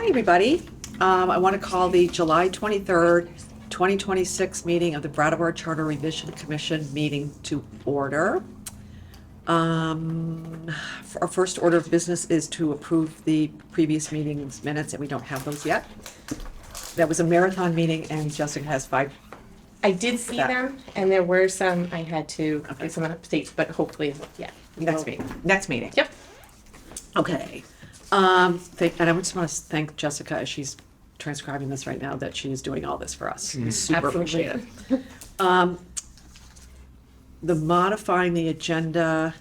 Hi, everybody. I want to call the July 23rd, 2026 meeting of the Brattleboro Charter Revision Commission meeting to order. Our first order of business is to approve the previous meeting's minutes, and we don't have those yet. That was a marathon meeting, and Jessica has 5. I did see them, and there were some I had to get some updates, but hopefully, yeah. Next meeting. Yep. Okay. And I just want to thank Jessica as she's transcribing this right now, that she is doing all this for us. We super Absolutely. appreciate it. The modifying the agenda,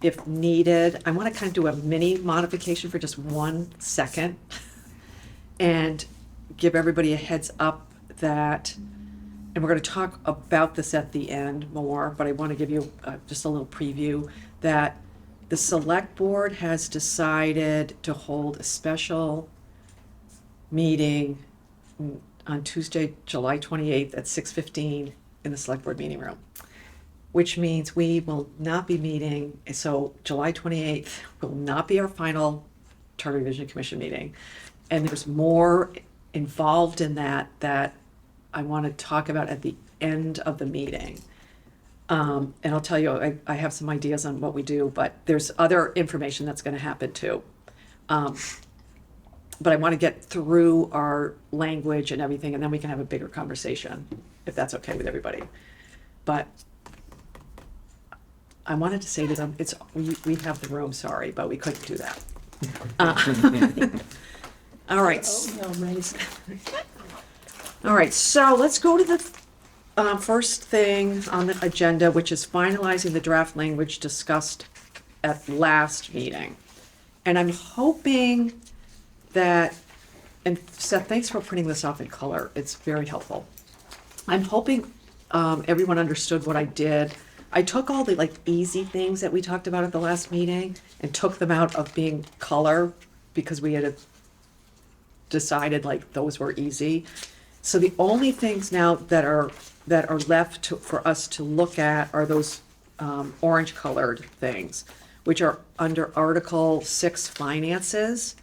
if needed, I want to kind of do a mini modification for just 1 second and give everybody a heads up that, and we're going to talk about this at the end more, but I want to give you just a little preview that the select board has decided to hold a special meeting on Tuesday, July 28th at 6:15 in the select board meeting room, which means we will not be meeting. So July 28th will not be our final Charter Revision Commission meeting. And there's more involved in that I want to talk about at the end of the meeting. And I'll tell you, I have some ideas on what we do, but there's other information that's going to happen too. But I want to get through our language and everything, and then we can have a bigger conversation, if that's okay with everybody. But I wanted to say to them, we have the room, sorry, but we couldn't do that. All right. All right, so let's go to the first thing on the agenda, which is finalizing the draft language discussed at last meeting. And I'm hoping that, and Seth, thanks for printing this off in color. It's very helpful. I'm hoping everyone understood what I did. I took all the easy things that we talked about at the last meeting and took them out of being color because we had decided those were easy. So the only things now that are left for us to look at are those orange colored things, which are under Article 6 Finances.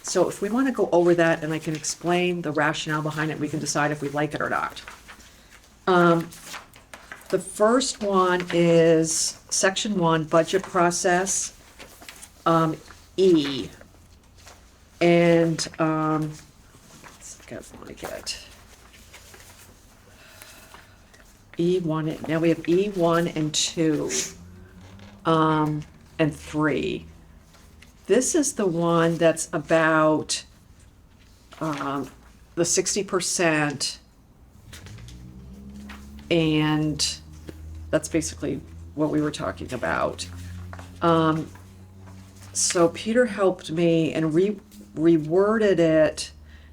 So if we want to go over that and I can explain the rationale behind it, we can decide if we like it or not. The first one is Section 1, Budget Process, E. And I want to get E1. Now we have E1 and 2 and 3. This is the one that's about the 60%, and that's basically what we were talking about. So Peter helped me and reworded it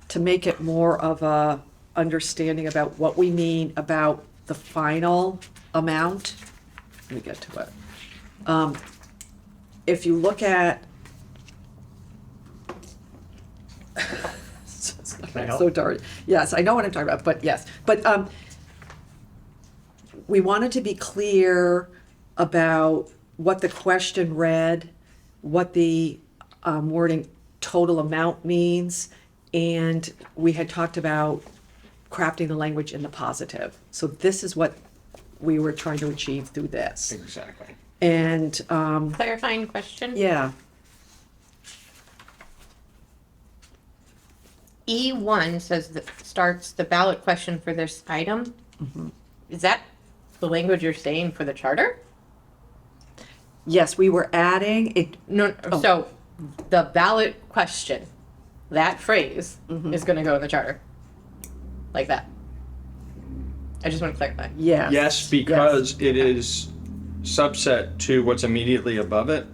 to make it more of a understanding about what we mean about the final amount. Let me get to it. If you look at so dark. Yes, I know what I'm talking about, but yes. But we wanted to be clear about what the question read, what the wording total amount means, and we had talked about crafting the language in the positive. So this is what we were trying to achieve through this. Exactly. And Clarifying question. yeah, E1 says that starts the ballot question for this item. Mm-hmm. Is that the language you're saying for the charter? yes, we were adding it. No. Oh. So the ballot question, that phrase is going to go in the charter, like that. I just want to clarify. Yes. Yes, because it is subset to what's immediately above it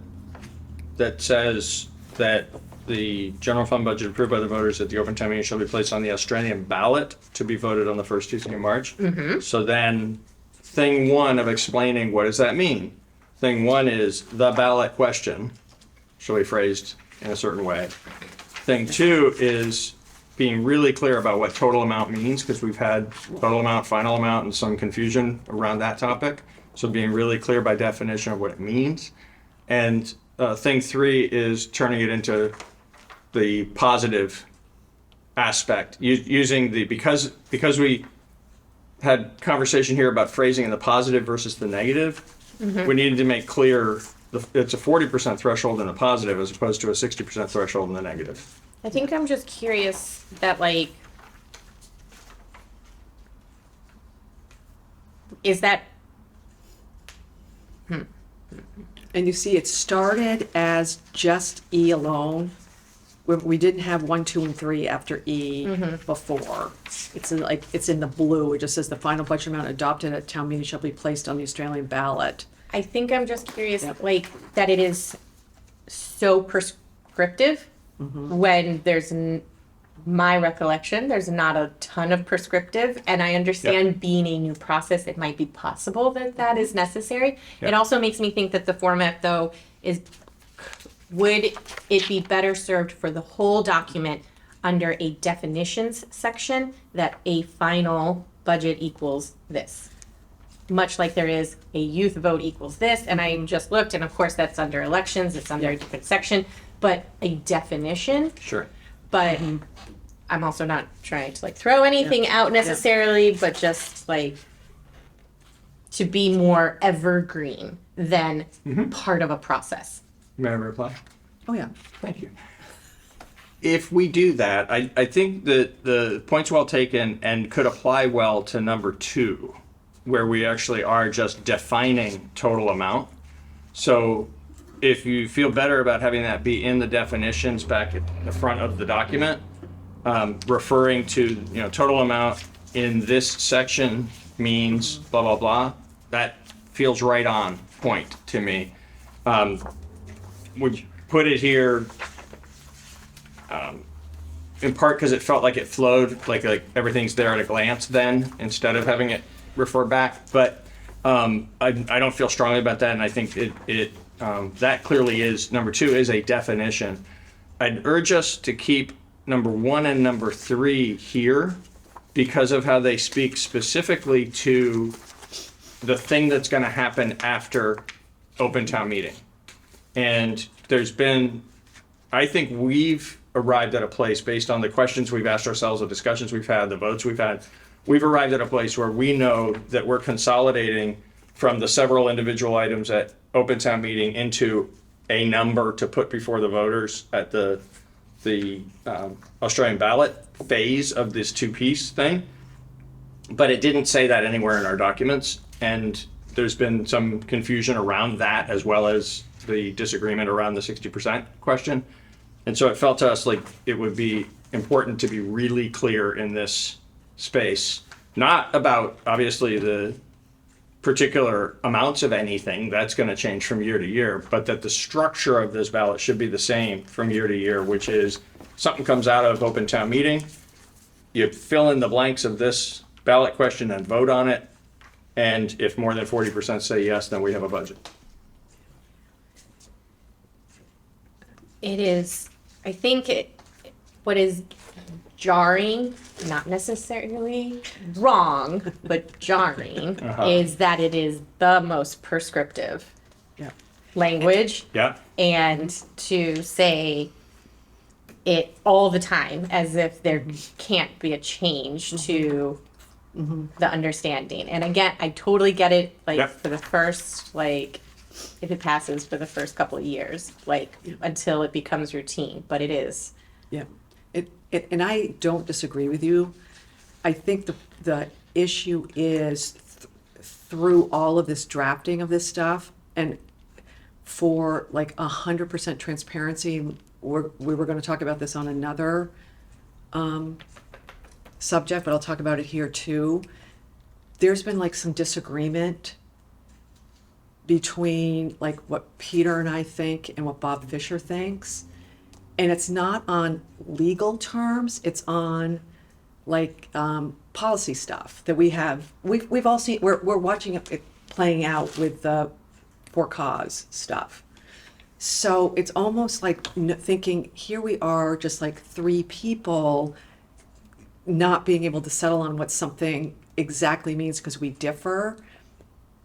that says that the general fund budget approved by the voters at the open town meeting shall be placed on the Australian ballot to be voted on the first Tuesday in March. Mm-hmm. So then thing one of explaining what does that mean? Thing one is the ballot question shall be phrased in a certain way. Thing two is being really clear about what total amount means, because we've had total amount, final amount, and some confusion around that topic. So being really clear by definition of what it means. And thing three is turning it into the positive aspect, using because we had conversation here about phrasing in the positive versus the negative. We needed to make clear it's a 40% threshold in the positive as opposed to a 60% threshold in the negative. I think I'm just curious that, like, is that, And you see, it started as just E alone. We didn't have 1, 2, and 3 after E before. It's in the blue. It just says the final budget amount adopted at town meeting shall be placed on the Australian ballot. I think I'm just curious, Yep. like, that it is so prescriptive when there's, my recollection, there's not a ton of prescriptive, and I understand being a new process, it might be possible that that is necessary. Yep. It also makes me think that the format, though, is, would it be better served for the whole document under a definitions section that a final budget equals this? Much like there is a youth vote equals this, and I just looked, and of course that's under elections, it's under a different section, but a definition. Sure. But I'm also not trying to, like, throw anything out necessarily, but just, like, to be more evergreen than part of a process. May I reply? Oh, yeah. Thank you. If we do that, I think that the point's well taken and could apply well to number 2, where we actually are just defining total amount. So if you feel better about having that be in the definitions back at the front of the document, referring to, total amount in this section means blah, blah, blah, that feels right on point to me. Would you put it here in part because it felt like it flowed, like everything's there at a glance then, instead of having it refer back. But I don't feel strongly about that, and I think that clearly is, number 2 is a definition. I'd urge us to keep number 1 and number 3 here because of how they speak specifically to the thing that's going to happen after open town meeting. And I think we've arrived at a place based on the questions we've asked ourselves, the discussions we've had, the votes we've had, we've arrived at a place where we know that we're consolidating from the several individual items at open town meeting into a number to put before the voters at the Australian ballot phase of this 2-piece thing. But it didn't say that anywhere in our documents, and there's been some confusion around that as well as the disagreement around the 60% question. And so it felt to us like it would be important to be really clear in this space, not about obviously the particular amounts of anything, that's going to change from year to year, but that the structure of this ballot should be the same from year to year, which is something comes out of open town meeting, you fill in the blanks of this ballot question and vote on it, and if more than 40% say yes, then we have a budget. It is, I think what is jarring, not necessarily wrong, but jarring, is that it is the most prescriptive Yeah. language. Yeah. And to say it all the time as if there can't be a change to the understanding. And again, I totally get it, like, Yep. for the first, like, if it passes for the first couple of years, like, until it becomes routine, but it is. Yeah, and I don't disagree with you. I think the issue is through all of this drafting of this stuff, and for like 100% transparency, we were going to talk about this on another subject, but I'll talk about it here too. There's been like some disagreement between like what Peter and I think and what Bob Fisher thinks. And it's not on legal terms, it's on like policy stuff that we have. We've all seen, we're watching it playing out with the for cause stuff. So it's almost like thinking, here we are, just like 3 people not being able to settle on what something exactly means because we differ.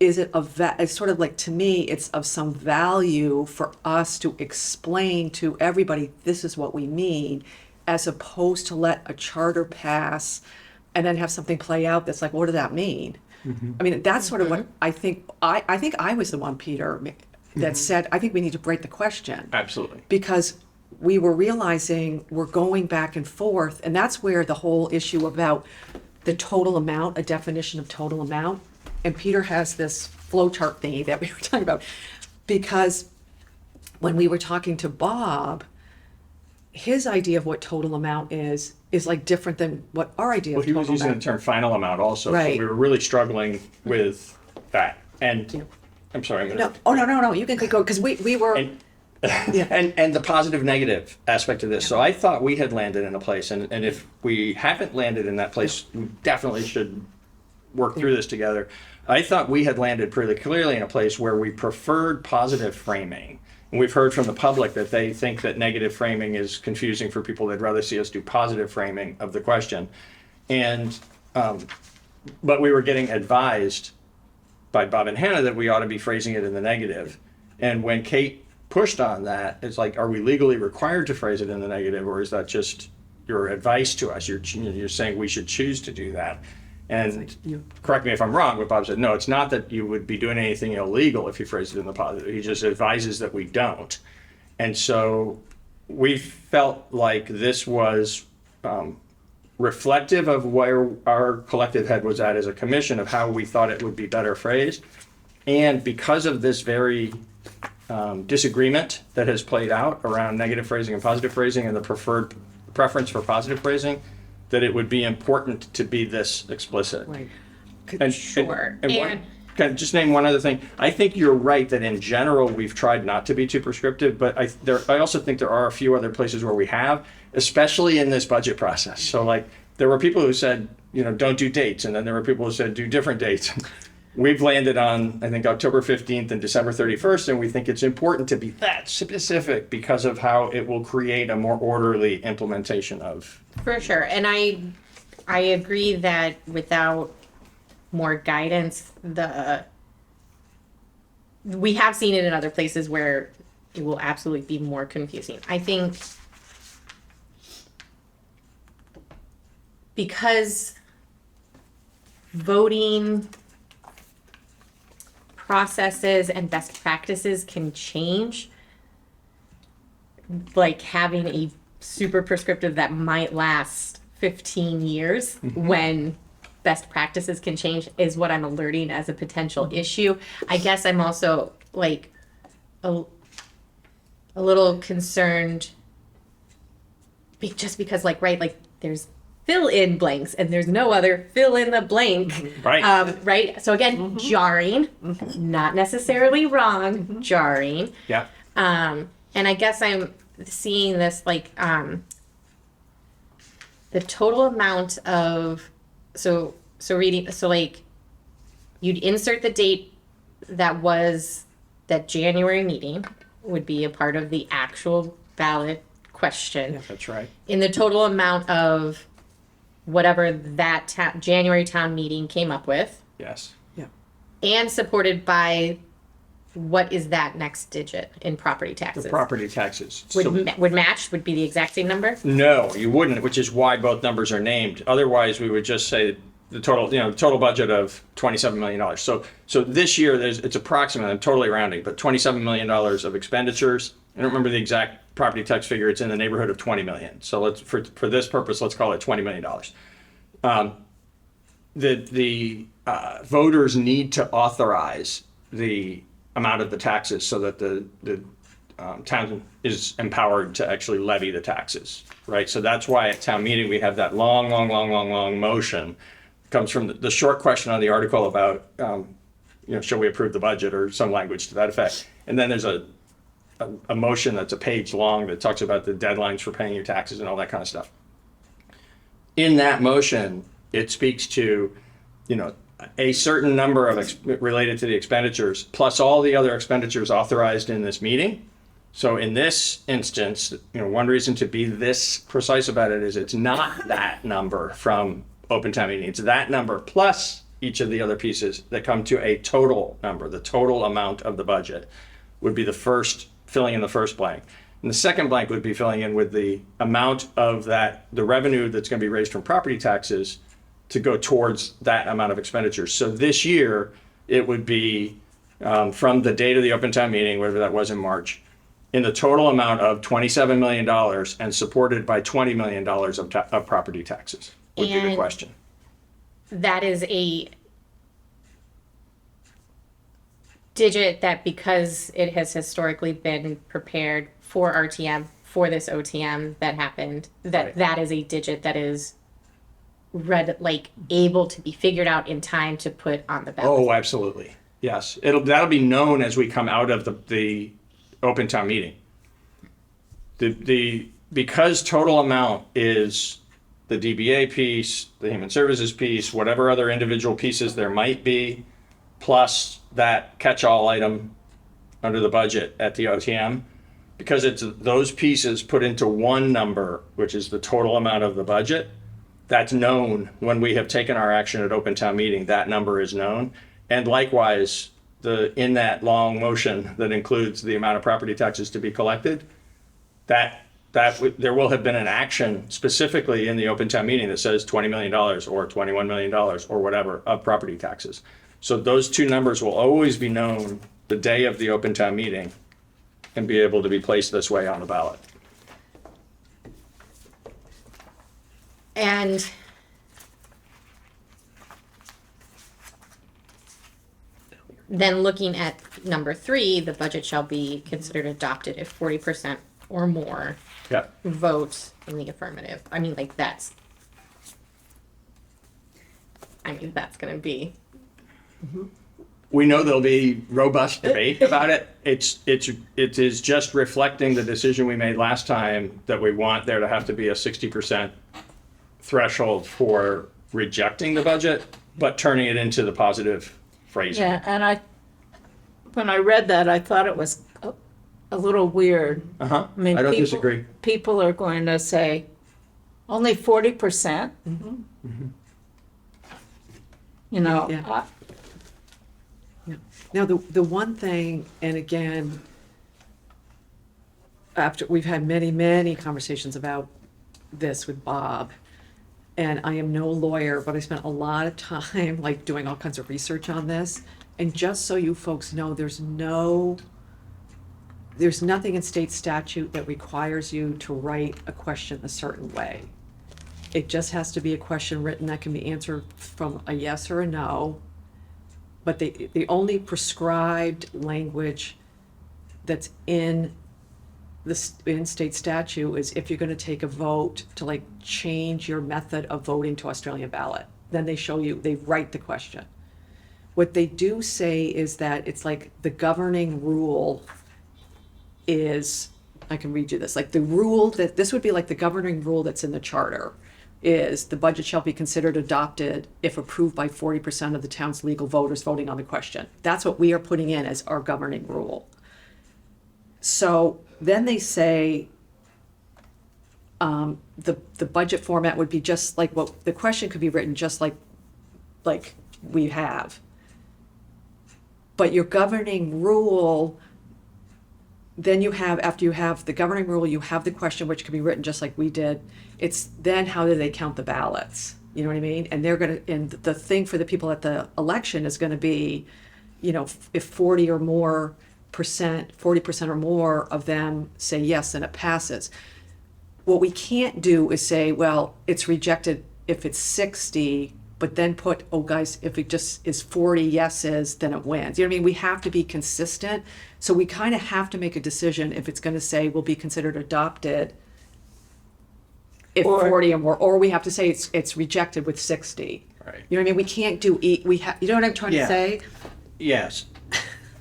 Is it it's sort of like, to me, it's of some value for us to explain to everybody, this is what we mean, as opposed to let a charter pass and then have something play out that's like, what did that mean? I mean, that's sort of what I think I was the one, Peter, that said, I think we need to break the question. Absolutely. Because we were realizing we're going back and forth, and that's where the whole issue about the total amount, a definition of total amount, and Peter has this flow chart thingy that we were talking about, because when we were talking to Bob, his idea of what total amount is like different than what our idea Well, of he total was using the amount. term final amount also, so Right. we were really struggling with that. And Yeah. I'm sorry, I'm No, gonna. oh, no, you can go, because we were, And, yeah. and the positive negative aspect of this. So I thought we had landed in a place, and if we haven't landed in that place, we definitely should work through this together. I thought we had landed pretty clearly in a place where we preferred positive framing. And we've heard from the public that they think that negative framing is confusing for people. They'd rather see us do positive framing of the question. And, but we were getting advised by Bob and Hannah that we ought to be phrasing it in the negative. And when Kate pushed on that, it's like, are we legally required to phrase it in the negative, or is that just your advice to us? You're saying we should choose to do that. And correct me if I'm wrong, but Bob said, no, it's not that you would be doing anything illegal if you phrase it in the positive. He just advises that we don't. And so we felt like this was reflective of where our collective head was at as a commission, of how we thought it would be better phrased. And because of this very disagreement that has played out around negative phrasing and positive phrasing, and the preference for positive phrasing, that it would be important to be this explicit. Right. And, Sure. Can I just name one other thing? I think you're right that in general we've tried not to be too prescriptive, but I also think there are a few other places where we have, especially in this budget process. So like there were people who said, don't do dates, and then there were people who said do different dates. We've landed on, I think, October 15th and December 31st, and we think it's important to be that specific because of how it will create a more orderly implementation of. For sure. And I agree that without more guidance, we have seen it in other places where it will absolutely be more confusing. I think because voting processes and best practices can change, like having a super prescriptive that might last 15 years when best practices can change is what I'm alerting as a potential issue. I guess I'm also like a little concerned just because like there's fill in blanks and there's no other fill in the blank. Right. Right. So again, jarring, not necessarily wrong, jarring. Yeah. And I guess I'm seeing this like the total amount of so like you'd insert the date that was that January meeting would be a part of the actual ballot question. That's right. In the total amount of whatever that January town meeting came up with, Yes. Yeah. and supported by what is that next digit in property taxes? The property taxes. Would match, would be the exact same number? No, you wouldn't, which is why both numbers are named. Otherwise, we would just say the total budget of $27 million. So this year, it's approximately, I'm totally rounding, but $27 million of expenditures. I don't remember the exact property tax figure. It's in the neighborhood of 20 million. So let's, for this purpose, let's call it $20 million. The voters need to authorize the amount of the taxes so that the town is empowered to actually levy the taxes, right? So that's why at town meeting, we have that long motion. Comes from the short question on the article about, shall we approve the budget or some language to that effect. And then there's a motion that's a page long that talks about the deadlines for paying your taxes and all that kind of stuff. In that motion, it speaks to, a certain number of related to the expenditures, plus all the other expenditures authorized in this meeting. So in this instance, one reason to be this precise about it is it's not that number from open town meeting. It's that number plus each of the other pieces that come to a total number. The total amount of the budget would be the first, filling in the first blank. And the second blank would be filling in with the amount of that, the revenue that's going to be raised from property taxes to go towards that amount of expenditures. So this year, it would be from the date of the open town meeting, whatever that was in March, in the total amount of $27 million and supported by $20 million of property taxes, would be the And- question. That is a digit that, because it has historically been prepared for RTM, for this OTM that happened, Right. that is a digit that is able to be figured out in time to put on the ballot. Oh, absolutely. Yes. That'll be known as we come out of the open town meeting. Because total amount is the DBA piece, the human services piece, whatever other individual pieces there might be, plus that catch-all item under the budget at the OTM, because it's those pieces put into one number, which is the total amount of the budget, that's known when we have taken our action at open town meeting, that number is known. And likewise, in that long motion that includes the amount of property taxes to be collected, there will have been an action specifically in the open town meeting that says $20 million or $21 million or whatever of property taxes. So those two numbers will always be known the day of the open town meeting and be able to be placed this way on the ballot. And then looking at number 3, the budget shall be considered adopted if 40% or more Yeah. vote in the affirmative. I mean, that's going to be. We know there'll be robust debate about it. It is just reflecting the decision we made last time that we want there to have to be a 60% threshold for rejecting the budget, but turning it into the positive phrasing. Yeah, and when I read that, I thought it was a little weird. Uh-huh. I mean, I don't people- disagree. People are going to say, only 40%? You know, Yeah. Yeah. Now, the one thing, and again, after we've had many, many conversations about this with Bob, and I am no lawyer, but I spent a lot of time doing all kinds of research on this. And just so you folks know, there's nothing in state statute that requires you to write a question a certain way. It just has to be a question written that can be answered from a yes or a no. But the only prescribed language that's in state statute is if you're gonna take a vote to change your method of voting to Australian ballot. Then they write the question. What they do say is that it's the governing rule is, I can read you this, the rule that, this would be the governing rule that's in the charter, is the budget shall be considered adopted if approved by 40% of the town's legal voters voting on the question. That's what we are putting in as our governing rule. So then they say the budget format would be just the question could be written just like we have. But your governing rule, then you have, after you have the governing rule, you have the question, which can be written just like we did. It's then how do they count the ballots? You know what I mean? And and the thing for the people at the election is gonna be, if 40% or more of them say yes, then it passes. What we can't do is say, well, it's rejected if it's 60, but then put, oh guys, if it just is 40 yeses, then it wins. You know what I mean? We have to be consistent. So we kind of have to make a decision if it's going to say will be considered adopted if Or- 40 or more, or we have to say it's rejected with 60. Right. You know what I mean? We can't do, you know what I'm trying to Yeah. say? Yes.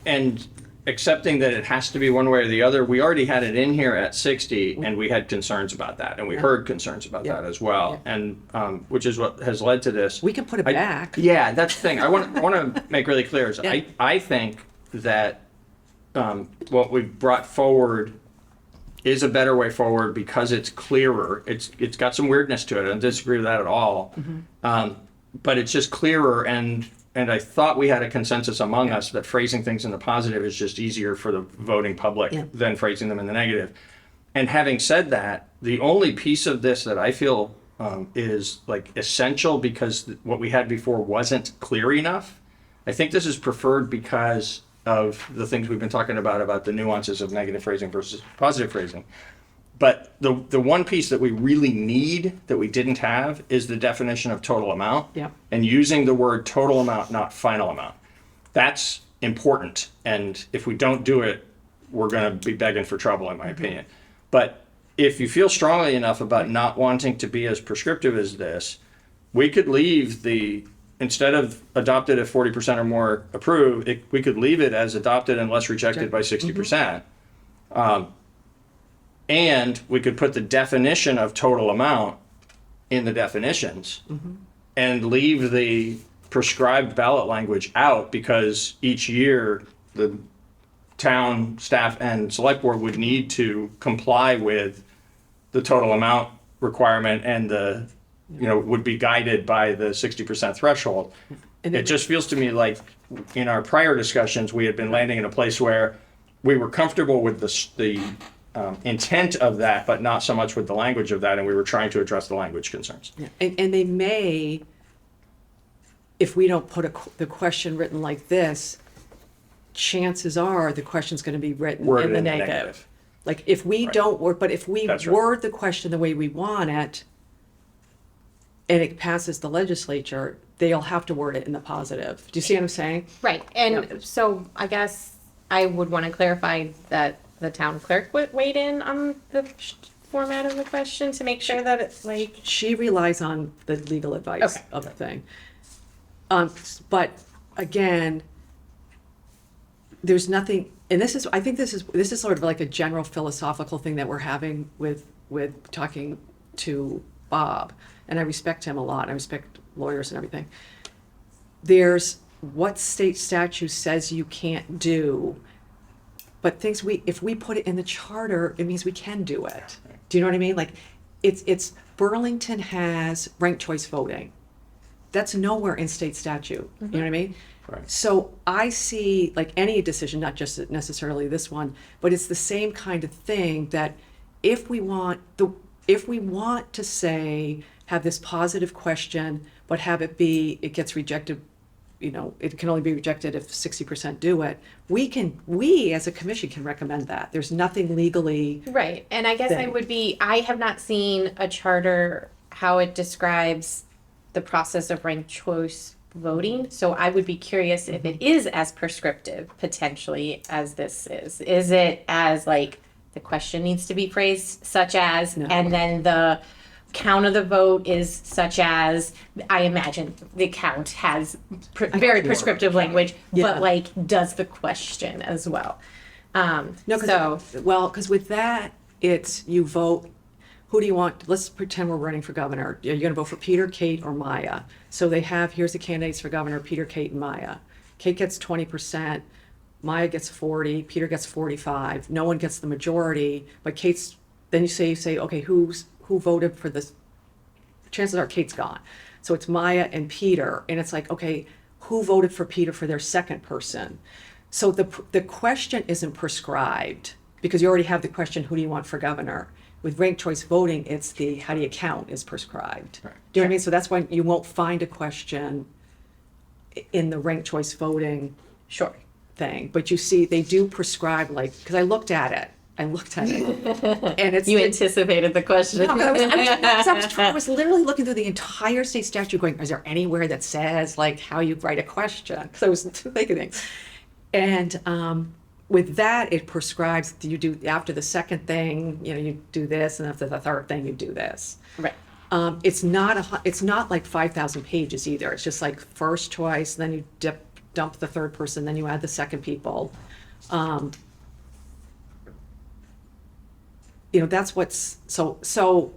And accepting that it has to be one way or the other, we already had it in here at 60 and we had concerns about that. And we heard concerns about Yeah. that as well. And which is what has led to this. We can put it back. Yeah, that's the thing. I want to make really clear is Yeah. I think that what we've brought forward is a better way forward because it's clearer. It's got some weirdness to it. I don't disagree with that at all. But it's just clearer and I thought we had a consensus among us that phrasing things in the positive is just easier for the voting public Yeah. than phrasing them in the negative. And having said that, the only piece of this that I feel is like essential because what we had before wasn't clear enough. I think this is preferred because of the things we've been talking about the nuances of negative phrasing versus positive phrasing. But the one piece that we really need that we didn't have is the definition of total amount. Yeah. And using the word total amount, not final amount. That's important. And if we don't do it, we're going to be begging for trouble, in my opinion. But if you feel strongly enough about not wanting to be as prescriptive as this, we could leave instead of adopted if 40% or more approve, we could leave it as adopted unless rejected by 60%. And we could put the definition of total amount in the definitions and leave the prescribed ballot language out because each year the town staff and select board would need to comply with the total amount requirement and would be guided by the 60% threshold. And It just feels to me like in our prior discussions, we had been landing in a place where we were comfortable with the intent of that, but not so much with the language of that, and we were trying to address the language concerns. Yeah. And they may, if we don't put the question written like this, chances are the question's going to be written Worded in the in the negative. negative. Like if we don't word, but if we That's right. word the question the way we want it, and it passes the legislature, they'll have to word it in the positive. Do you see what I'm saying? Right, and so I guess I would want to clarify that the town clerk would weigh in on the format of the question to make sure that it's like. She relies on the legal advice Okay. of the thing. But again, there's nothing, and I think this is sort of like a general philosophical thing that we're having with talking to Bob, and I respect him a lot. I respect lawyers and everything. There's what state statute says you can't do, but if we put it in the charter, it means we can do it. Do you know what I mean? Like, it's Burlington has ranked choice voting. That's nowhere in state statute. You know what I mean? Right. So I see like any decision, not just necessarily this one, but it's the same kind of thing that if we want to say, have this positive question, but have it be, it gets rejected, it can only be rejected if 60% do it. We as a commission can recommend that. There's nothing legally. Right, and I guess I have not seen a charter how it describes the process of ranked choice voting, so I would be curious if it is as prescriptive potentially as this is. Is it as like the question needs to be phrased such as, No. and then the count of the vote is such as, I imagine the count has very prescriptive language, Yeah. but like does the question as well. No, So, because with that, it's you vote. Who do you want? Let's pretend we're running for governor. You're going to vote for Peter, Kate, or Maya. So here's the candidates for governor: Peter, Kate, and Maya. Kate gets 20%, Maya gets 40, Peter gets 45. No one gets the majority, but Kate's. Then you say, okay, who voted for this? Chances are Kate's gone. So it's Maya and Peter, and it's like, okay, who voted for Peter for their second person? So the question isn't prescribed because you already have the question, who do you want for governor? With ranked choice voting, it's the how do you count is prescribed. Right. Do you know what I mean? So that's why you won't find a question in the ranked choice voting sure. thing. But you see, they do prescribe, like, because I looked at it, and it's You anticipated the question. no, I was literally looking through the entire state statute going, is there anywhere that says like how you write a question? Because I was thinking. And with that, it prescribes, you do after the second thing, you do this, and after the third thing, you do this. Right. It's not like 5,000 pages either. It's just like first choice, then you dump the third person, then you add the second people. That's what's so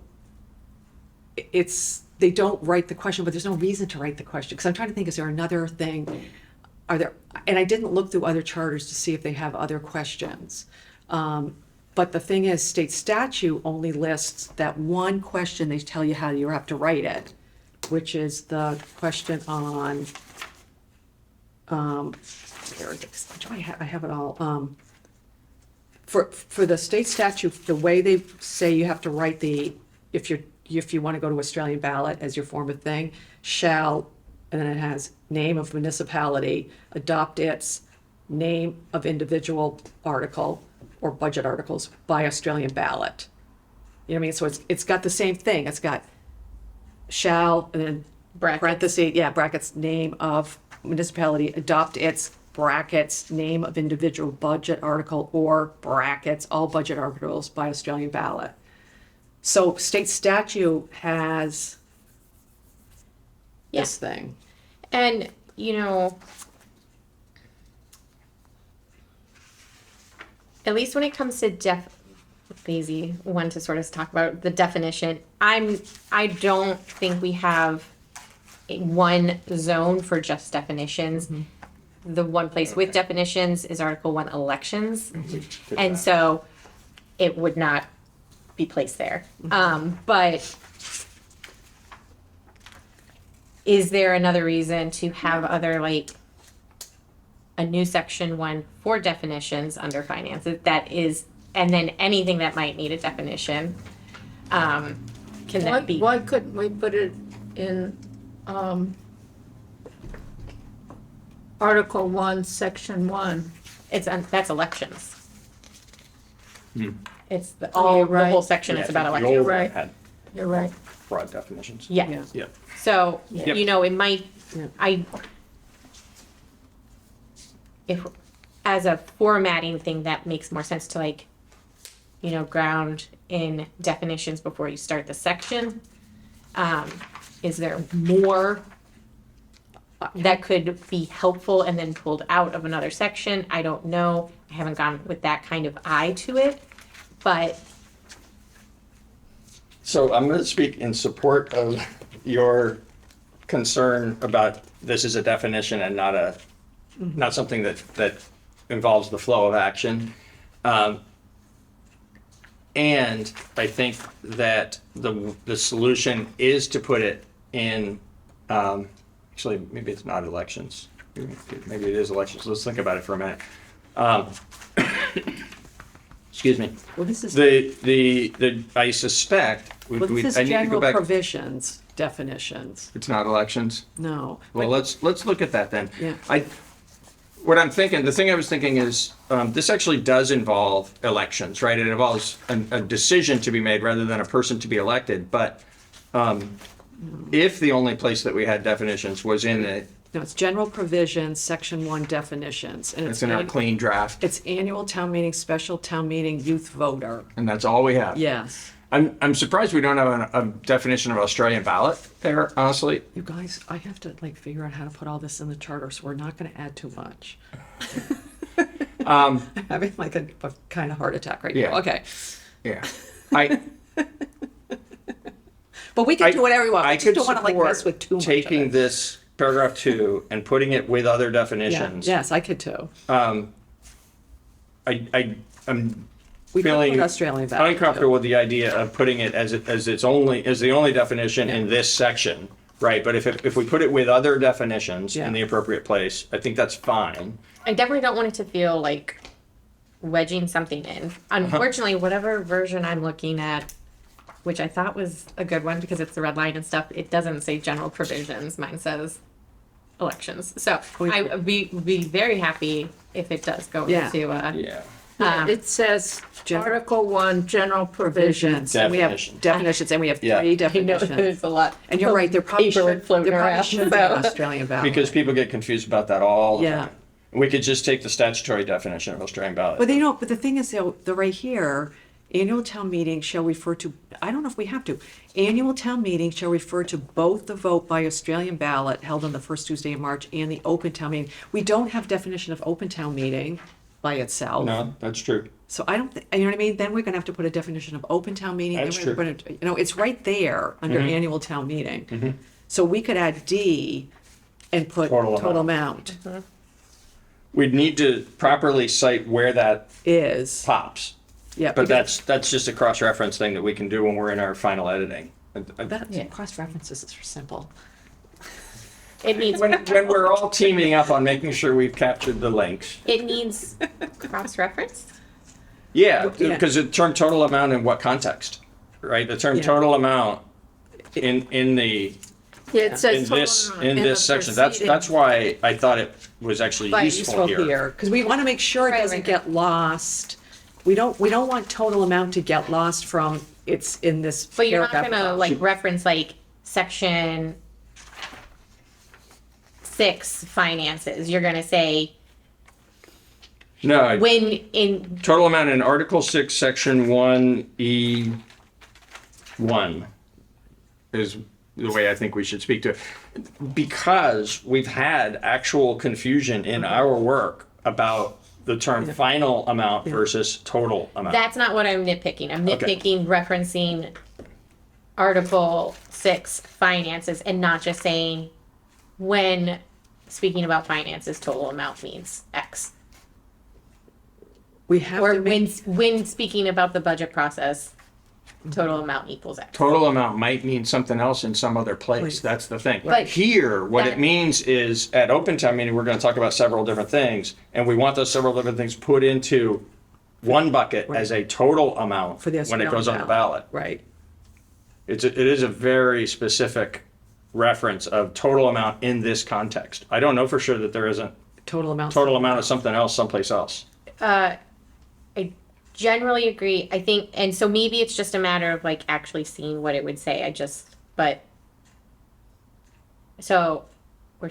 it's, they don't write the question, but there's no reason to write the question. Because I'm trying to think, is there another thing? And I didn't look through other charters to see if they have other questions. But the thing is, state statute only lists that one question. They tell you how you have to write it, which is the question on, where it is. I have it all. For the state statute, the way they say you have to write if you want to go to Australian ballot as your form of thing, shall, and then it has name of municipality, adopt its name of individual article or budget articles by Australian ballot. You know what I mean? So it's got the same thing. It's got shall, and then Brackets. parentheses, brackets, name of municipality, adopt its brackets, name of individual budget article, or brackets, all budget articles by Australian ballot. So state statute has this thing. And, you know, at least when it comes to the easy one to sort of talk about the definition, I don't think we have one zone for just definitions. The one place with definitions is Article 1 elections. And so it would not be placed there. But is there another reason to have other, like, a new section 1 for definitions under finances that is, and then anything that might need a definition, can that be? Why couldn't we put it in, Article 1, Section 1? That's elections. It's the Oh, you're the right. whole section is about The elections. old Right. had You're right. broad definitions. Yeah. Yeah. So, Yep. you know, it might, if, as a formatting thing, that makes more sense to, like, you know, ground in definitions before you start the section. Is there more that could be helpful and then pulled out of another section? I don't know. I haven't gone with that kind of eye to it, but So I'm going to speak in support of your concern about this is a definition and not something that involves the flow of action. And I think that the solution is to put it in, actually, maybe it's not elections. Maybe it is elections. Let's think about it for a minute. Excuse me. Well, this is, I suspect, well, this I is need to go general back. provisions, definitions. It's not elections? No. Well, let's look at that then. Yeah. What I'm thinking, the thing I was thinking is, this actually does involve elections, right? It involves a decision to be made rather than a person to be elected. But if the only place that we had definitions was in it, No, it's general provisions, section 1 definitions. And it's in our clean draft, It's annual town meeting, special town meeting, youth voter. and that's all we have. Yes. I'm surprised we don't have a definition of Australian ballot there, honestly. You guys, I have to like figure out how to put all this in the charter, so we're not gonna add too much. I'm having like a kind of heart attack right Yeah. now. Okay. Yeah. I But we can do whatever we want. I We just could don't wanna like mess with too support much of taking it. this paragraph 2 and putting it with other Yeah, definitions. yes, I could too. I'm We could feeling put Australian ballot. uncomfortable with the idea of putting it as the only definition in this section, right? But if we put it with other definitions Yeah. in the appropriate place, I think that's fine. I definitely don't want it to feel like wedging something in. Unfortunately, whatever version I'm looking at, which I thought was a good one because it's the red line and stuff, it doesn't say general provisions. Mine says elections. So I would be very happy if it does go Yeah. into Yeah. It says Gen- Article 1, general provisions. Provisions. And we have Definitions. definitions, and we have Yeah. 3 I know definitions. there's a lot. And you're right, there probably Paper should, floating there probably around, should be an so. Australian ballot. Because people get confused about that all the Yeah. time. We could just take the statutory definition of Australian ballot. But but the thing is, though, the right here, annual town meeting shall refer to, I don't know if we have to, annual town meeting shall refer to both the vote by Australian ballot held on the first Tuesday in March and the open town meeting. We don't have definition of open town meeting by itself. No, that's true. So I don't, you know what I mean? Then we're gonna have to put a definition of open town meeting. That's then we're true. gonna- You know, it's right there under annual town meeting. So we could add D and put Total total amount We'd need to properly cite where that is, pops. yeah. But because that's just a cross-reference thing that we can do when we're in our final editing. that, cross references are simple. It needs When we're all teaming up on making sure we've captured the links. it needs cross reference. Yeah, Yeah. because the term total amount in what context, right? The term Yeah. total amount in the, It says in this section, that's why I thought it was actually useful here. Because we want to make sure it Right, doesn't right. get lost. We don't want total amount to get lost from, it's in this But you're not paragraph. gonna like reference like section 6 finances. You're gonna say No, when in, total amount in Article 6, Section 1E1 is the way I think we should speak to it. Because we've had actual confusion in our work about the term final amount versus total amount. that's not what I'm nitpicking. I'm Okay. nitpicking referencing Article 6 finances and not just saying when speaking about finances, total amount means X. We have Or to make, when speaking about the budget process, total amount equals X. Total amount might mean something else in some other place. Place. That's the thing. But Here, what that- it means is at open town meeting, we're going to talk about several different things, and we want those several different things put into one bucket as a total amount for the when it goes on the ballot. Right. It is a very specific reference of total amount in this context. I don't know for sure that there isn't Total amount. total amount of something else someplace else. I generally agree. I think, and so maybe it's just a matter of like actually seeing what it would say. But so we're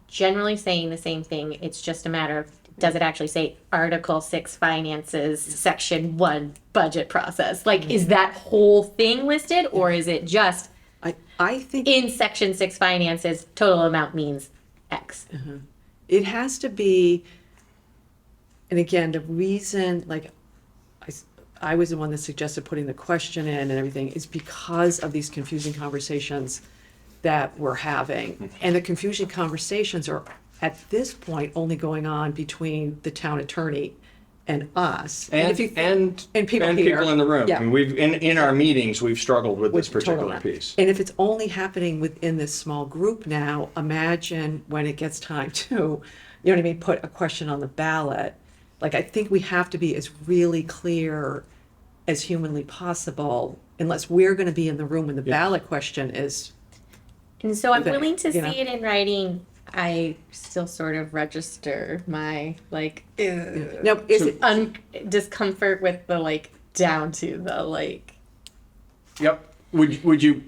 generally saying the same thing. It's just a matter of does it actually say Article 6 finances, Section 1 budget process? Like, is that whole thing listed, or is it just I think in Section 6 finances, total amount means X? it has to be, and again, the reason, like, I was the one that suggested putting the question in and everything, is because of these confusing conversations that we're having. And the confusing conversations are, at this point, only going on between the town attorney and us. And if you- and people here. people in the room. Yeah. I mean, we've in our meetings we've struggled with this with total particular amount. piece. And if it's only happening within this small group now, imagine when it gets time to, you know what I mean, put a question on the ballot. Like, I think we have to be as really clear as humanly possible, unless we're gonna be in the room when the ballot question is, And so I'm Okay, willing to see you know. it in writing. I still sort of register my like no, is it, discomfort with the like down to the like Yep. Would you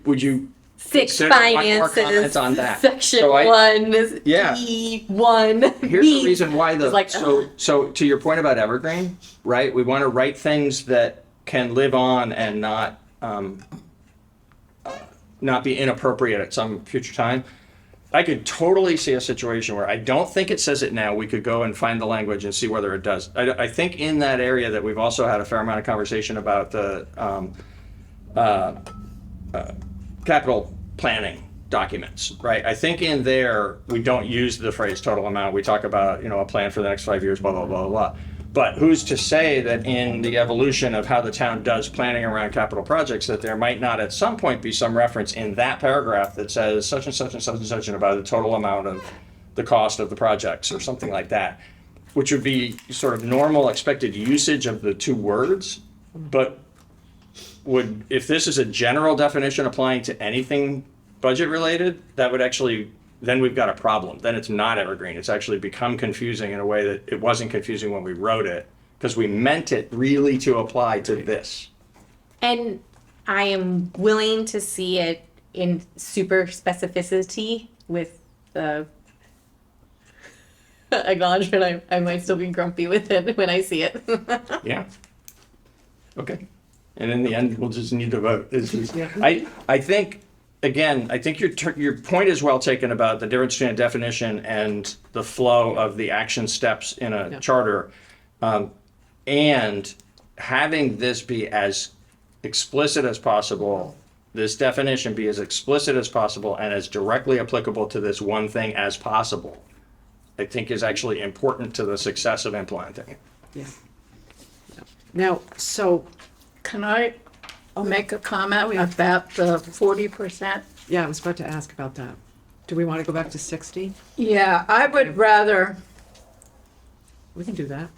6 consider one more finances comment on that? section So 1 is Yeah. E1. Here's the reason why It's like, so to your point about evergreen, right? We want to write things that can live on and not be inappropriate at some future time. I could totally see a situation where I don't think it says it now. We could go and find the language and see whether it does. I think in that area that we've also had a fair amount of conversation about the capital planning documents, right? I think in there, we don't use the phrase total amount. We talk about, a plan for the next 5 years, blah, blah, blah, blah. But who's to say that in the evolution of how the town does planning around capital projects, that there might not at some point be some reference in that paragraph that says such and such and such and such and about the total amount of the cost of the projects or something like that, which would be sort of normal expected usage of the two words, but if this is a general definition applying to anything budget related, that would actually, then we've got a problem. Then it's not evergreen. It's actually become confusing in a way that it wasn't confusing when we wrote it, because we meant it really to apply to this. And I am willing to see it in super specificity with the acknowledgement I might still be grumpy with it when I see it. Yeah. Okay. And in the end, we'll just need to vote. Yeah. I think, again, I think your point is well taken about the difference between a definition and the flow of the action steps in a charter. And having this be as explicit as possible, this definition be as explicit as possible and as directly applicable to this one thing as possible, I think is actually important to the success of implementing it. yeah. Now, so, Can I make a comment about the 40%? yeah, I was about to ask about that. Do we want to go back to 60? Yeah, I would rather, We can do that.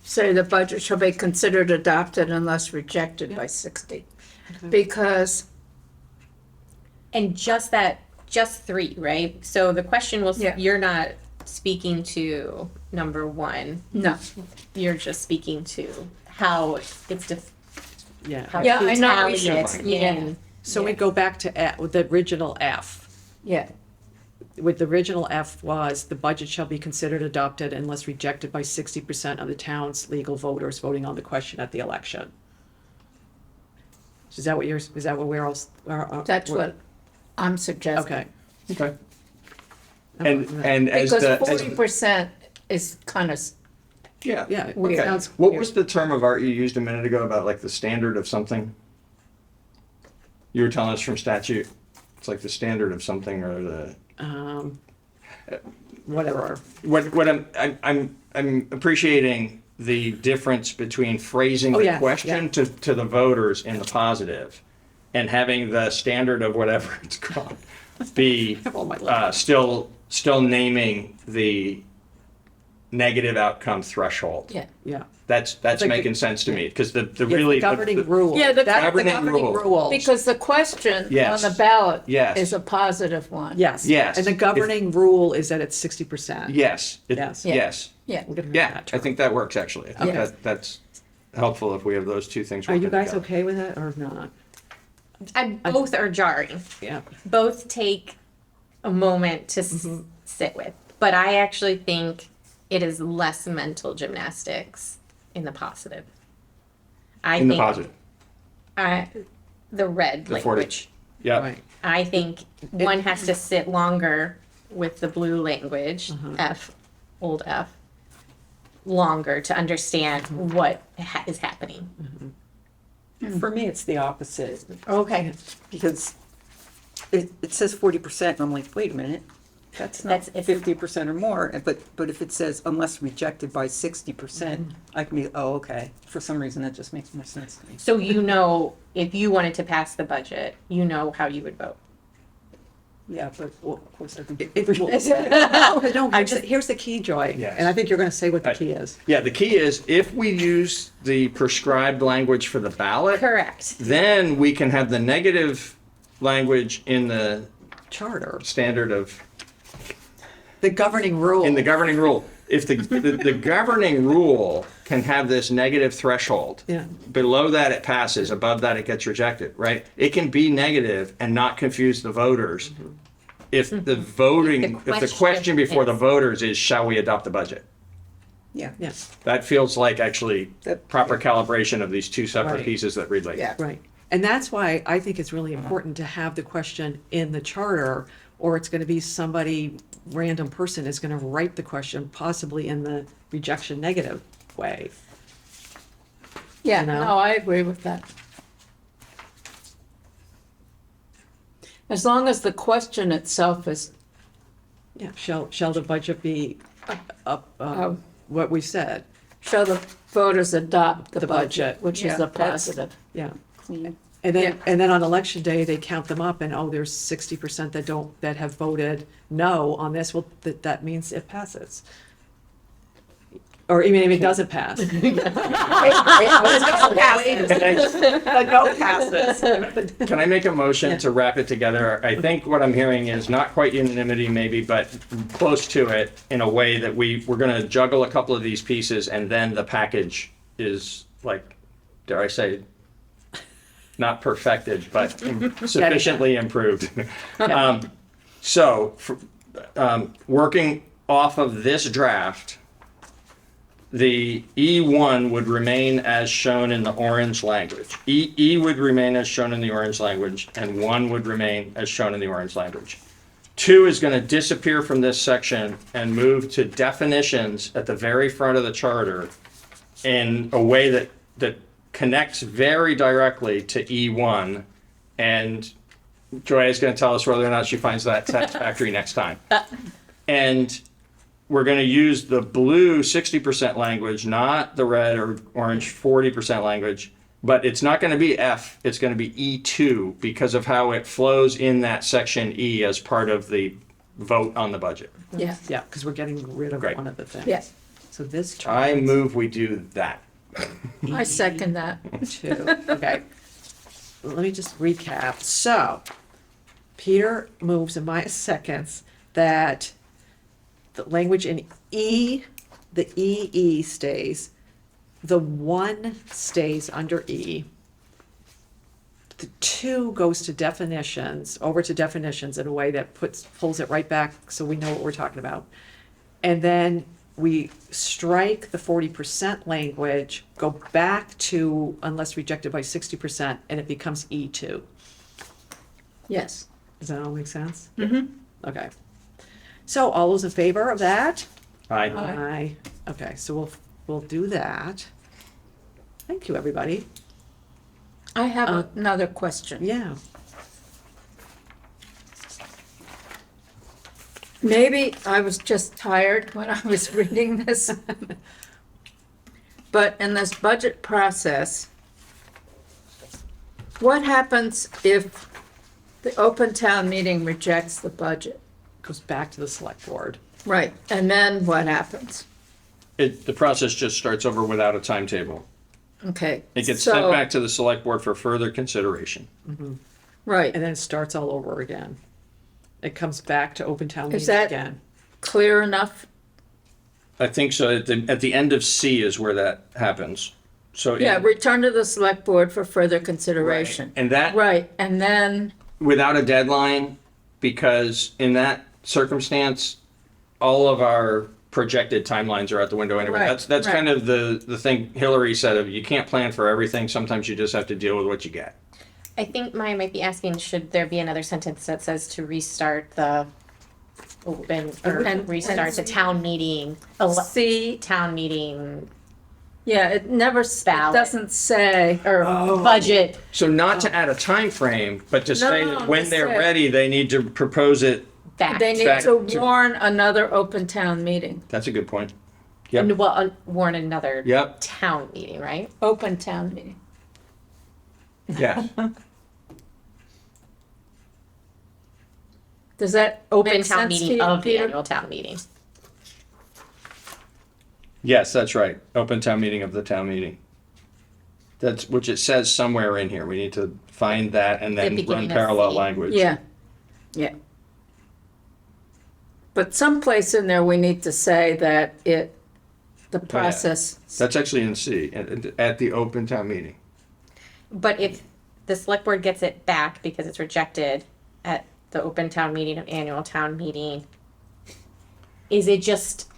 say the budget shall be considered adopted unless rejected by 60. Because, And just three, right? So the question was, Yeah. you're not speaking to number one. no. You're just speaking to how it's Yeah. how Yeah, to I know. tally should it find in. So we go back to with the original F. Yeah, With the original F was, the budget shall be considered adopted unless rejected by 60% of the town's legal voters voting on the question at the election. Is that what we're all? that's what I'm suggesting. Okay. Okay. And as Because the, 40% is kind of, yeah. Yeah, it Weird. sounds What weird. was the term of art you used a minute ago about like the standard of something? You were telling us from statute, it's like the standard of something or the, Whatever. what I'm appreciating the difference between phrasing Oh, the yeah, question to the voters in the positive and having the standard of whatever it's called be Oh, my Lord. still naming the negative outcome threshold. yeah. Yeah. That's like making the- sense to me because the Yeah, really governing rule. Yeah, the That's governing rule. Because the question on Yes. the ballot Yes. is a positive one. Yes. Yes. And the governing rule is that it's 60%. Yes. Yes. Yeah. Yes. Yeah. We're gonna make Yeah. that I term. think that works actually. I think Okay. that's helpful if we have those two things. Are you working guys together. okay with it or not? Both are jarring. Yeah. Both take a moment to sit with. But I actually think it is less mental gymnastics in the positive. I In the think positive. The red The 40. language. Yeah. Right. I think one has to sit longer with the blue language, F, old F, longer to understand what is happening. For me, it's the opposite, Okay. because it says 40%, and I'm like, wait a minute, that's not That's if- 50% or more, but if it says unless rejected by 60%, I can be, oh, okay, for some reason, that just makes more sense to me. So you know, if you wanted to pass the budget, you know how you would vote. Yeah, but, well, of course, I think. Here's the key, Joy. Yes. And I think you're going to say what the Right. key is. Yeah. The key is if we use the prescribed language for the ballot, Correct. then we can have the negative language in the Charter. standard of The governing rule. in the governing rule. If the governing rule can have this negative threshold, Yeah. below that it passes, above that it gets rejected, right? It can be negative and not confuse the voters. If the voting, if the question before the is- voters is, shall we adopt the budget? Yeah. Yeah, That feels like actually That- proper calibration of these two separate Right. pieces that read like. Yeah. right. And that's why I think it's really important to have the question in the charter, or it's going to be somebody, random person is going to write the question possibly in the rejection negative way. Yeah, You know? no, I agree with that. As long as the question itself is, Yeah, shall the budget be what we said? shall the voters adopt the The budget, budget. which Yeah, is a that's- positive. Yeah. Clean. And then on election day, they count them up and, oh, there's 60% that have voted no on this. Well, that means it passes. Or even if it doesn't pass. The no passes. Can I make a motion to wrap it together? I think what I'm hearing is not quite unanimity maybe, but close to it in a way that we're gonna juggle a couple of these pieces and then the package is like, dare I say, not perfected, but sufficiently improved. Working off of this draft, the E1 would remain as shown in the orange language. E would remain as shown in the orange language, and 1 would remain as shown in the orange language. 2 is going to disappear from this section and move to definitions at the very front of the charter in a way that connects very directly to E1. And Joy is going to tell us whether or not she finds that satisfactory next time. And we're going to use the blue 60% language, not the red or orange 40% language, but it's not going to be F, it's going to be E2 because of how it flows in that section E as part of the vote on the budget. Yeah, Yeah, because we're getting rid of Great. one of the things. yeah. So this I turns move we do that. I second that. to, okay. Let me just recap. So, Peter moves and Maya seconds that the language in E, the EE stays, the 1 stays under E. The 2 goes to definitions, over to definitions in a way that pulls it right back so we know what we're talking about. And then we strike the 40% language, go back to unless rejected by 60%, and it becomes E2. Yes. Does that all make sense? Mm-hmm. Okay. So all those in favor of that? Aye. Aye. Okay, so we'll do that. Thank you, everybody. I have another question. Yeah. Maybe I was just tired when I was reading this. But in this budget process, what happens if the open town meeting rejects the budget? Goes back to the select board. Right, and then what happens? The process just starts over without a timetable. Okay. It gets so- sent back to the select board for further consideration. Right, And then it starts all over again. It comes back to open town Is meeting that- again. clear enough? I think so. At the end of C is where that happens. So Yeah, return to the select board for further consideration. and that Right, and then, without a deadline, because in that circumstance, all of our projected timelines are out the window anyway. Right, That's right. kind of the thing Hillary said of you can't plan for everything. Sometimes you just have to deal with what you get. I think Maya might be asking, should there be another sentence that says to restart the open, or And- restart the town meeting, see, town meeting, yeah, it never, it Ballot. doesn't say, or budget. So not to add a time frame, but to say No, that when just they're say- ready, they need to propose it. Back. they need Back to to- warn another open town meeting, That's a good point. Yep. And warn another Yep. town meeting, right? open town meeting. Yes. Does that Open make town sense to meeting you, of the Peter? annual town meeting. Yes, that's right. Open town meeting of the town meeting. That's, which it says somewhere in here. We need to find that and then beginning run of parallel C. language. Yeah, yeah. But someplace in there, we need to say that the process, That's actually in C, at the open town meeting. But if the select board gets it back because it's rejected at the open town meeting of annual town meeting, is it just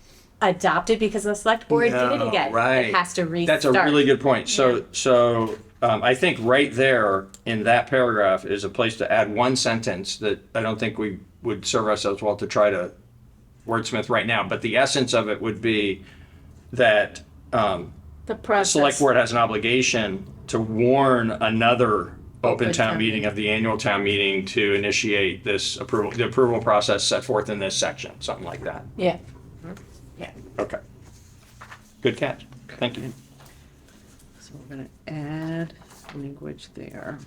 adopted because the select board did it No, again? right. It has to restart. That's a really good point. So I think right there in that paragraph is a place to add one sentence that I don't think we would serve ourselves well to try to wordsmith right now. But the essence of it would be that the the process. select board has an obligation to warn another open Open town town meeting of the annual town meeting to initiate this approval, the approval process set forth in this section, something like that. Yeah, Okay. Good catch. Thank you. So we're gonna add language there.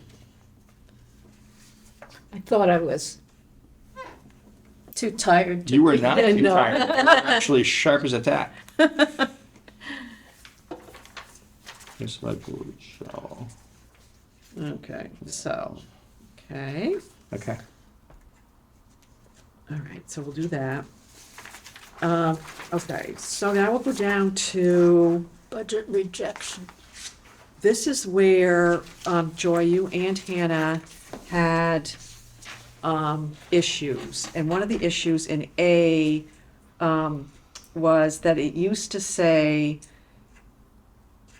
I thought I was too tired to. You were not too No. tired. You were actually sharp as a tack. This select board shall. Okay, so, okay, Okay. all right, so we'll do that. Okay, so now we'll go down to, Budget rejection. this is where, Joy, you and Hannah had, issues. And one of the issues in A, was that it used to say,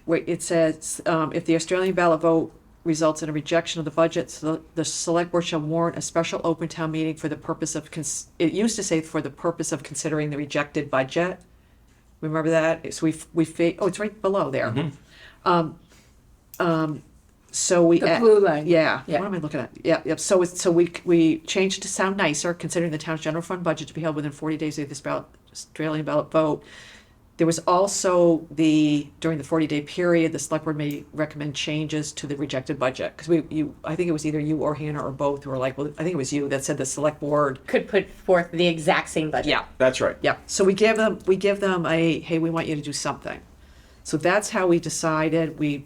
wait, it says, if the Australian ballot vote results in a rejection of the budget, so the select board shall warn a special open town meeting for the purpose of, it used to say for the purpose of considering the rejected budget. Remember that? So oh, it's right below there. So we. The blue line. Yeah, Yeah. what am I looking at? Yeah, yep, so we changed to sound nicer, considering the town's general fund budget to be held within 40 days of this Australian ballot vote. There was also during the 40-day period, the select board may recommend changes to the rejected budget. Because I think it was either you or Hannah or both who were like, well, I think it was you that said the select board. Could put forth the exact same budget. Yeah, That's right. yeah. So we give them a, hey, we want you to do something. So that's how we decided. We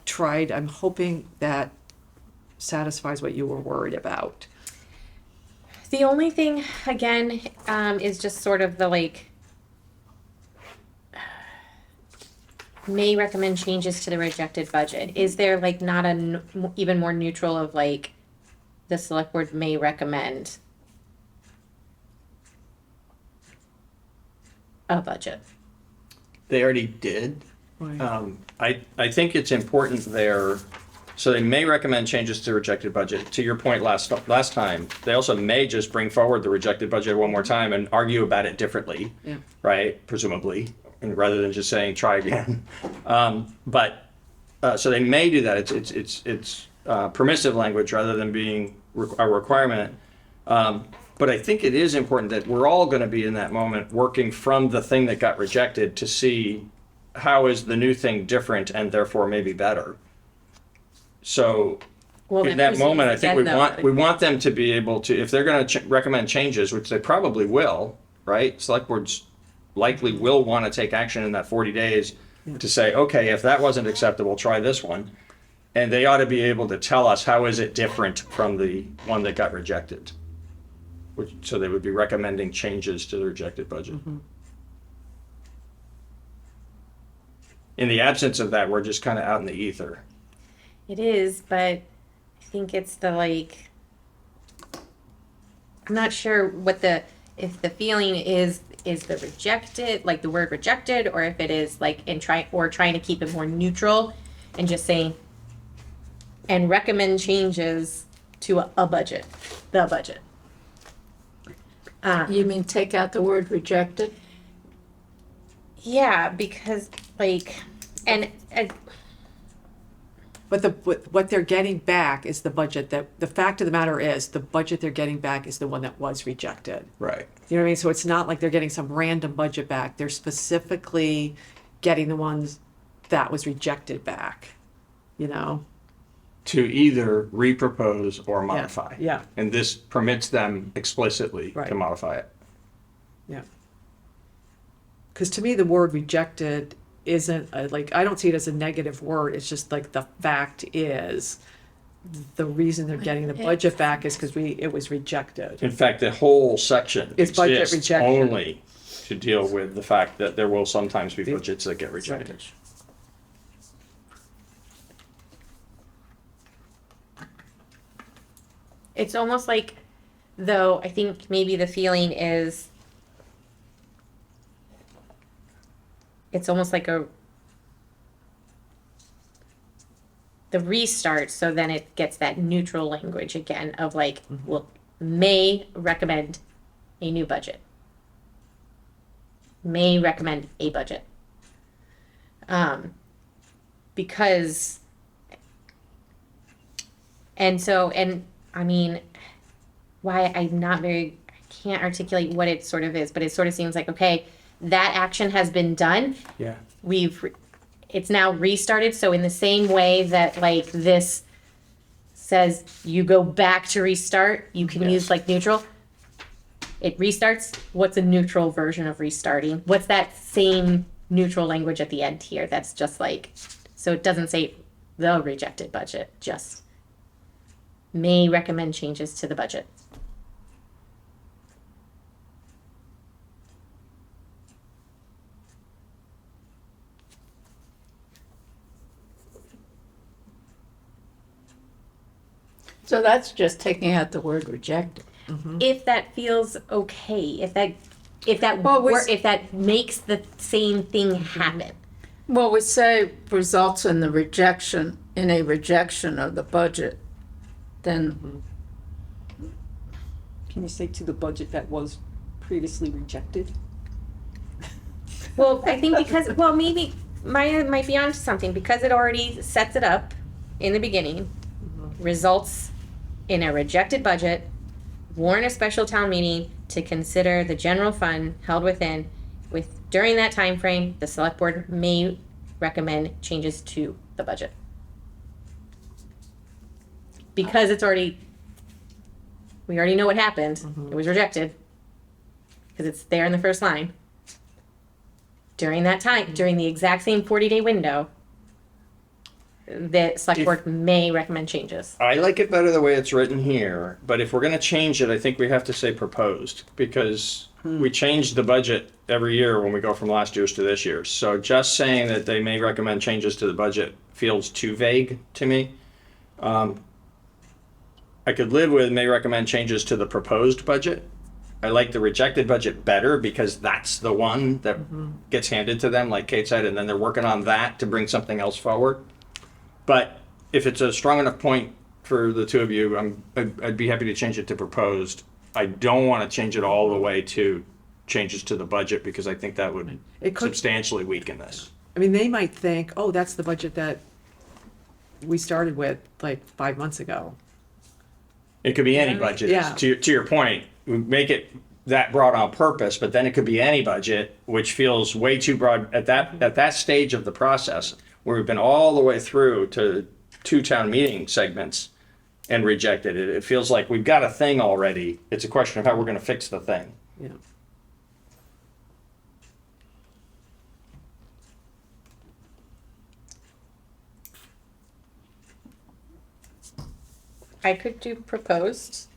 tried, I'm hoping that satisfies what you were worried about. The only thing, again, is just sort of the like, may recommend changes to the rejected budget. Is there like not even more neutral of like, the select board may recommend a budget? They already did. Right. I think it's important there, so they may recommend changes to the rejected budget. To your point last time, they also may just bring forward the rejected budget one more time and argue about it differently, Yeah. right? Presumably, and rather than just saying try again. So they may do that. It's permissive language rather than being a requirement. But I think it is important that we're all going to be in that moment working from the thing that got rejected to see how is the new thing different and therefore maybe better. So Well, in then that moment, I think again, we want them to be able to, if they're going to recommend changes, which they probably will, right? Select boards likely will want to take action in that 40 days to say, okay, if that wasn't acceptable, try this one. And they ought to be able to tell us how is it different from the one that got rejected. So they would be recommending changes to the rejected budget. In the absence of that, we're just kind of out in the ether. It is, but I think it's the like, I'm not sure if the feeling is the rejected, like the word rejected, or if it is like trying to keep it more neutral and just saying, and recommend changes to a budget, the budget. You mean take out the word rejected? Yeah, because like, and But what they're getting back is the budget the fact of the matter is, the budget they're getting back is the one that was rejected. Right. You know what I mean? So it's not like they're getting some random budget back. They're specifically getting the ones that was rejected back, you know? To either repropose or modify. Yeah. And this permits them explicitly Right. to modify it. Yeah. Because to me, the word rejected isn't I don't see it as a negative word. It's just like the fact is the reason they're getting the budget back is because it was rejected. In fact, the whole section It's budget exists rejection. only to deal with the fact that there will sometimes be budgets that get rejected. it's almost like, though, I think maybe the feeling is, it's almost like the restart, so then it gets that neutral language again of like, well, may recommend a new budget. May recommend a budget. Because, and I mean, why I can't articulate what it sort of is, but it sort of seems like, okay, that action has been done. Yeah. It's now restarted. So in the same way that like this says you go back to restart, you can use like neutral. It restarts. What's a neutral version of restarting? What's that same neutral language at the end here? That's just like, so it doesn't say the rejected budget, just may recommend changes to the budget. So that's just taking out the word rejected. If that feels okay, if that Well, if that makes the same thing happen. Well, we say results in a rejection of the budget, then, Can you say to the budget that was previously rejected? Well, I think because, well, maybe Maya might be onto something because it already sets it up in the beginning. Results in a rejected budget, warn a special town meeting to consider the general fund held within with During that time frame, the select board may recommend changes to the budget. Because we already know what happened. It was rejected. Because it's there in the first line. During that time, during the exact same 40-day window, the select board may recommend changes. I like it better the way it's written here, but if we're gonna change it, I think we have to say proposed, because we change the budget every year when we go from last year's to this year's. So just saying that they may recommend changes to the budget feels too vague to me. I could live with may recommend changes to the proposed budget. I like the rejected budget better because that's the one that gets handed to them, like Kate said, and then they're working on that to bring something else forward. But if it's a strong enough point for the two of you, I'd be happy to change it to proposed. I don't want to change it all the way to changes to the budget because I think that would It could- substantially weaken this. I mean, they might think, oh, that's the budget that we started with like 5 months ago. It could be any budget. Yeah. To your point, we make it that broad on purpose, but then it could be any budget, which feels way too broad at that stage of the process where we've been all the way through to 2 town meeting segments and rejected it. It feels like we've got a thing already. It's a question of how we're going to fix the thing. Yeah. I could do proposed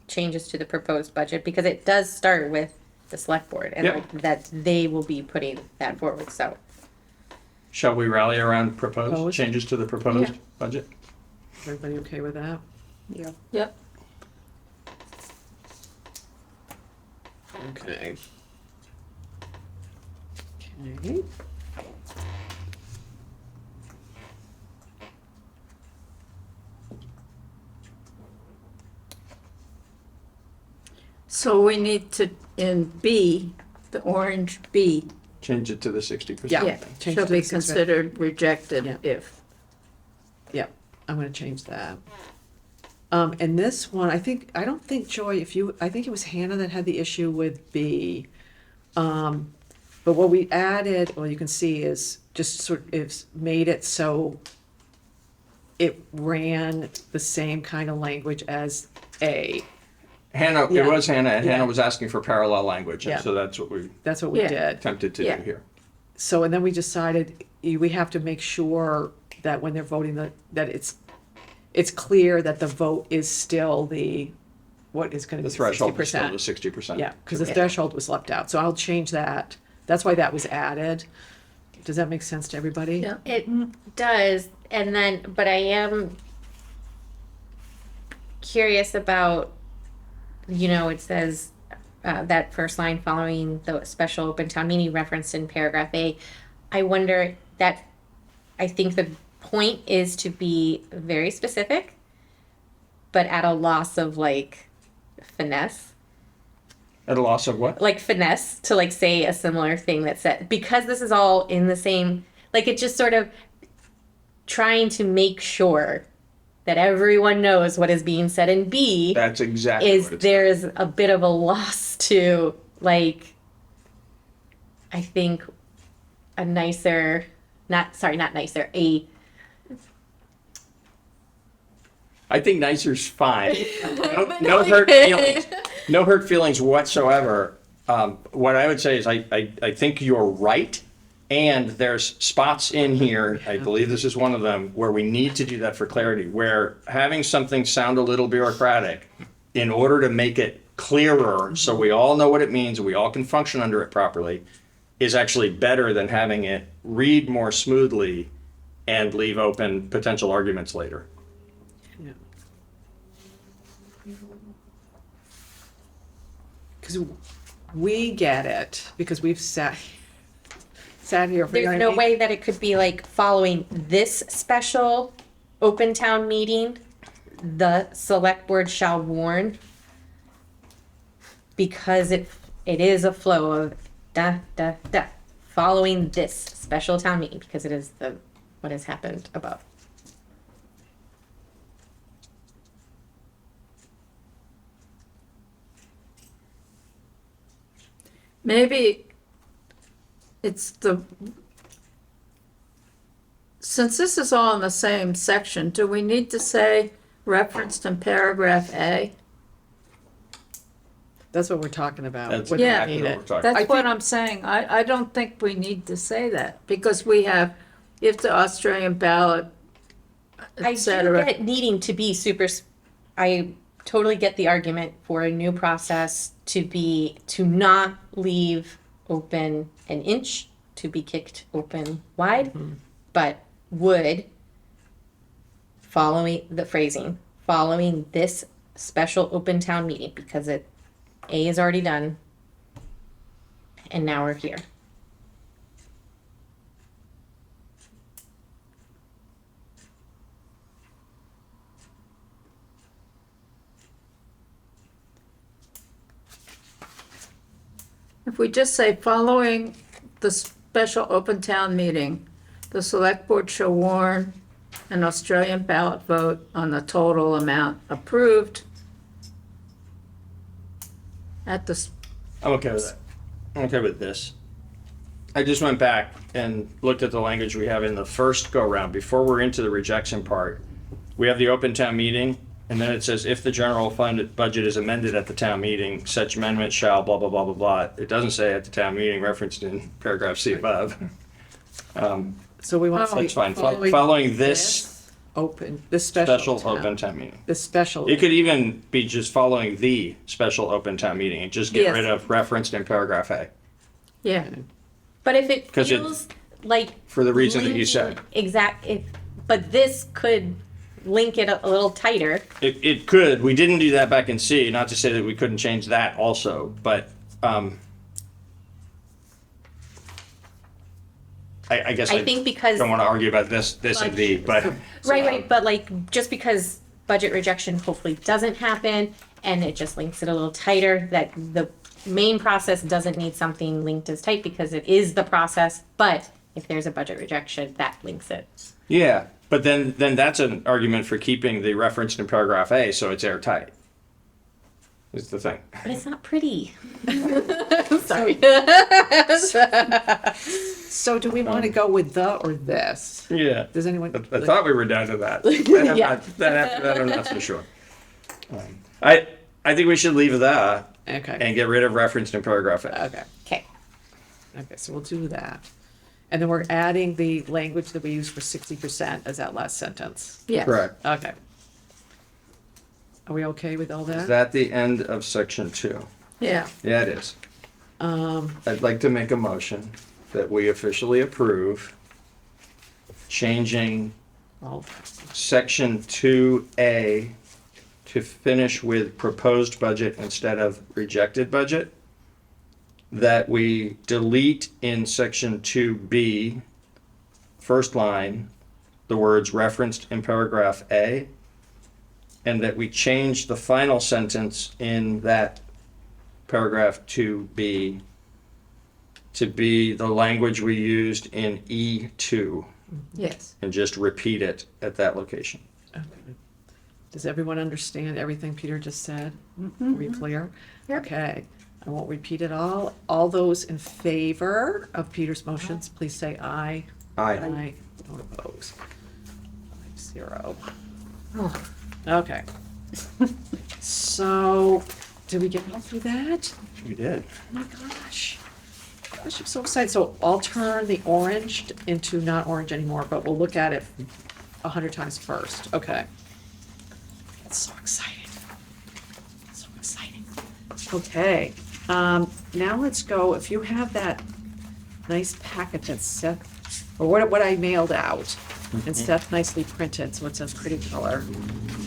changes to the proposed budget because it does start with the select board and Yep. like, that they will be putting that forward. So Shall we rally around proposed Proposed? changes to the proposed Yeah. budget? Everybody okay with that? Yeah. Yep. Okay. Okay. So we need to, in B, the orange B, Change it to the 60%. Yeah. shall Change to be the 60%. considered rejected Yeah. if. Yep, I'm gonna change that. And this one, I don't think, Joy, I think it was Hannah that had the issue with B. But what we added, well, you can see is just sort of, it's made it so it ran the same kind of language as A. Hannah, it Yeah. was Hannah, and Yeah. Hannah was asking for parallel language, and Yeah. so that's what we That's what we Yeah. did. attempted to Yeah. do here. So, and then we decided we have to make sure that when they're voting, that it's clear that the vote is still what is gonna be The threshold is still 60%. the 60%. Yeah, because the Yeah. threshold was left out, so I'll change that. That's why that was added. Does that make sense to everybody? Yeah. it does. And then, but I am curious about, it says that first line following the special open town meeting referenced in paragraph A. I wonder that, I think the point is to be very specific, but at a loss of like finesse. At a loss of what? Like finesse to like say a similar thing that said, because this is all in the same, like it just sort of trying to make sure that everyone knows what is being said in B That's exactly is what it's. there's a bit of a loss to like, I think a nicer, not nicer, I think nicer's fine. No hurt feelings. No hurt feelings whatsoever. What I would say is I think you're right. And there's spots in here, I believe this is one of them, where we need to do that for clarity, where having something sound a little bureaucratic in order to make it clearer so we all know what it means and we all can function under it properly is actually better than having it read more smoothly and leave open potential arguments later. Yeah. Because we get it, because we've sat here for. there's no way that it could be like following this special open town meeting, the select board shall warn, because it is a flow of following this special town meeting, because it is what has happened above. maybe it's since this is all in the same section, do we need to say referenced in paragraph A? That's what we're talking about. That's What Yeah. exactly need what it. we're talking That's I what think- I'm saying. I don't think we need to say that because we have, if the Australian ballot, I et do cetera. get needing to be I totally get the argument for a new process to not leave open an inch, to be kicked open wide, but would, following this special open town meeting, because A is already done, and now we're here. If we just say following the special open town meeting, the select board shall warn an Australian ballot vote on the total amount approved at the, I'm okay with that. I'm okay with this. I just went back and looked at the language we have in the first go-round, before we're into the rejection part. We have the open town meeting, and then it says, if the general fund budget is amended at the town meeting, such amendment shall blah, blah, blah, blah, blah. It doesn't say at the town meeting, referenced in paragraph C above. So we want to That's say fine. Following this open, this special special open town. town meeting. This special. It could even be just following the special open town meeting and just get Yes. rid of referenced in paragraph A, yeah. But if it 'Cause it- feels like for the reason that you said. but this could link it a little tighter. It could. We didn't do that back in C, not to say that we couldn't change that also, but, I guess I think because don't want to argue about this and D, but. right, but like just because budget rejection hopefully doesn't happen, and it just links it a little tighter, that the main process doesn't need something linked as tight because it is the process. But if there's a budget rejection, that links it. Yeah, but then that's an argument for keeping the reference in paragraph A, so it's airtight. Is the thing. But it's not pretty. Sorry. So do we want to go with the or this? Yeah. Does anyone? I thought we were down to that. Yeah. Then after that, I'm not so sure. I think we should leave that Okay, and get rid of referenced in paragraph A. okay, Okay. okay, so we'll do that. And then we're adding the language that we use for 60% as that last sentence. Yeah. Correct. Okay. Are we okay with all Is that? that the end of section 2? Yeah. Yeah, it is. I'd like to make a motion that we officially approve changing All- section 2A to finish with proposed budget instead of rejected budget. That we delete in section 2B, first line, the words referenced in paragraph A, and that we change the final sentence in that paragraph 2B to be the language we used in E2 Yes. and just repeat it at that location. Okay. Does everyone understand everything Peter just said? Are we clear? Yep. Okay, I won't repeat it all. All those in favor of Peter's motions, please say aye. Aye. Don't oppose. 5-0. Okay. So, did we get all through that? We did. Oh my gosh. Gosh, I'm so excited. So I'll turn the orange into not orange anymore, but we'll look at it 100 times first. Okay. That's so exciting. So exciting. Okay. Now let's go, if you have that nice packet that's set, or what I mailed out, and Seth nicely printed, so it's a pretty color.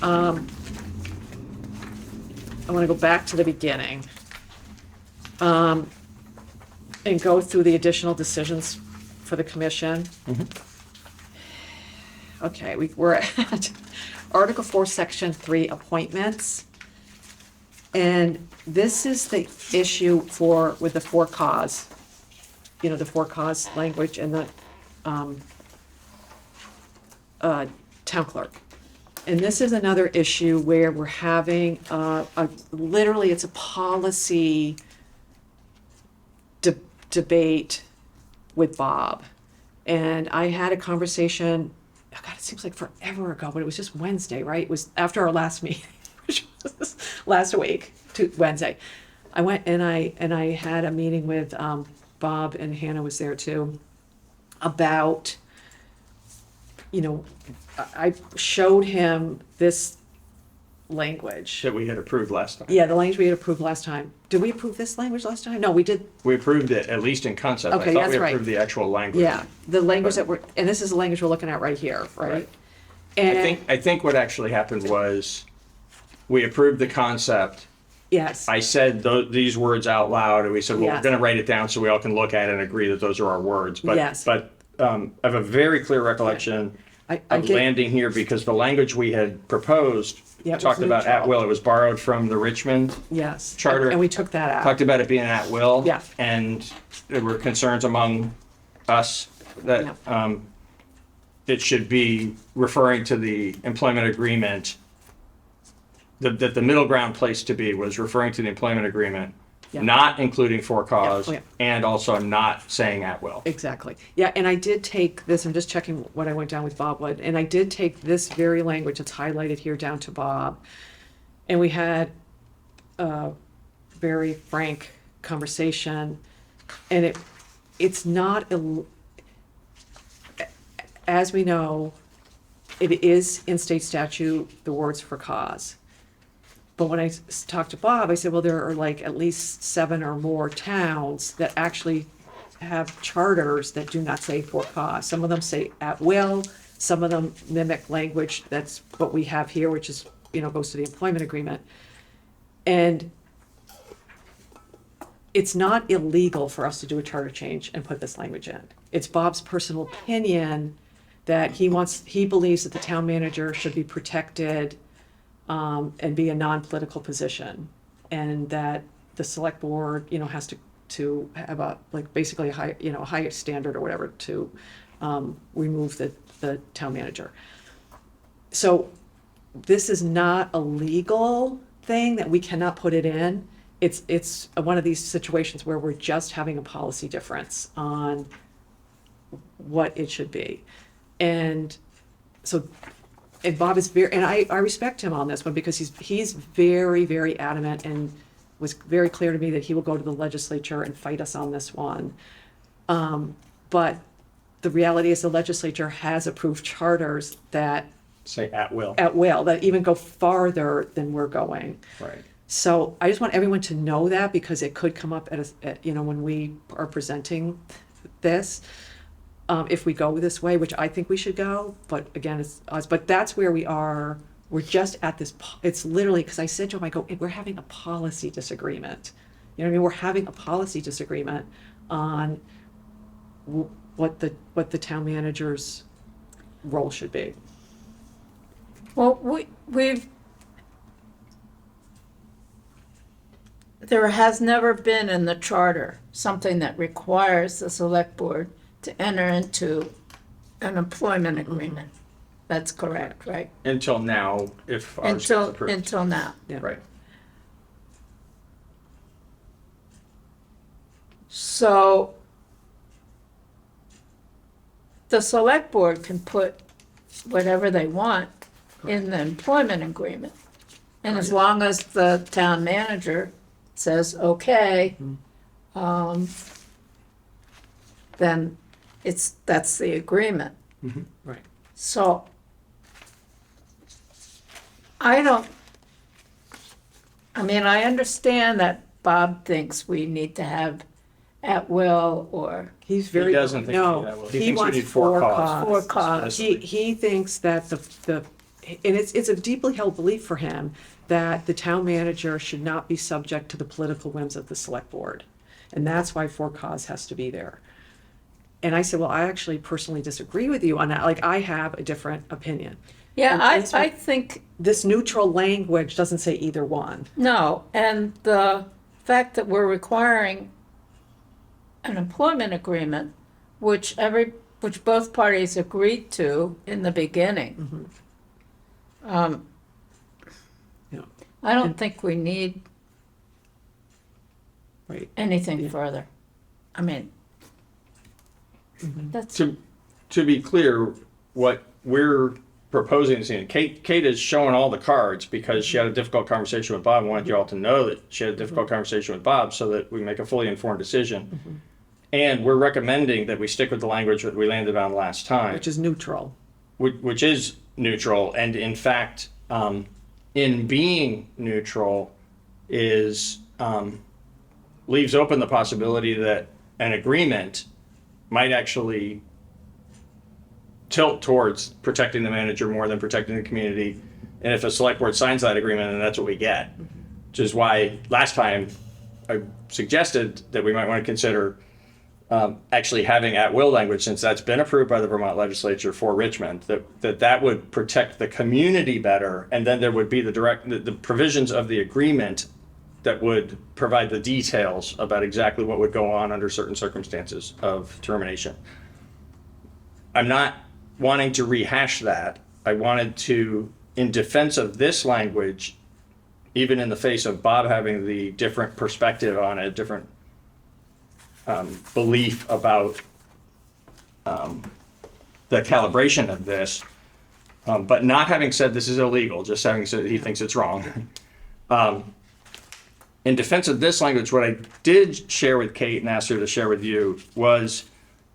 I want to go back to the beginning. And go through the additional decisions for the commission. Okay, we're at Article 4, Section 3, appointments. And this is the issue with the for cause, the for cause language in the town clerk. And this is another issue where we're having, literally, it's a policy debate with Bob. And I had a conversation, oh God, it seems like forever ago, but it was just Wednesday, right? It was after our last meeting, which was last week, Wednesday. I went and I had a meeting with Bob, and Hannah was there too, about, I showed him this language. That we had approved last time. Yeah, the language we had approved last time. Did we approve this language last time? No, we did. We approved it, at least in concept. Okay, I thought that's we right. approved the actual language. Yeah, the language that and this is the language we're looking at right here, right? Right. And I think what actually happened was we approved the concept. yes, I said these words out loud, and we said, well, Yes. we're going to write it down so we all can look at it and agree that those are our words. But, Yes. but I have a very clear recollection I of get, landing here because the language we had proposed Yeah, it was talked about neutral. at will. It was borrowed from the Richmond, yes, charter. and we took that out. talked about it being at will. Yeah. And there were concerns among us that it should be referring to the employment agreement. That the middle ground place to be was referring to the employment agreement, Yeah. not including for cause, Yeah. and also not saying at will. Exactly. Yeah, and I did take this, I'm just checking what I went down with Bob Wood, and I did take this very language that's highlighted here down to Bob. And we had a very frank conversation, and it's not, as we know, it is in state statute, the words for cause. But when I talked to Bob, I said, well, there are like at least 7 or more towns that actually have charters that do not say for cause. Some of them say at will, some of them mimic language that's what we have here, which is, goes to the employment agreement. And it's not illegal for us to do a charter change and put this language in. It's Bob's personal opinion that he believes that the town manager should be protected and be a non-political position, and that the select board, has to have basically a high standard or whatever to remove the town manager. So this is not a legal thing that we cannot put it in. It's one of these situations where we're just having a policy difference on what it should be. And so, and Bob is and I respect him on this one because he's very, very adamant and was very clear to me that he will go to the legislature and fight us on this one. But the reality is the legislature has approved charters that Say at will. that even go farther than we're going. Right. So I just want everyone to know that because it could come up when we are presenting this. If we go this way, which I think we should go, but again, it's us. But that's where we are. We're just at this. It's literally because I said to him, I go, we're having a policy disagreement. You know what I mean? We're having a policy disagreement on what the town manager's role should be. Well, there has never been in the charter something that requires the select board to enter into an employment agreement. That's correct, right? Until now, if ours is approved. Until now. Yeah. Right. So the select board can put whatever they want in the employment agreement. And as long as the town manager says, okay, then that's the agreement. Right. So I understand that Bob thinks we need to have at will or He's very. He doesn't think no. we need that. He thinks we wants need for cause. for cause. He thinks that and it's a deeply held belief for him that the town manager should not be subject to the political whims of the select board. And that's why for cause has to be there. And I said, well, I actually personally disagree with you on that. Like, I have a different opinion. Yeah, And I think, This neutral language doesn't say either one. no, and the fact that we're requiring an employment agreement, which both parties agreed to in the beginning. Yeah. I don't think we need Right. anything Yeah. further. I mean, That's, To be clear, what we're proposing is, Kate is showing all the cards because she had a difficult conversation with Bob and wanted you all to know that she had a difficult conversation with Bob so that we make a fully informed decision. And we're recommending that we stick with the language that we landed on last time, Which is neutral. which is neutral. And in fact, in being neutral is, leaves open the possibility that an agreement might actually tilt towards protecting the manager more than protecting the community. And if a select board signs that agreement, then that's what we get. Which is why last time I suggested that we might want to consider actually having at-will language, since that's been approved by the Vermont legislature for Richmond, that would protect the community better, and then there would be the provisions of the agreement that would provide the details about exactly what would go on under certain circumstances of termination. I'm not wanting to rehash that. I wanted to, in defense of this language, even in the face of Bob having the different perspective on it, different belief about the calibration of this, but not having said this is illegal, just having said he thinks it's wrong. In defense of this language, what I did share with Kate and asked her to share with you was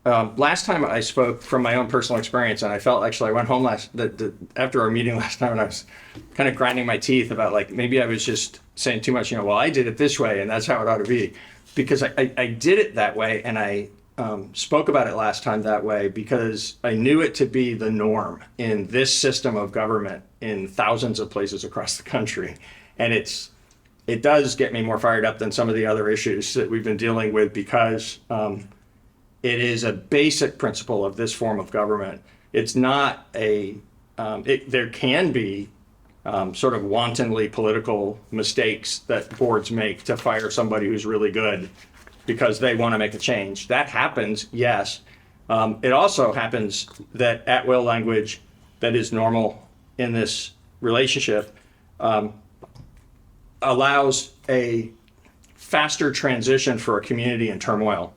last time I spoke from my own personal experience, and I felt actually I went home after our meeting last time, and I was kind of grinding my teeth about like maybe I was just saying too much. Well, I did it this way, and that's how it ought to be, because I did it that way, and I spoke about it last time that way because I knew it to be the norm in this system of government in thousands of places across the country, and it does get me more fired up than some of the other issues that we've been dealing with because it is a basic principle of this form of government. It's not there can be sort of wantonly political mistakes that boards make to fire somebody who's really good because they want to make a change. That happens, yes. It also happens that at-will language that is normal in this relationship allows a faster transition for a community in turmoil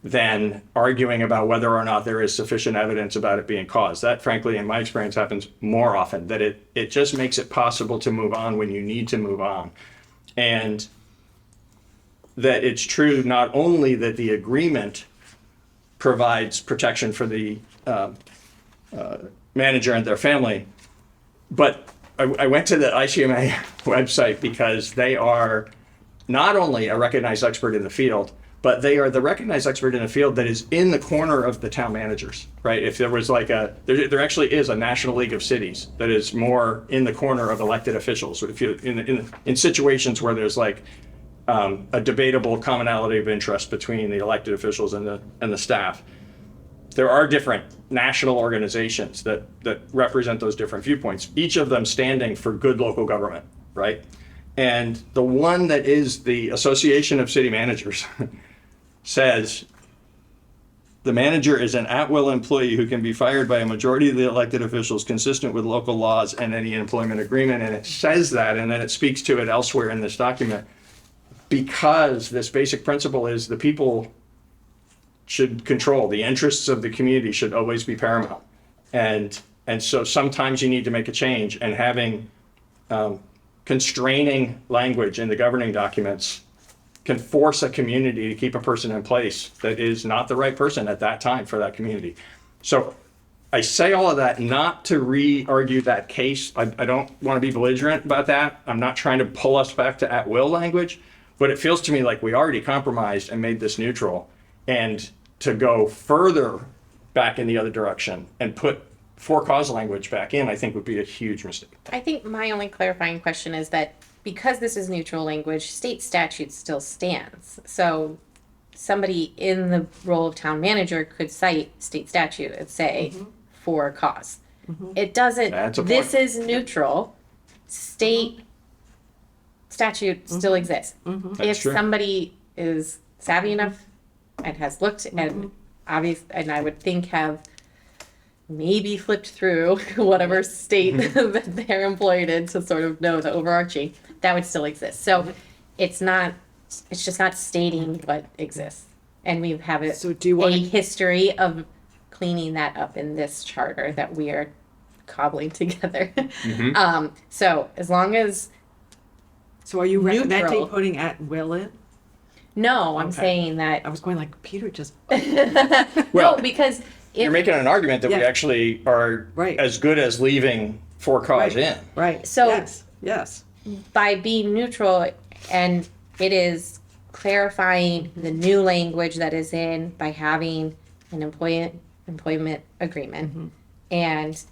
than arguing about whether or not there is sufficient evidence about it being caused. That, frankly, in my experience, happens more often, that it just makes it possible to move on when you need to move on. And that it's true not only that the agreement provides protection for the manager and their family, but I went to the ICMA website because they are not only a recognized expert in the field, but they are the recognized expert in a field that is in the corner of the town managers, right? If there was like there actually is a National League of Cities that is more in the corner of elected officials. If you in situations where there's like a debatable commonality of interest between the elected officials and the staff, there are different national organizations that represent those different viewpoints, each of them standing for good local government, right? And the one that is the Association of City Managers says the manager is an at-will employee who can be fired by a majority of the elected officials consistent with local laws and any employment agreement. And it says that, and then it speaks to it elsewhere in this document, because this basic principle is the people should control, the interests of the community should always be paramount. And so sometimes you need to make a change, and having constraining language in the governing documents can force a community to keep a person in place that is not the right person at that time for that community. So I say all of that not to re-argue that case. I don't want to be belligerent about that. I'm not trying to pull us back to at-will language, but it feels to me like we already compromised and made this neutral. And to go further back in the other direction and put for-cause language back in, I think would be a huge mistake. I think my only clarifying question is that because this is neutral language, state statute still stands. So somebody in the role of town manager could cite state statute and say for cause. It doesn't, That's a point. this is neutral. State statute still exists. If That's true. somebody is savvy enough and has looked and and I would think have maybe flipped through whatever state that they're employed in to sort of know the overarching, that would still exist. So it's just not stating what exists. And we have it, So do you a want, history of cleaning that up in this charter that we are cobbling together. So as long as, so are you recommending neutral. putting at will in? no, I'm Okay. saying I that, was going like, Peter just, Well, no, because You're if, making an argument that we Yeah. actually are Right. as good as leaving for cause Right. in. right, So- yes, yes. by being neutral, and it is clarifying the new language that is in by having an employment agreement. And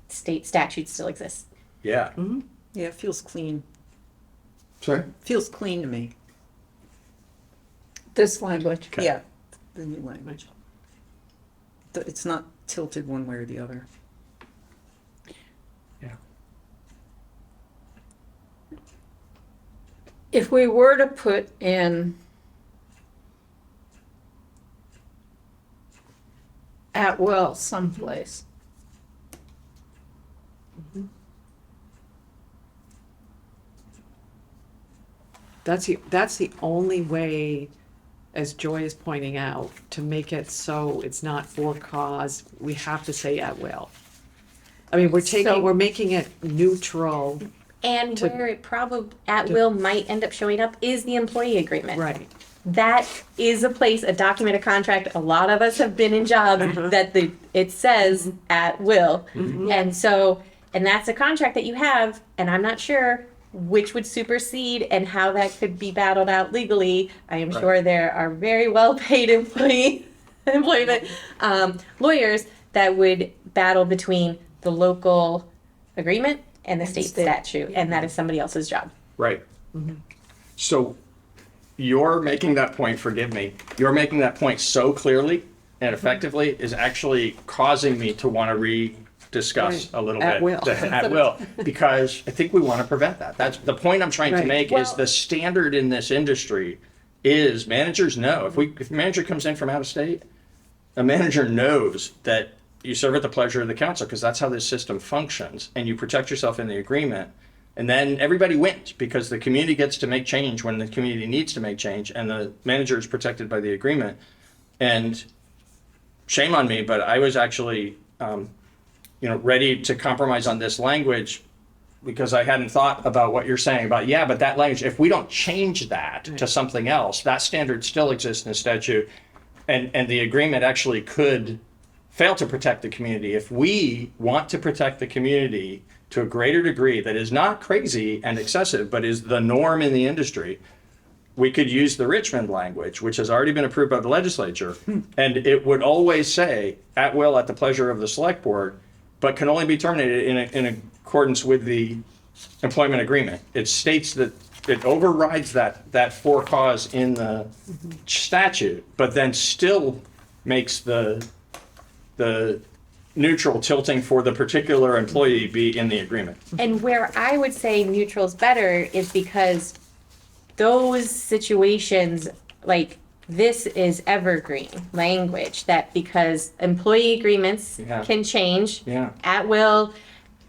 state statute still exists. Yeah. Yeah, it feels clean. Sorry? Feels clean to me. This language. Okay. Yeah, the new language. It's not tilted one way or the other. Yeah. If we were to put in at will someplace, That's the only way, as Joy is pointing out, to make it so it's not for cause, we have to say at will. I mean, So- we're making it neutral, And To- where it probably at will might end up showing up is the employee agreement. right, That is a place, a document, a contract. A lot of us have been in jobs that it says at will. And so, and that's a contract that you have, and I'm not sure which would supersede and how that could be battled out legally. I am sure there are very well-paid employment lawyers that would battle between the local agreement and the state statute, and that is somebody else's job. Right. So you're making that point, forgive me, you're making that point so clearly and effectively is actually causing me to want to rediscuss Right. a little At bit. will. At will, because I think we want to prevent that. That's the point I'm trying to Right. make is Well- the standard in this industry is managers know, if a manager comes in from out of state, a manager knows that you serve at the pleasure of the council because that's how this system functions, and you protect yourself in the agreement. And then everybody wins because the community gets to make change when the community needs to make change, and the manager is protected by the agreement. And shame on me, but I was actually, ready to compromise on this language because I hadn't thought about what you're saying about, yeah, but that language, if we don't change that to something else, that standard still exists in the statute, and the agreement actually could fail to protect the community. If we want to protect the community to a greater degree that is not crazy and excessive, but is the norm in the industry, we could use the Richmond language, which has already been approved by the legislature, and it would always say, at will, at the pleasure of the select board, but can only be terminated in accordance with the employment agreement. It states that it overrides that for cause in the statute, but then still makes the neutral tilting for the particular employee be in the agreement. And where I would say neutral is better is because those situations, like this is evergreen language, that because employee agreements Yeah. can change, Yeah. at will,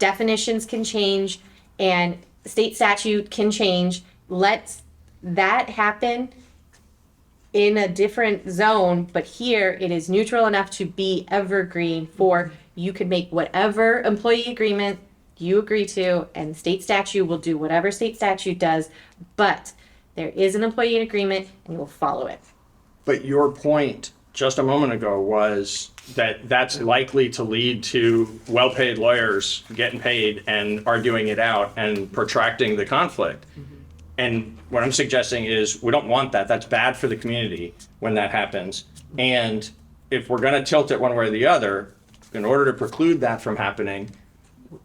definitions can change, and state statute can change. Let that happen in a different zone, but here it is neutral enough to be evergreen for you could make whatever employee agreement you agree to, and state statute will do whatever state statute does, but there is an employee agreement and you will follow it. But your point just a moment ago was that that's likely to lead to well-paid lawyers getting paid and arguing it out and protracting the conflict. And what I'm suggesting is we don't want that. That's bad for the community when that happens. And if we're going to tilt it one way or the other, in order to preclude that from happening,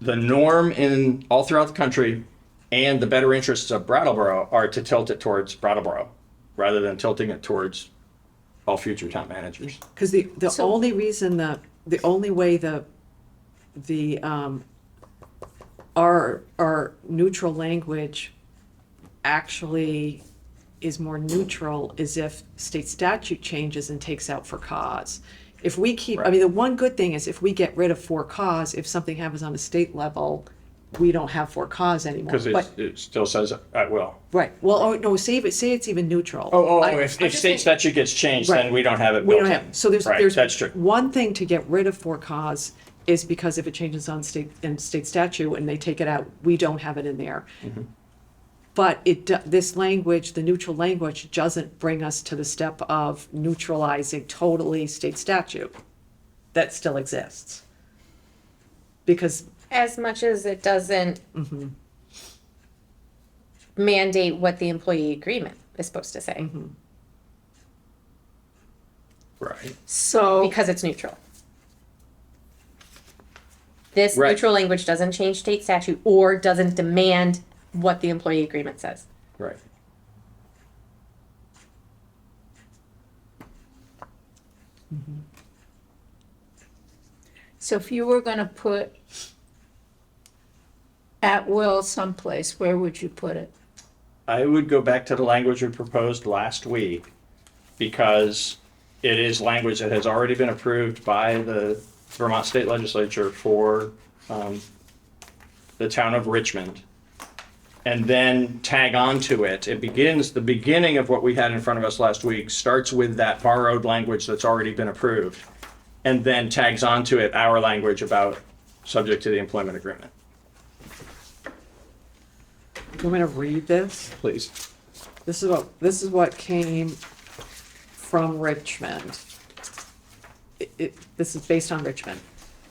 the norm in all throughout the country and the better interests of Brattleboro are to tilt it towards Brattleboro rather than tilting it towards all future town managers. because the So- only reason the only way our neutral language actually is more neutral is if state statute changes and takes out for cause. If we keep, I mean, the one good thing is if we get rid of for cause, if something happens on a state level, we don't have for cause anymore. Because But, it still says at will. right, well, oh, no, say it's even neutral. If just state saying- have gets changed, Right. then we don't have it We built don't in. have, so there's, Right, there's that's true. one thing to get rid of for cause is because if it changes on state statute and they take it out, we don't have it in there. Mm-hmm. But this language, the neutral language, doesn't bring us to the step of neutralizing totally state statute. That still exists. Because, As much as it doesn't mandate what the employee agreement is supposed to say, Right. So, because it's neutral. This Right. neutral language doesn't change state statute or doesn't demand what the employee agreement says. Right. so if you were gonna put at will someplace, where would you put it? I would go back to the language we proposed last week because it is language that has already been approved by the Vermont State Legislature for the town of Richmond. And then tag on to it. It begins, the beginning of what we had in front of us last week starts with that borrowed language that's already been approved. And then tags on to it our language about subject to the employment agreement. you want me to read this? Please. This is what came from Richmond. This is based on Richmond.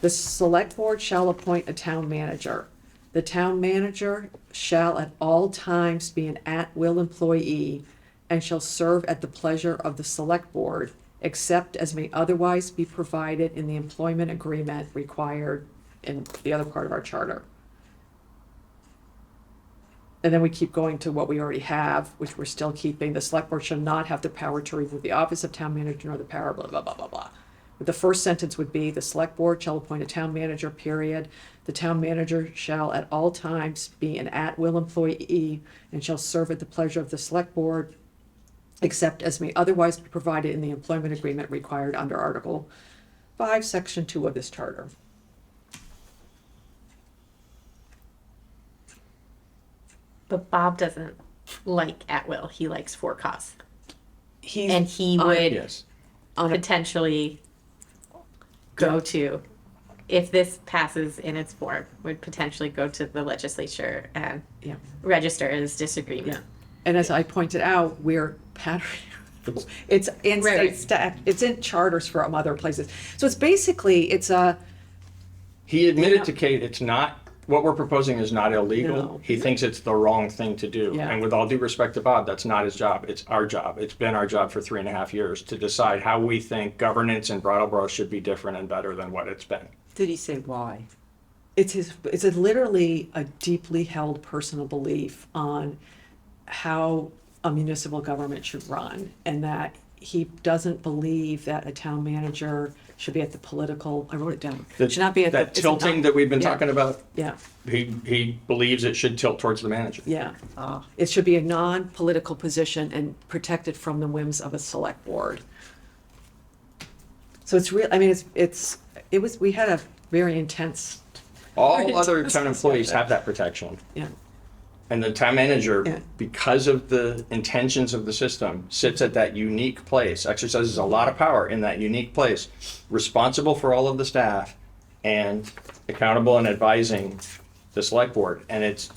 The select board shall appoint a town manager. The town manager shall at all times be an at-will employee and shall serve at the pleasure of the select board, except as may otherwise be provided in the employment agreement required in the other part of our charter. And then we keep going to what we already have, which we're still keeping. The select board shall not have the power to remove the office of town manager nor the power, blah, blah, blah, blah, blah. But the first sentence would be, the select board shall appoint a town manager, period. The town manager shall at all times be an at-will employee and shall serve at the pleasure of the select board, except as may otherwise be provided in the employment agreement required under Article 5, Section 2 of this charter. But Bob doesn't like at will. He likes for cause. He's And he on- would Yes. on a potentially go to, if this passes in its form, would potentially go to the legislature and Yeah. register as disagreement. Yeah. And as I pointed out, we're patterning. It's in Right. it's in charters from other places. So it's basically, it's a, He admitted Yeah. to Kate, it's not, what we're proposing is not illegal. No. He thinks it's the wrong thing to do. Yeah. And with all due respect to Bob, that's not his job. It's our job. It's been our job for 3.5 years to decide how we think governance in Brattleboro should be different and better than what it's been. Did he say why? it's literally a deeply held personal belief on how a municipal government should run, and that he doesn't believe that a town manager should be at the political, I wrote it down, should not be at the. That it's tilting not- that we've been yeah. talking about, Yeah, he believes it should tilt towards the manager. yeah. Ah, It should be a non-political position and protected from the whims of a select board. So it's real, I mean, we had a very intense, All other town employees have that protection. yeah, And the town manager, Yeah. because of the intentions of the system, sits at that unique place, exercises a lot of power in that unique place, responsible for all of the staff and accountable and advising the select board. And it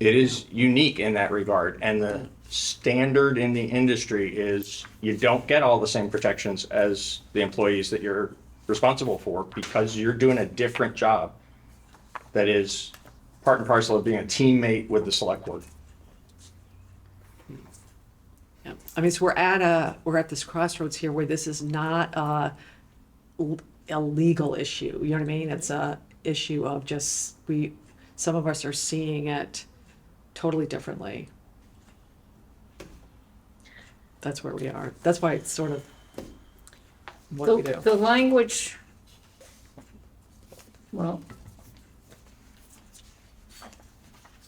is unique in that regard. And the standard in the industry is you don't get all the same protections as the employees that you're responsible for because you're doing a different job that is part and parcel of being a teammate with the select board. yeah. I mean, so we're at this crossroads here where this is not a legal issue, you know what I mean? It's a issue of just, some of us are seeing it totally differently. That's where we are. That's why it's sort of, what do we do? The language, well,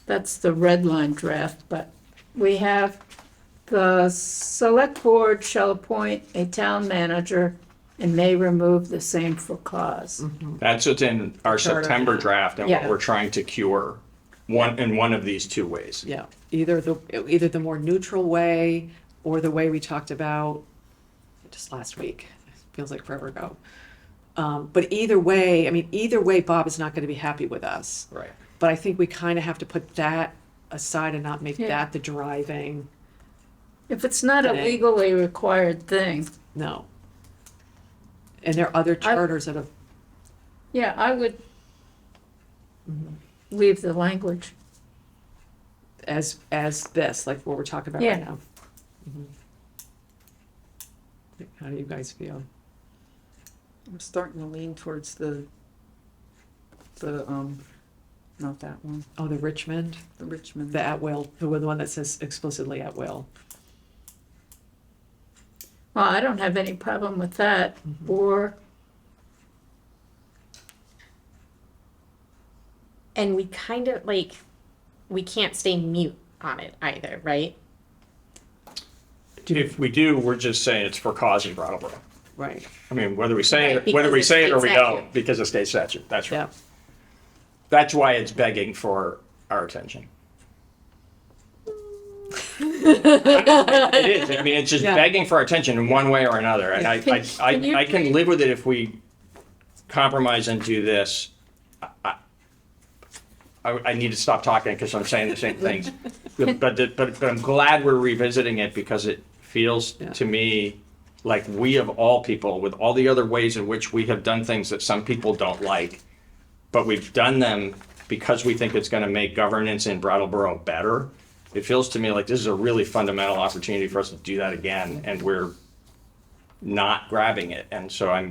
that's the red line draft, but we have the select board shall appoint a town manager and may remove the same for cause. That's what's in our Charter. September draft and what Yeah. we're trying to cure in one of these two ways. Yeah, either the more neutral way or the way we talked about just last week. Feels like forever ago. But either way, Bob is not gonna be happy with us. Right. But I think we kind of have to put that aside and not make Yeah. that the driving, If it's not a Thing. legally required thing, no. And there are other charters that have, yeah, I would leave the language. as this, like what we're talking about Yeah. right now. Mhm. How do you guys feel? I'm starting to lean towards not that one, Oh, the Richmond, the Richmond. the at will, the one that says explicitly at will. Well, I don't have any problem with that, or, And we kind of like, we can't stay mute on it either, right? If we do, we're just saying it's for cause in Brattleboro. Right, I mean, whether we say Right, it, whether we because say it or it's we state don't, statute. because of state statute, that's right. yeah. That's why it's begging for our attention. It is, I mean, it's just Yeah. begging for our attention in one way or another, and Can you I can read- live with it if we compromise and do this. I need to stop talking because I'm saying the same things. But I'm glad we're revisiting it because it feels Yeah. to me like we of all people, with all the other ways in which we have done things that some people don't like, but we've done them because we think it's gonna make governance in Brattleboro better. It feels to me like this is a really fundamental opportunity for us to do that again, and we're not grabbing it. And so I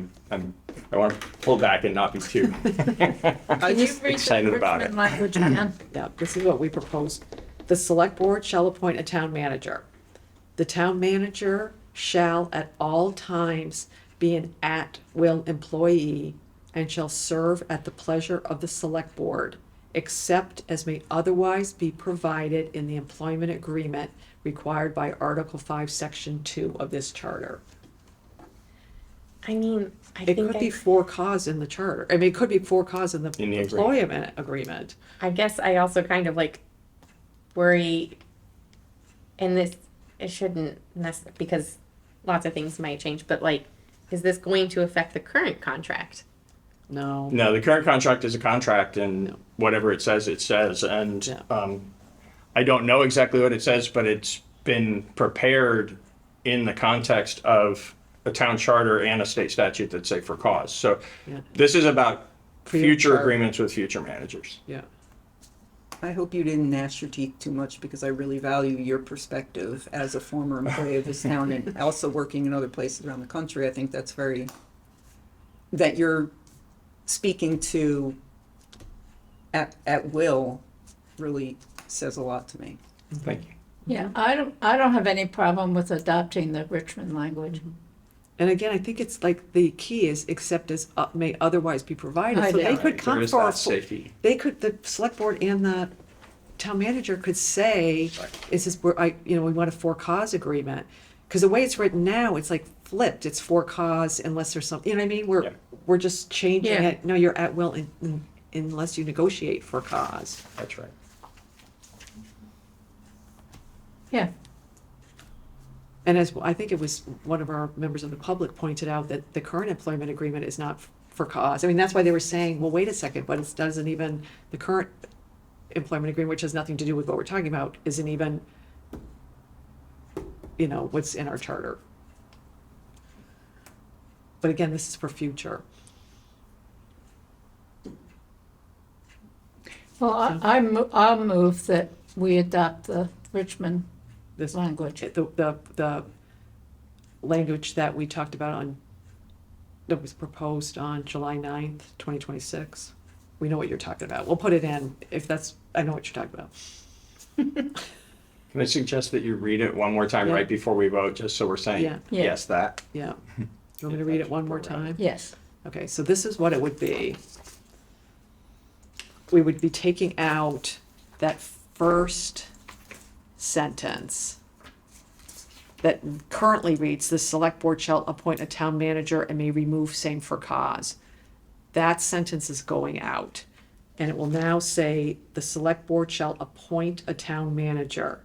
want to pull back and not be too. can you read the Excited about Richmond it. language again? Yeah, this is what we proposed. The select board shall appoint a town manager. The town manager shall at all times be an at-will employee and shall serve at the pleasure of the select board, except as may otherwise be provided in the employment agreement required by Article 5, Section 2 of this charter. I mean, I It think could be for cause in the charter. I mean, it could be for cause in the In the agreement. employment agreement. I guess I also kind of like worry, and this, it shouldn't necessarily, because lots of things might change, but like, is this going to affect the current contract? No. No, the current contract is a contract, and whatever it says, and Yeah. I don't know exactly what it says, but it's been prepared in the context of a town charter and a state statute that say for cause. So Yeah. this is about future Future. agreements with future managers. Yeah. I hope you didn't gnash your teeth too much because I really value your perspective as a former employee of this town and also working in other places around the country. I think that's that you're speaking to at will really says a lot to me. Thank you. Yeah, I don't have any problem with adopting the Richmond language. And again, I think it's like the key is except as may otherwise be provided. I So they know. could There come is for, that safety. they could, the select board and the town manager could say, is this, we want a for cause agreement. Because the way it's written now, it's like flipped, it's for cause unless there's something, you know what I mean? Yeah. We're just changing Yeah. it, no, you're at will unless you negotiate for cause. That's right. Yeah, And as I think it was one of our members of the public pointed out that the current employment agreement is not for cause. I mean, that's why they were saying, well, wait a second, but it doesn't even, the current employment agreement, which has nothing to do with what we're talking about, isn't even, what's in our charter. But again, this is for future. well, I'll move that we adopt the Richmond This language. the language that we talked about that was proposed on July 9th, 2026. We know what you're talking about. We'll put it in I know what you're talking about. Can I suggest that you read it one more time Yeah. right before we vote, just so we're saying, Yeah. Yeah. yes, that? Yeah. You want me to read it one more time? Yes, Okay, so this is what it would be. We would be taking out that first sentence. that currently reads, the select board shall appoint a town manager and may remove same for cause. That sentence is going out. And it will now say, the select board shall appoint a town manager.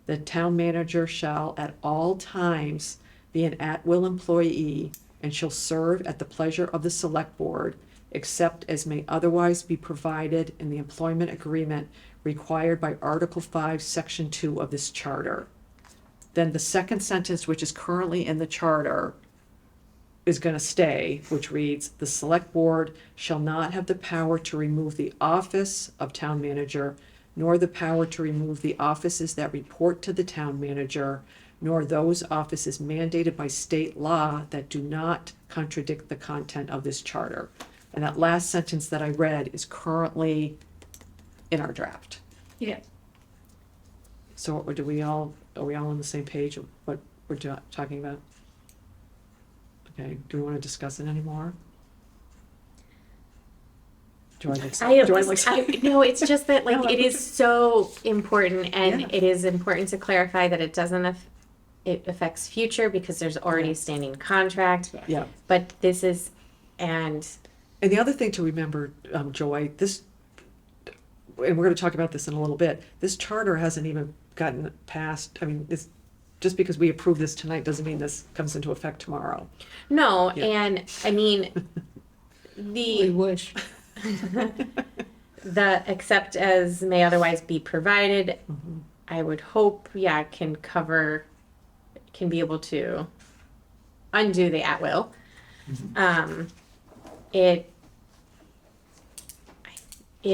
The town manager shall at all times be an at-will employee and shall serve at the pleasure of the select board, except as may otherwise be provided in the employment agreement required by Article 5, Section 2 of this charter. Then the second sentence, which is currently in the charter, is going to stay, which reads, the select board shall not have the power to remove the office of town manager, nor the power to remove the offices that report to the town manager, nor those offices mandated by state law that do not contradict the content of this charter. And that last sentence that I read is currently in our draft. Yeah. So are we all on the same page of what we're talking about? Okay, do we want to discuss it anymore? Do I like? No, it's just that like No, it is so important, and Yeah. it is important to clarify that it doesn't it affects future because there's already a standing contract. Yeah. But this is, and And the other thing to remember, Joy, this, and we're going to talk about this in a little bit, this charter hasn't even gotten passed. I mean, it's just because we approve this tonight doesn't mean this comes into effect tomorrow. no, Yeah. and I mean We wish. the except as may otherwise be provided, I would hope, can be able to undo the at will. It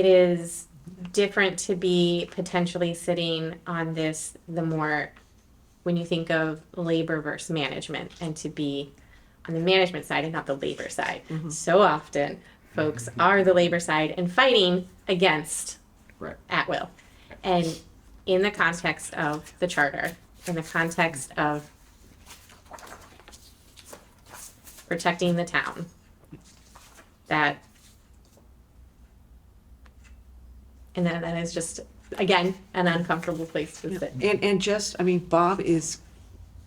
is different to be potentially sitting on this, the more, when you think of labor versus management, and to be on the management side and not the labor side. So often folks are the labor side and fighting against Right. at will. And in the context of the charter, in the context of protecting the town, that that is just, again, an uncomfortable place to sit. And just, I mean, Bob is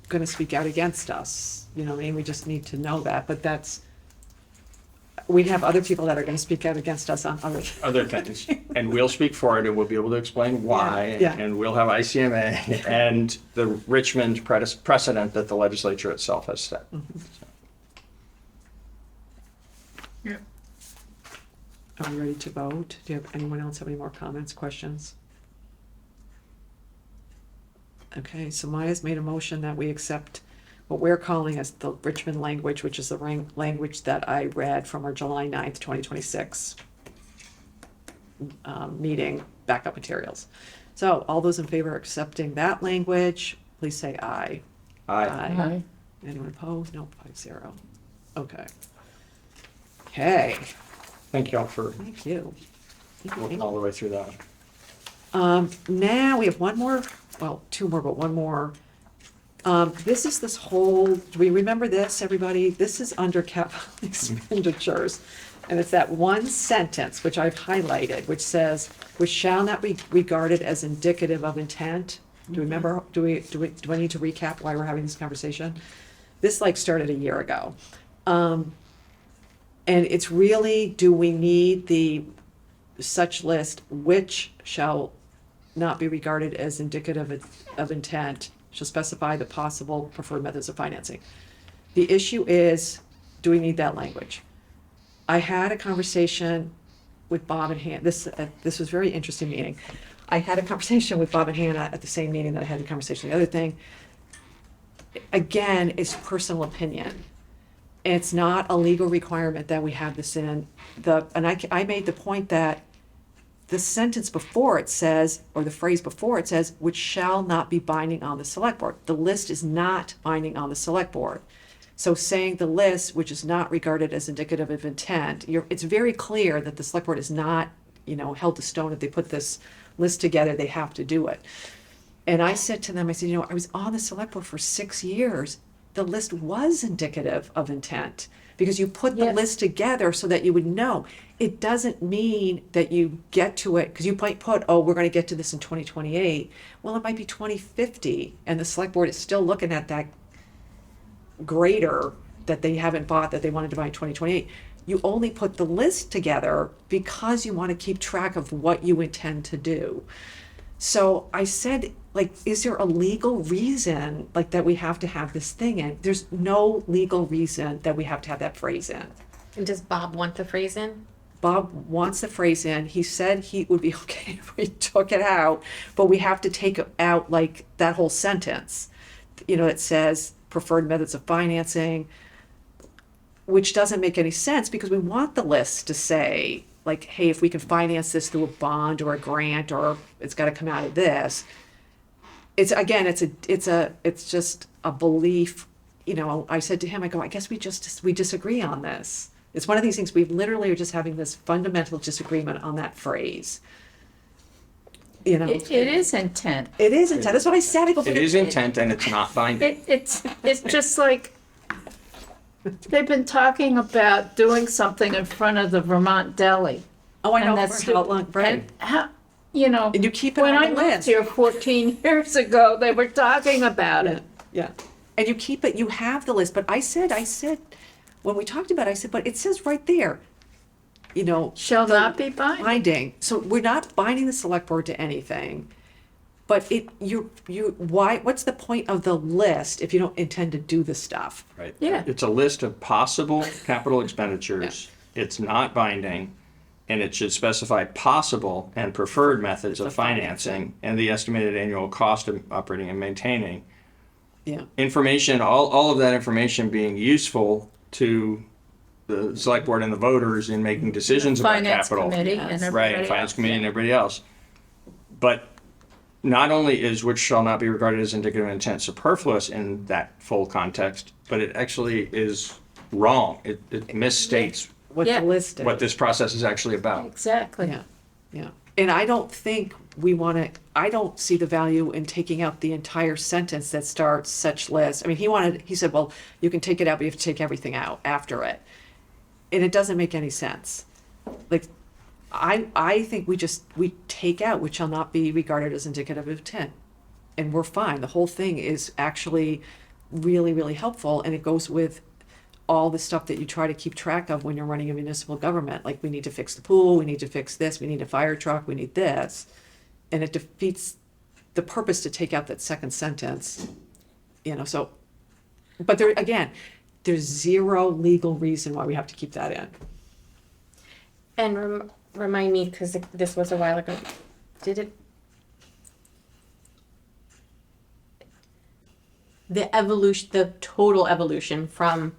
going to speak out against us, you know what I mean? We just need to know that, but that's, we have other people that are going to speak out against us on Other things, and we'll speak for it, and we'll be able to explain why, Yeah. and we'll have ICMA and the Richmond precedent that the legislature itself has set. Are we ready to vote? Do you have, anyone else have any more comments, questions? Okay, so Maya's made a motion that we accept what we're calling as the Richmond language, which is the language that I read from our July 9th, 2026 meeting backup materials. So all those in favor of accepting that language, please say aye. Aye. Anyone opposed? No, 5-0. Okay. Okay, Thank you all for thank you. working all the way through that. Now we have one more, well, two more, but one more. This is this whole, do we remember this, everybody? This is under capital expenditures. And it's that one sentence, which I've highlighted, which says, which shall not be regarded as indicative of intent. Do you remember, do I need to recap why we're having this conversation? This like started a year ago. And it's really, do we need the such list, which shall not be regarded as indicative of intent, shall specify the possible preferred methods of financing. The issue is, do we need that language? I had a conversation with Bob and Hannah. This was a very interesting meeting. I had a conversation with Bob and Hannah at the same meeting that I had the conversation. The other thing, again, is personal opinion. It's not a legal requirement that we have this in. I made the point that the sentence before it says, or the phrase before it says, which shall not be binding on the select board. The list is not binding on the select board. So saying the list, which is not regarded as indicative of intent, it's very clear that the select board is not, held to stone. If they put this list together, they have to do it. And I said to them, I said, I was on the select board for 6 years, the list was indicative of intent because you put the Yes. list together so that you would know. It doesn't mean that you get to it because you might put, oh, we're going to get to this in 2028. Well, it might be 2050, and the select board is still looking at that grader that they haven't bought that they wanted to buy in 2028. You only put the list together because you want to keep track of what you intend to do. So I said, like, is there a legal reason like that we have to have this thing in? There's no legal reason that we have to have that phrase in. And does Bob want the phrase in? Bob wants the phrase in. He said he would be okay if we took it out, but we have to take out like that whole sentence. You know, it says preferred methods of financing, which doesn't make any sense because we want the list to say, like, hey, if we can finance this through a bond or a grant, or it's got to come out of this. It's again, it's just a belief. You know, I said to him, I go, I guess we disagree on this. It's one of these things we literally are just having this fundamental disagreement on that phrase. You know, It is intent. it is intent. That's what I said. I go, It is intent and it's not binding. It's just like, they've been talking about doing something in front of the Vermont Deli. Oh, I know. And that's for how long, right? And how, you know, And you keep it when on I the moved list. here 14 years ago, they were talking about it. Yeah. And you keep it, you have the list, but I said, when we talked about it, I said, but it says right there, you know. Shall the not be binding. Binding. So we're not binding the select board to anything. But what's the point of the list if you don't intend to do the stuff? Right. Yeah. It's a list of possible capital expenditures. It's not binding, and it should specify possible and preferred methods of financing and the estimated annual cost of operating and maintaining. Yeah. Information, all of that information being useful to the select board and the voters in making decisions about Finance capital. committee Yes. and Right, everybody finance else. committee and everybody else. But not only is which shall not be regarded as indicative of intent superfluous in that full context, but it actually is wrong. It misstates What Yeah. the list is. what this process is actually about. Exactly. Yeah, yeah. And I don't think I don't see the value in taking out the entire sentence that starts such list. I mean, he said, well, you can take it out, but you have to take everything out after it. And it doesn't make any sense. Like, I think we take out which shall not be regarded as indicative of intent. And we're fine. The whole thing is actually really, really helpful, and it goes with all the stuff that you try to keep track of when you're running a municipal government. Like, we need to fix the pool, we need to fix this, we need a fire truck, we need this. And it defeats the purpose to take out that second sentence, you know, so. But there's zero legal reason why we have to keep that in. And remind me, because this was a while ago, did it? The total evolution from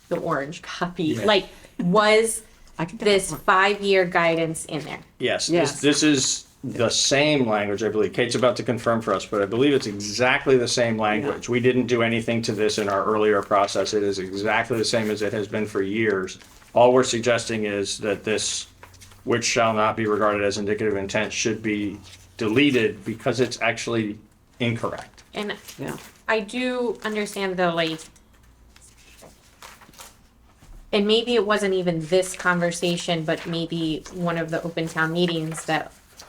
the orange copy, Yeah. like, was I can get this that one. 5-year guidance in there? Yes, Yes. this is the same language, I believe. Kate's about to confirm for us, but I believe it's exactly the same language. We didn't do anything to this in our earlier process. It is exactly the same as it has been for years. All we're suggesting is that this, which shall not be regarded as indicative of intent, should be deleted because it's actually incorrect. And Yeah. I do understand though, like, and maybe it wasn't even this conversation, but maybe one of the open town meetings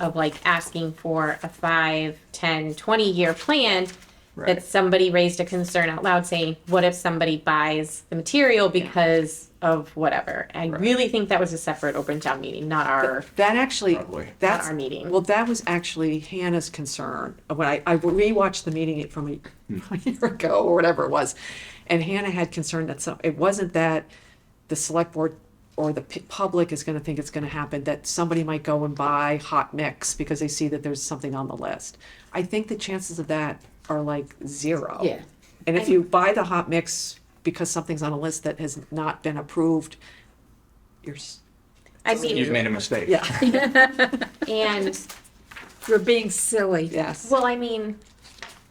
of like asking for a 5, 10, 20-year plan, Right. that somebody raised a concern out loud saying, what if somebody buys the material because of whatever? I really think that was a separate open town meeting, not our, That actually, Probably. that's our meeting. Well, that was actually Hannah's concern. When I rewatched the meeting from a year ago or whatever it was, and Hannah had concern that it wasn't that the select board or the public is going to think it's going to happen, that somebody might go and buy hot mix because they see that there's something on the list. I think the chances of that are like zero. Yeah. And if you buy the hot mix because something's on a list that has not been approved, I You've mean, made a mistake. yeah, and, We're being silly. yes. well, I mean,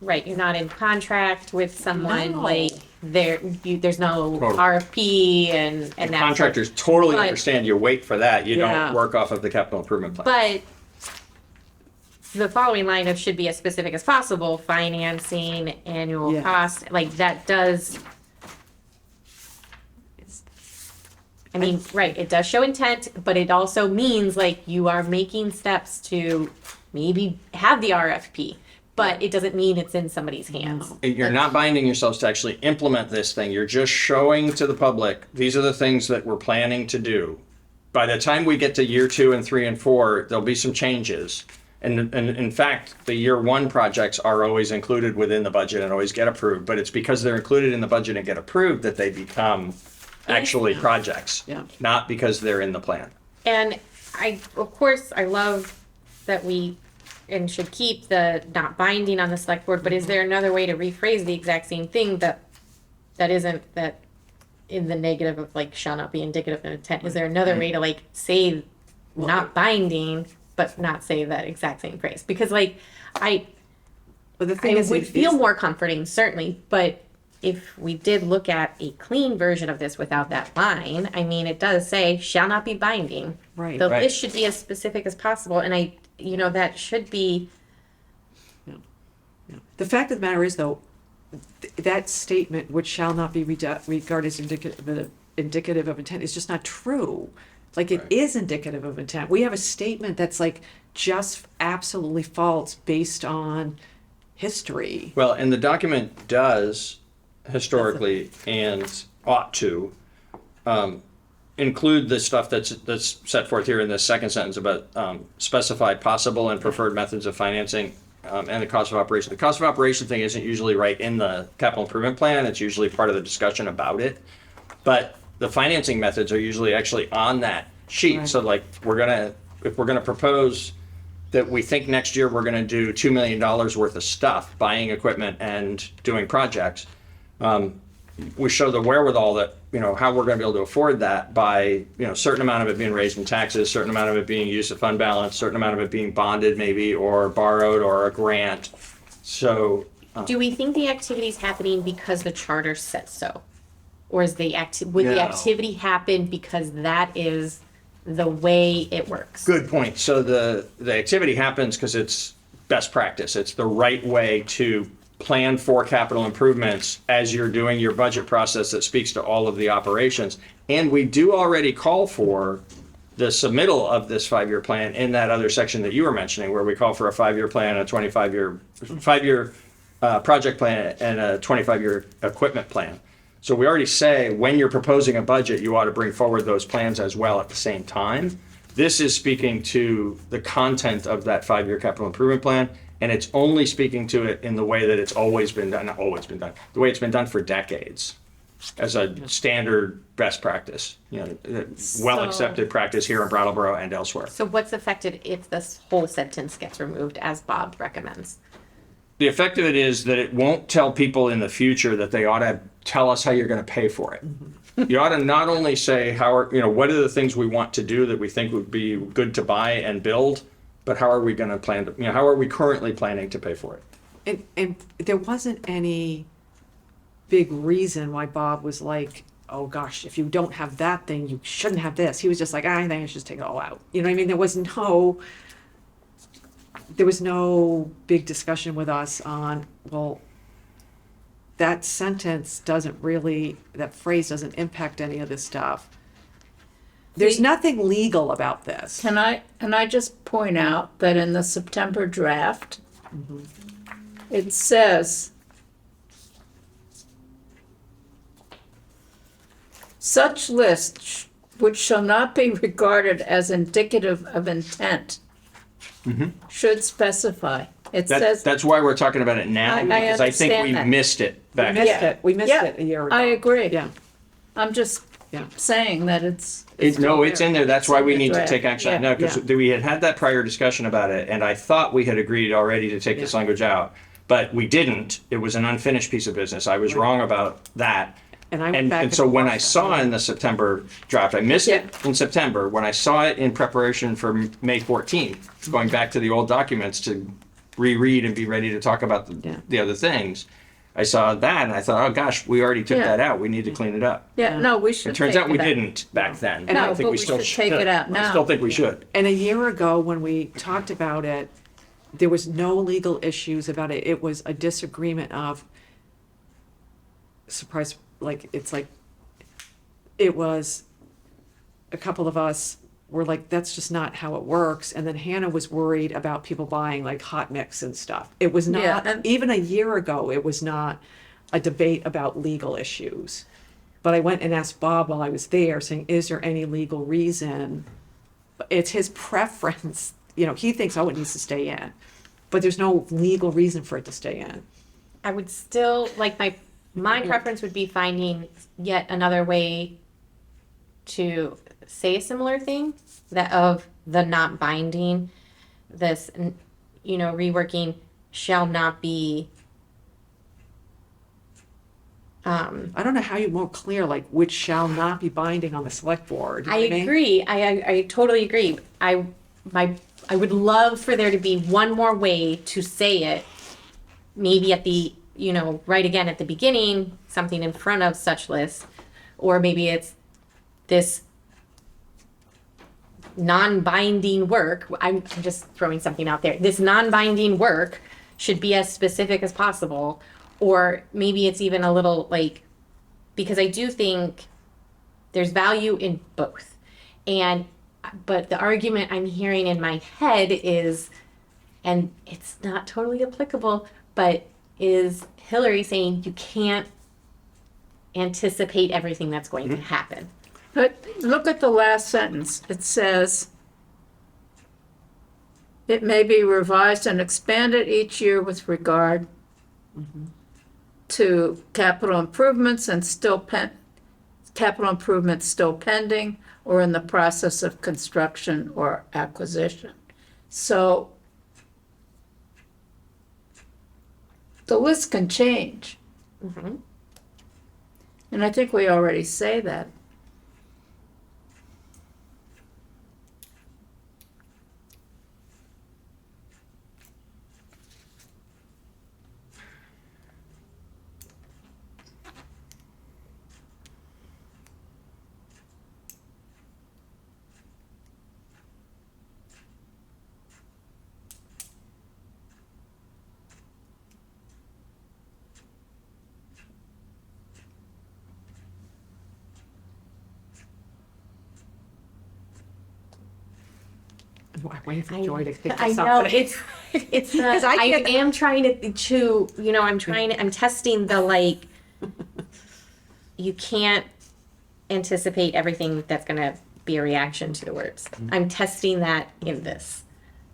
right, you're not in contract with someone, No. like, there's no Totally. RFP and And that. contractors totally But- understand you wait for that. You Yeah. don't work off of the capital improvement plan. But the following line of should be as specific as possible, financing, annual Yes. cost, like that does. I mean, right, it does show intent, but it also means like you are making steps to maybe have the RFP, but it doesn't mean it's in somebody's hands. You're not binding yourselves to actually implement this thing. You're just showing to the public, these are the things that we're planning to do. By the time we get to year 2 and 3 and 4, there'll be some changes. And in fact, the year 1 projects are always included within the budget and always get approved. But it's because they're included in the budget and get approved that they become actually projects, Yeah. not because they're in the plan. And of course, I love that we and should keep the not binding on the select board, but is there another way to rephrase the exact same thing that isn't that in the negative of like shall not be indicative of intent? Is there another way to like say not binding, but not say that exact same phrase? Because like But the thing I is, would it feel is- more comforting, certainly, but if we did look at a clean version of this without that line, I mean, it does say shall not be binding. Right. The Right. list should be as specific as possible, and that should be. The fact of the matter is, though, that statement, which shall not be regarded as indicative of intent, is just not true. Like, it Right. is indicative of intent. We have a statement that's like just absolutely false based on history. Well, and the document does historically and ought to include the stuff that's set forth here in the second sentence about specify possible and preferred methods of financing and the cost of operation. The cost of operation thing isn't usually right in the capital improvement plan. It's usually part of the discussion about it. But the financing methods are usually actually on that sheet. Right. So like if we're gonna propose that we think next year we're gonna do $2 million worth of stuff, buying equipment and doing projects, we show the wherewithal that, how we're gonna be able to afford that by, certain amount of it being raised in taxes, certain amount of it being used to fund balance, certain amount of it being bonded maybe, or borrowed, or a grant. So, Do we think the activity is happening because the charter says so, or is the would the No. activity happen because that is the way it works? good point. So the activity happens because it's best practice. It's the right way to plan for capital improvements as you're doing your budget process that speaks to all of the operations. And we do already call for the submittal of this 5-year plan in that other section that you were mentioning, where we call for a 5-year plan, a 5-year project plan, and a 25-year equipment plan. So we already say when you're proposing a budget, you ought to bring forward those plans as well at the same time. This is speaking to the content of that 5-year capital improvement plan, and it's only speaking to it in the way that it's always been done, not always been done, the way it's been done for decades as a standard best practice, well-accepted practice here in Brattleboro and elsewhere. So what's affected if this whole sentence gets removed, as Bob recommends? The effect of it is that it won't tell people in the future that they ought to tell us how you're going to pay for it. You ought to not only say what are the things we want to do that we think would be good to buy and build, but how are we going to plan to, how are we currently planning to pay for it? And there wasn't any big reason why Bob was like, oh gosh, if you don't have that thing, you shouldn't have this. He was just like, I think I should just take it all out. You know what I mean? There was no big discussion with us on, well, that phrase doesn't impact any of this stuff. There's nothing legal about this. Can I just point out that in the September draft, it says, such lists which shall not be regarded as indicative of intent should specify. It says, That's why we're talking about it now, I because I think understand we that. missed it We back missed then. it. We missed Yeah, it a year ago. I agree. Yeah, I'm just yeah. saying that it's. No, it's in there. That's why we in the need to draft. take action. Yeah. No, because Yeah. we had that prior discussion about it, and I thought we had agreed already to take this Yeah. language out, but we didn't. It was an unfinished piece of business. I was wrong about that. And I went And, back and so when I watched saw in the September draft, I missed it in September. When I saw it in preparation for May 14th, going back to the old documents to reread and be ready to talk about the other things, I saw that and I thought, oh gosh, we already took Yeah. that out. We need to clean it up. Yeah, no, we should It turns take out we it out. didn't back then. And I No, think but we we still should take it out I now. still think we should. And a year ago, when we talked about it, there was no legal issues about it. It was a disagreement of surprise, like, it's like, it was a couple of us were like, that's just not how it works. And then Hannah was worried about people buying like hot mix and stuff. It was Yeah, not, and- even a year ago, it was not a debate about legal issues. But I went and asked Bob while I was there, saying, is there any legal reason? It's his preference, you know, he thinks, oh, it needs to stay in. But there's no legal reason for it to stay in. I would still, like, my preference would be finding yet another way to say a similar thing, that of the not binding, this, you know, reworking shall not be, I don't know how you're more clear, like, which shall not be binding on the select board. You know I what mean? agree. I totally agree. I would love for there to be one more way to say it. Maybe at the, you know, right again at the beginning, something in front of such list, or maybe it's this non-binding work. I'm just throwing something out there. This non-binding work should be as specific as possible, or maybe it's even a little like, because I do think there's value in both. But the argument I'm hearing in my head is, and it's not totally applicable, but is Hillary saying you can't anticipate everything that's going to happen. But look at the last sentence. It says, it may be revised and expanded each year with regard to capital improvements and capital improvements still pending or in the process of construction or acquisition. So the list can change. And I think we already say that. I'm waiting for Joy to think I of know something. it's the, 'Cause I I can't- am trying to you know, I'm testing the, like, you can't anticipate everything that's gonna be a reaction to the words. I'm testing that in this.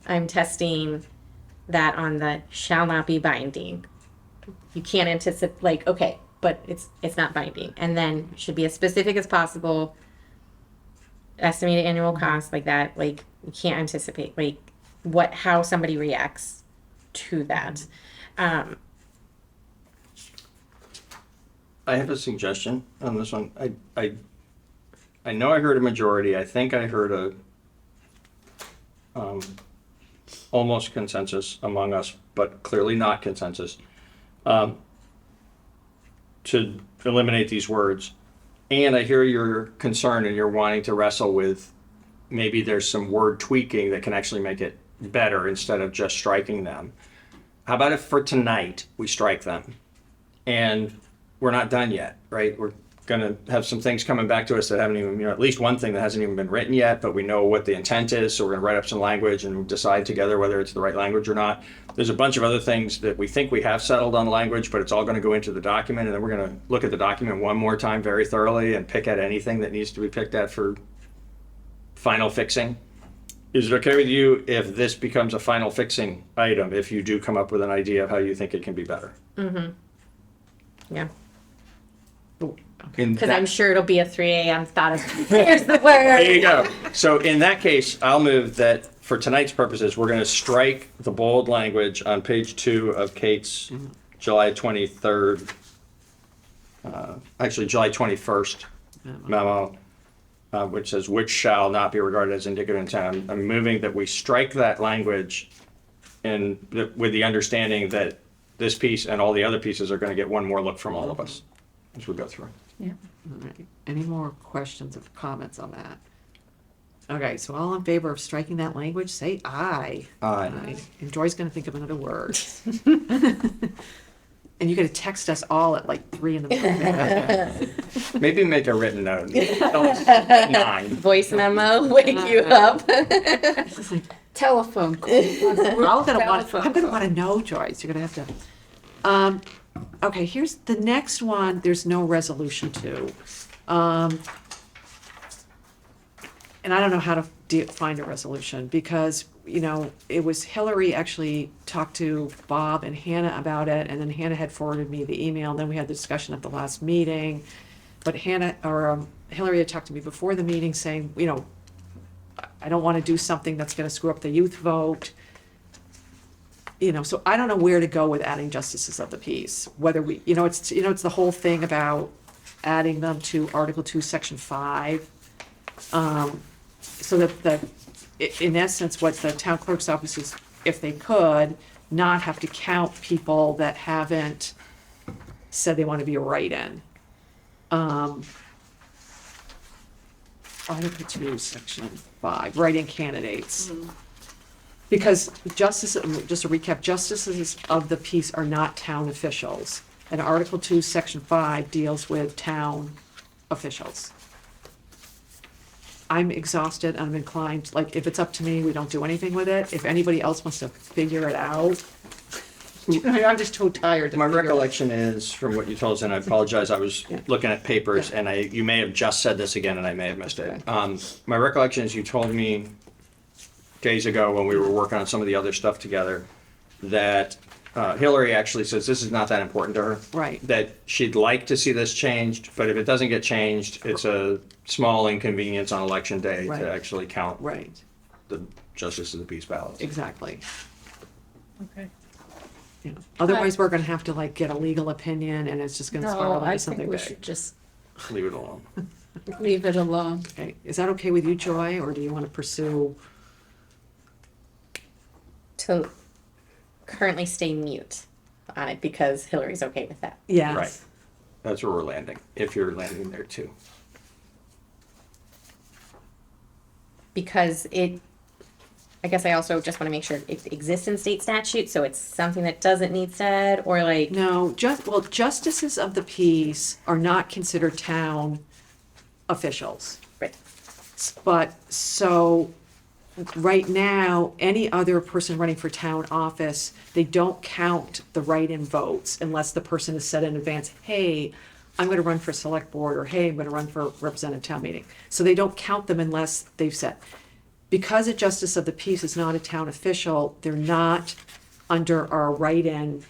I'm testing that on the shall not be binding. You can't anticipate, like, okay, but it's not binding, and then should be as specific as possible. Estimated annual cost, like that, like, you can't anticipate, like, how somebody reacts to that. I have a suggestion on this one. I know I heard a majority. I think I heard a almost consensus among us, but clearly not consensus, to eliminate these words. And I hear your concern and you're wanting to wrestle with maybe there's some word tweaking that can actually make it better instead of just striking them. How about if for tonight we strike them? And we're not done yet, right? We're going to have some things coming back to us that haven't even, you know, at least one thing that hasn't even been written yet, but we know what the intent is. So we're going to write up some language and decide together whether it's the right language or not. There's a bunch of other things that we think we have settled on language, but it's all going to go into the document. And then we're going to look at the document one more time very thoroughly and pick at anything that needs to be picked at for final fixing. Is it okay with you if this becomes a final fixing item, if you do come up with an idea of how you think it can be better? Yeah, In because that- I'm sure it'll be a 3 a.m. thought of, here's the word. There you go. So in that case, I'll move that for tonight's purposes, we're going to strike the bold language on page 2 of Kate's July 23rd, actually July 21st memo, which says, which shall not be regarded as indicative intent. I'm moving that we strike that language with the understanding that this piece and all the other pieces are going to get one more look from all of us as we go through. All right. Any more questions or comments on that? Okay, so all in favor of striking that language, say aye. Aye. And Joy's gonna think of another word. And you're gonna text us all at like 3 in the morning. Maybe make a written note. 9. Voice memo, wake you up. Telephone call. We're all gonna want, Telephone I'm gonna call. wanna know, Joyce, you're gonna have to. Okay, here's the next one, there's no resolution to. And I don't know how to find a resolution, because, you know, it was Hillary actually talked to Bob and Hannah about it, and then Hannah had forwarded me the email, and then we had the discussion at the last meeting. But Hillary had talked to me before the meeting saying, you know, I don't want to do something that's going to screw up the youth vote. You know, so I don't know where to go with adding justices of the peace, whether we, it's the whole thing about adding them to Article 2, Section 5. So that in essence, what the town clerk's office is, if they could, not have to count people that haven't said they want to be a write-in. Article 2, Section 5, write-in candidates. Because just to recap, justices of the peace are not town officials. And Article 2, Section 5 deals with town officials. I'm exhausted, I'm inclined, like, if it's up to me, we don't do anything with it. If anybody else wants to figure it out, I'm just too tired to My figure it out. recollection is, from what you told us, and I apologize, I was Yeah. looking at papers, Yeah. and you may have just said this again, and I may have missed it. Okay. My recollection is you told me days ago when we were working on some of the other stuff together, that Hillary actually says this is not that important to her. Right. That she'd like to see this changed, but if it doesn't get changed, it's a small inconvenience on election day Right. to actually count Right, the justice of the peace ballots. exactly. Okay. Yeah. Otherwise, we're gonna have to like get a legal opinion, and it's just gonna No, spiral I into something think we big. should just Leave it alone. leave it alone. Okay, is that okay with you, Joy, or do you wanna pursue? To currently stay mute on it because Hillary's okay with that. Yes. Right. That's where we're landing, if you're landing there too. Because I guess I also just want to make sure it exists in state statute, so it's something that doesn't need said, or like, No, justices of the peace are not considered town officials. right, But, so, right now, any other person running for town office, they don't count the write-in votes unless the person has said in advance, hey, I'm gonna run for select board, or hey, I'm gonna run for representative town meeting. So they don't count them unless they've said. Because a justice of the peace is not a town official, they're not under our write-in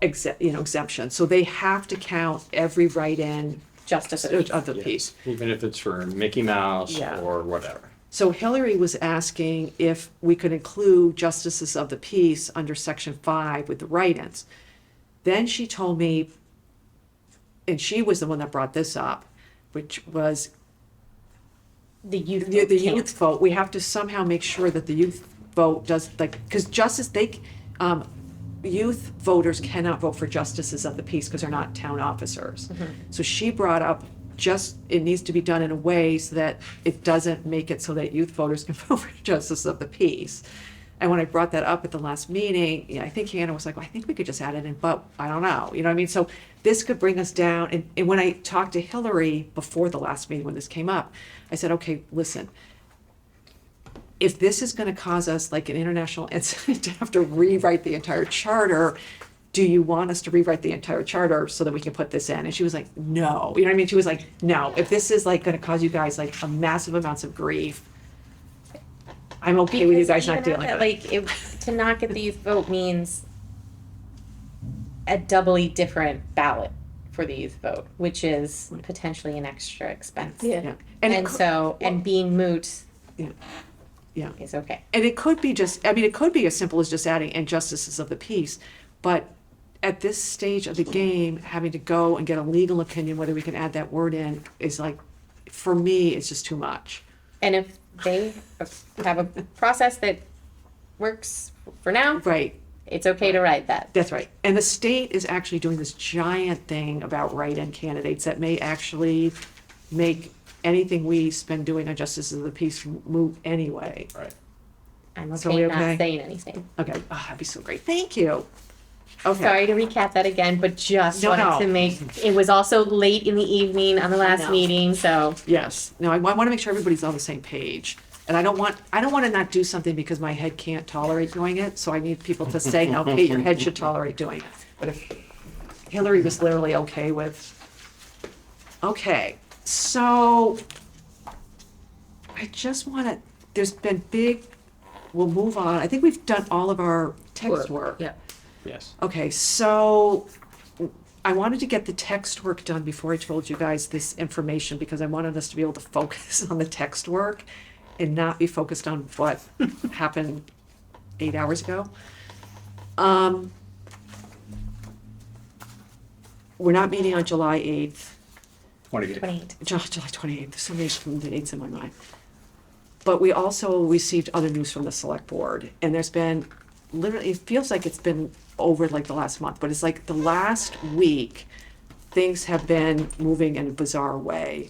exemption. So they have to count every write-in justice of of the peace. Even if it's for Mickey Mouse Yeah. or whatever. So Hillary was asking if we could include justices of the peace under Section 5 with the write-ins. Then she told me, and she was the one that brought this up, which was the youth. the vote count. youth vote. We have to somehow make sure that the youth vote does, like, because youth voters cannot vote for justices of the peace because they're not town officers. So she brought up it needs to be done in a way so that it doesn't make it so that youth voters can vote for justice of the peace. And when I brought that up at the last meeting, I think Hannah was like, well, I think we could just add it in, but I don't know. You know what I mean? So this could bring us down. And when I talked to Hillary before the last meeting, when this came up, I said, okay, listen, if this is going to cause us like an international incident to have to rewrite the entire charter, do you want us to rewrite the entire charter so that we can put this in? And she was like, no. You know what I mean? She was like, no, if this is like going to cause you guys like a massive amounts of grief, I'm okay with you guys not Even dealing at with that, it. like, to not get the youth vote means a doubly different ballot for the youth vote, which is potentially an extra expense. Yeah. And it could- so, and being moot yeah. is okay. And it could be it could be as simple as just adding "and justices of the peace," but at this stage of the game, having to go and get a legal opinion whether we can add that word in is like, for me, it's just too much. And if they have a process that works for now, Right. it's okay to write that. That's right. And the state is actually doing this giant thing about write-in candidates that may actually make anything we spend doing on justice of the peace moot anyway. Right. I'm So okay we not okay? saying anything. Okay, oh, that'd be so great. Thank you. Okay. Sorry to recap that again, but just No, wanted no. to make, it was also late in the evening on the last know. meeting, so. Yes. No, I want to make sure everybody's on the same page. And I don't want to not do something because my head can't tolerate doing it. So I need people to say, no, Kate, your head should tolerate doing it. But if Hillary was literally okay with, okay, so I just want to, there's been big, we'll move on. I think we've done all of our text work. Yeah. Yes. Okay, so I wanted to get the text work done before I told you guys this information because I wanted us to be able to focus on the text work and not be focused on what happened 8 hours ago. We're not meeting on July 8th. 28. July 28th, there's so many from the dates in my mind. But we also received other news from the select board, and there's been, literally, it feels like it's been over like the last month, but it's like the last week, things have been moving in a bizarre way.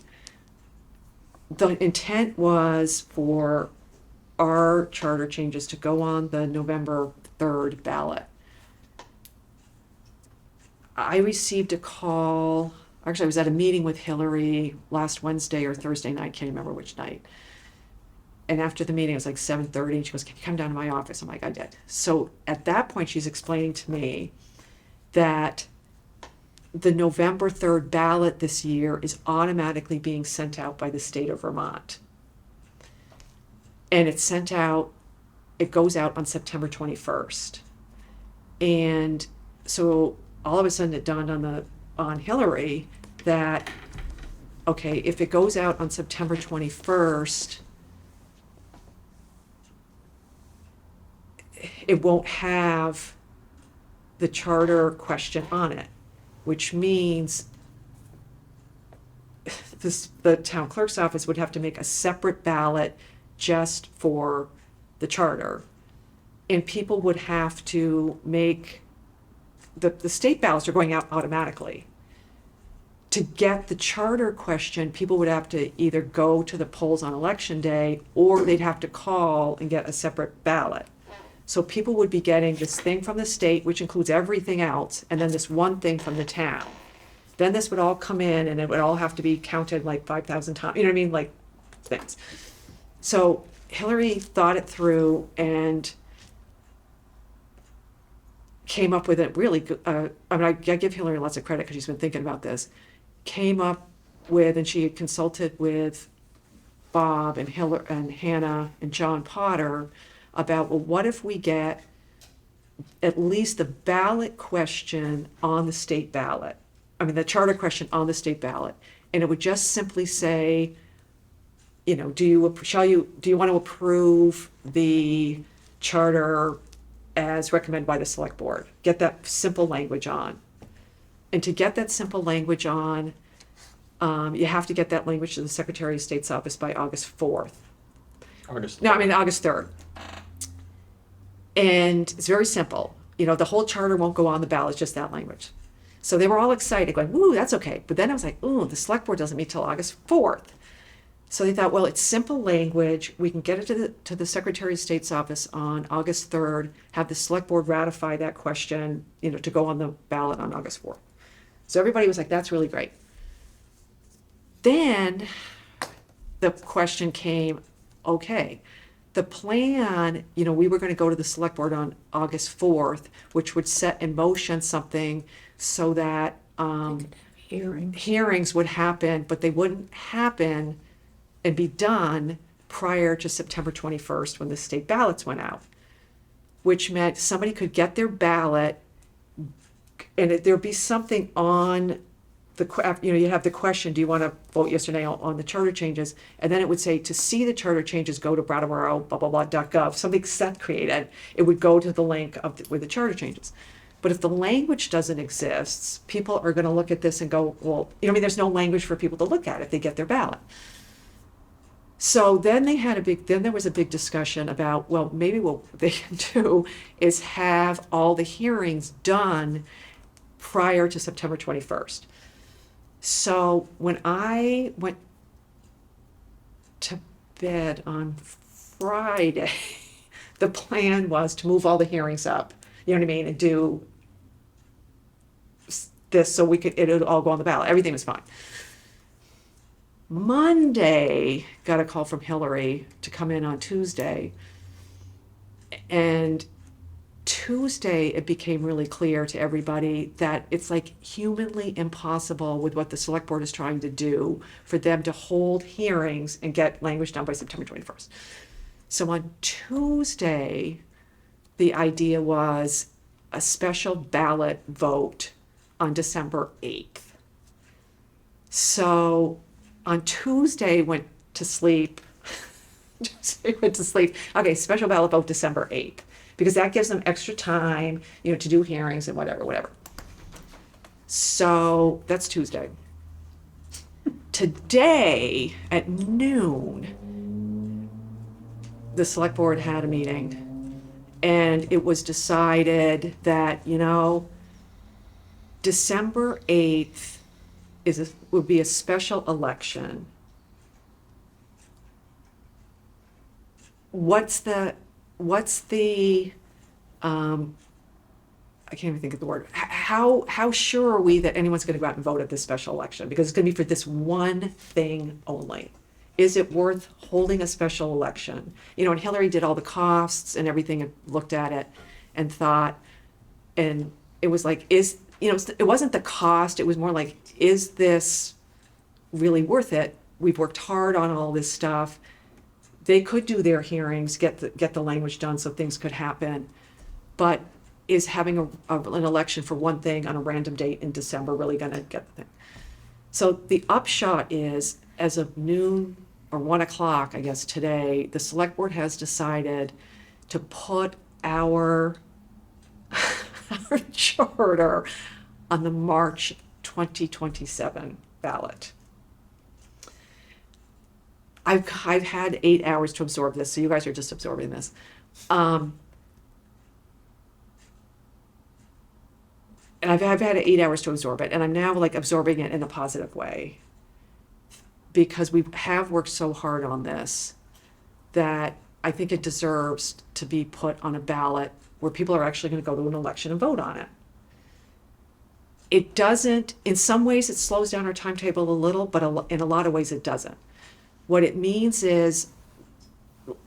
The intent was for our charter changes to go on the November 3rd ballot. I received a call, actually I was at a meeting with Hillary last Wednesday or Thursday night, can't remember which night. And after the meeting, it was like 7:30, and she goes, can you come down to my office? I'm like, I did. So at that point, she's explaining to me that the November 3rd ballot this year is automatically being sent out by the state of Vermont. And it's sent out, it goes out on September 21st. And so all of a sudden it dawned on Hillary that, okay, if it goes out on September 21st, it won't have the charter question on it, which means the town clerk's office would have to make a separate ballot just for the charter. And people would have to make, the state ballots are going out automatically. To get the charter question, people would have to either go to the polls on election day, or they'd have to call and get a separate ballot. So people would be getting this thing from the state, which includes everything else, and then this one thing from the town. Then this would all come in and it would all have to be counted like 5,000 times, you know what I mean, like things. So Hillary thought it through and came up with a really good, I mean, I give Hillary lots of credit because she's been thinking about this, came up with, and she had consulted with Bob and Hillary and Hannah and John Potter about, well, what if we get at least the ballot question on the state ballot? I mean, the charter question on the state ballot, and it would just simply say, you know, do you want to approve the charter as recommended by the select board? Get that simple language on. And to get that simple language on, you have to get that language to the Secretary of State's office by August 4th. August 3rd. And it's very simple. You know, the whole charter won't go on the ballot, it's just that language. So they were all excited, going, ooh, that's okay. But then I was like, ooh, the select board doesn't meet till August 4th. So they thought, well, it's simple language. We can get it to the Secretary of State's office on August 3rd, have the select board ratify that question, you know, to go on the ballot on August 4th. So everybody was like, that's really great. Then the question came, okay, the plan, you know, we were going to go to the select board on August 4th, which would set in motion something so that hearings would happen, but they wouldn't happen and be done prior to September 21st when the state ballots went out, which meant somebody could get their ballot and there'd be something on the, you know, you have the question, do you want to vote yes or no on the charter changes? And then it would say, to see the charter changes, go to Brattleboro, blah, blah, blah, .gov, something Seth created. It would go to the link with the charter changes. But if the language doesn't exist, people are going to look at this and go, well, you know, I mean, there's no language for people to look at if they get their ballot. So then there was a big discussion about, well, maybe what they can do is have all the hearings done prior to September 21st. So when I went bed on Friday, the plan was to move all the hearings up, you know what I mean, and do this so it would all go on the ballot. Everything was fine. Monday, got a call from Hillary to come in on Tuesday. And Tuesday, it became really clear to everybody that it's like humanly impossible with what the select board is trying to do for them to hold hearings and get language done by September 21st. So on Tuesday, the idea was a special ballot vote on December 8th. So on Tuesday, went to sleep. Tuesday went to sleep. Okay, special ballot vote December 8th, because that gives them extra time, you know, to do hearings and whatever. So that's Tuesday. Today at noon, the select board had a meeting, and it was decided that, you know, December 8th would be a special election. What's the I can't even think of the word. How sure are we that anyone's going to go out and vote at this special election? Because it's going to be for this one thing only. Is it worth holding a special election? You know, and Hillary did all the costs and everything and looked at it and thought, and it was like, it wasn't the cost, it was more like, is this really worth it? We've worked hard on all this stuff. They could do their hearings, get the language done so things could happen. But is having an election for one thing on a random date in December really going to get the thing? So the upshot is, as of noon or 1 o'clock, I guess today, the select board has decided to put our charter on the March 2027 ballot. I've had 8 hours to absorb this, so you guys are just absorbing this. And I've had 8 hours to absorb it, and I'm now like absorbing it in a positive way, because we have worked so hard on this that I think it deserves to be put on a ballot where people are actually going to go to an election and vote on it. It doesn't, in some ways it slows down our timetable a little, but in a lot of ways it doesn't. What it means is,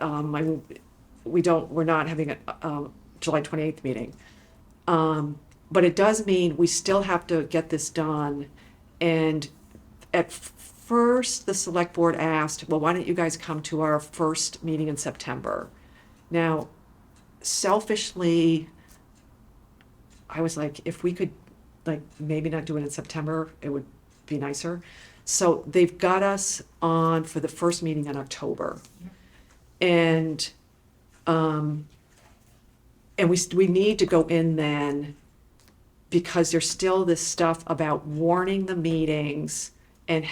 we're not having a July 28th meeting. But it does mean we still have to get this done. And at first, the select board asked, well, why don't you guys come to our first meeting in September? Now, selfishly, I was like, if we could maybe not do it in September, it would be nicer. So they've got us on for the first meeting in October. And we need to go in then, because there's still this stuff about warning the meetings and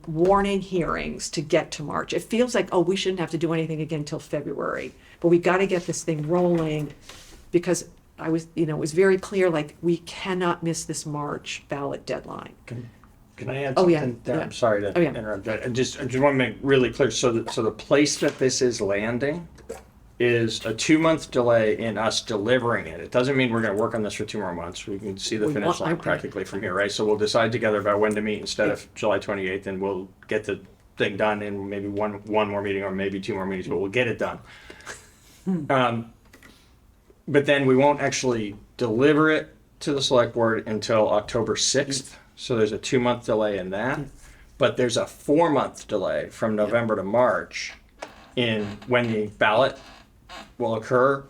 warning hearings to get to March. It feels like, we shouldn't have to do anything again until February, but we got to get this thing rolling, because it was very clear, like, we cannot miss this March ballot deadline. Can I add Oh, something? yeah, there? yeah. I'm sorry to interrupt. I just want to make really clear. So the place that this is landing is a 2-month delay in us delivering it. It doesn't mean we're going to work on this for 2 more months. We can see the finish line practically from here, right? So we'll decide together about when to meet instead of July 28th, and we'll get the thing done in maybe one more meeting or maybe 2 more meetings, but we'll get it done. But then we won't actually deliver it to the select board until October 6th. So there's a 2-month delay in that. But there's a 4-month delay from November to March in when the ballot will occur,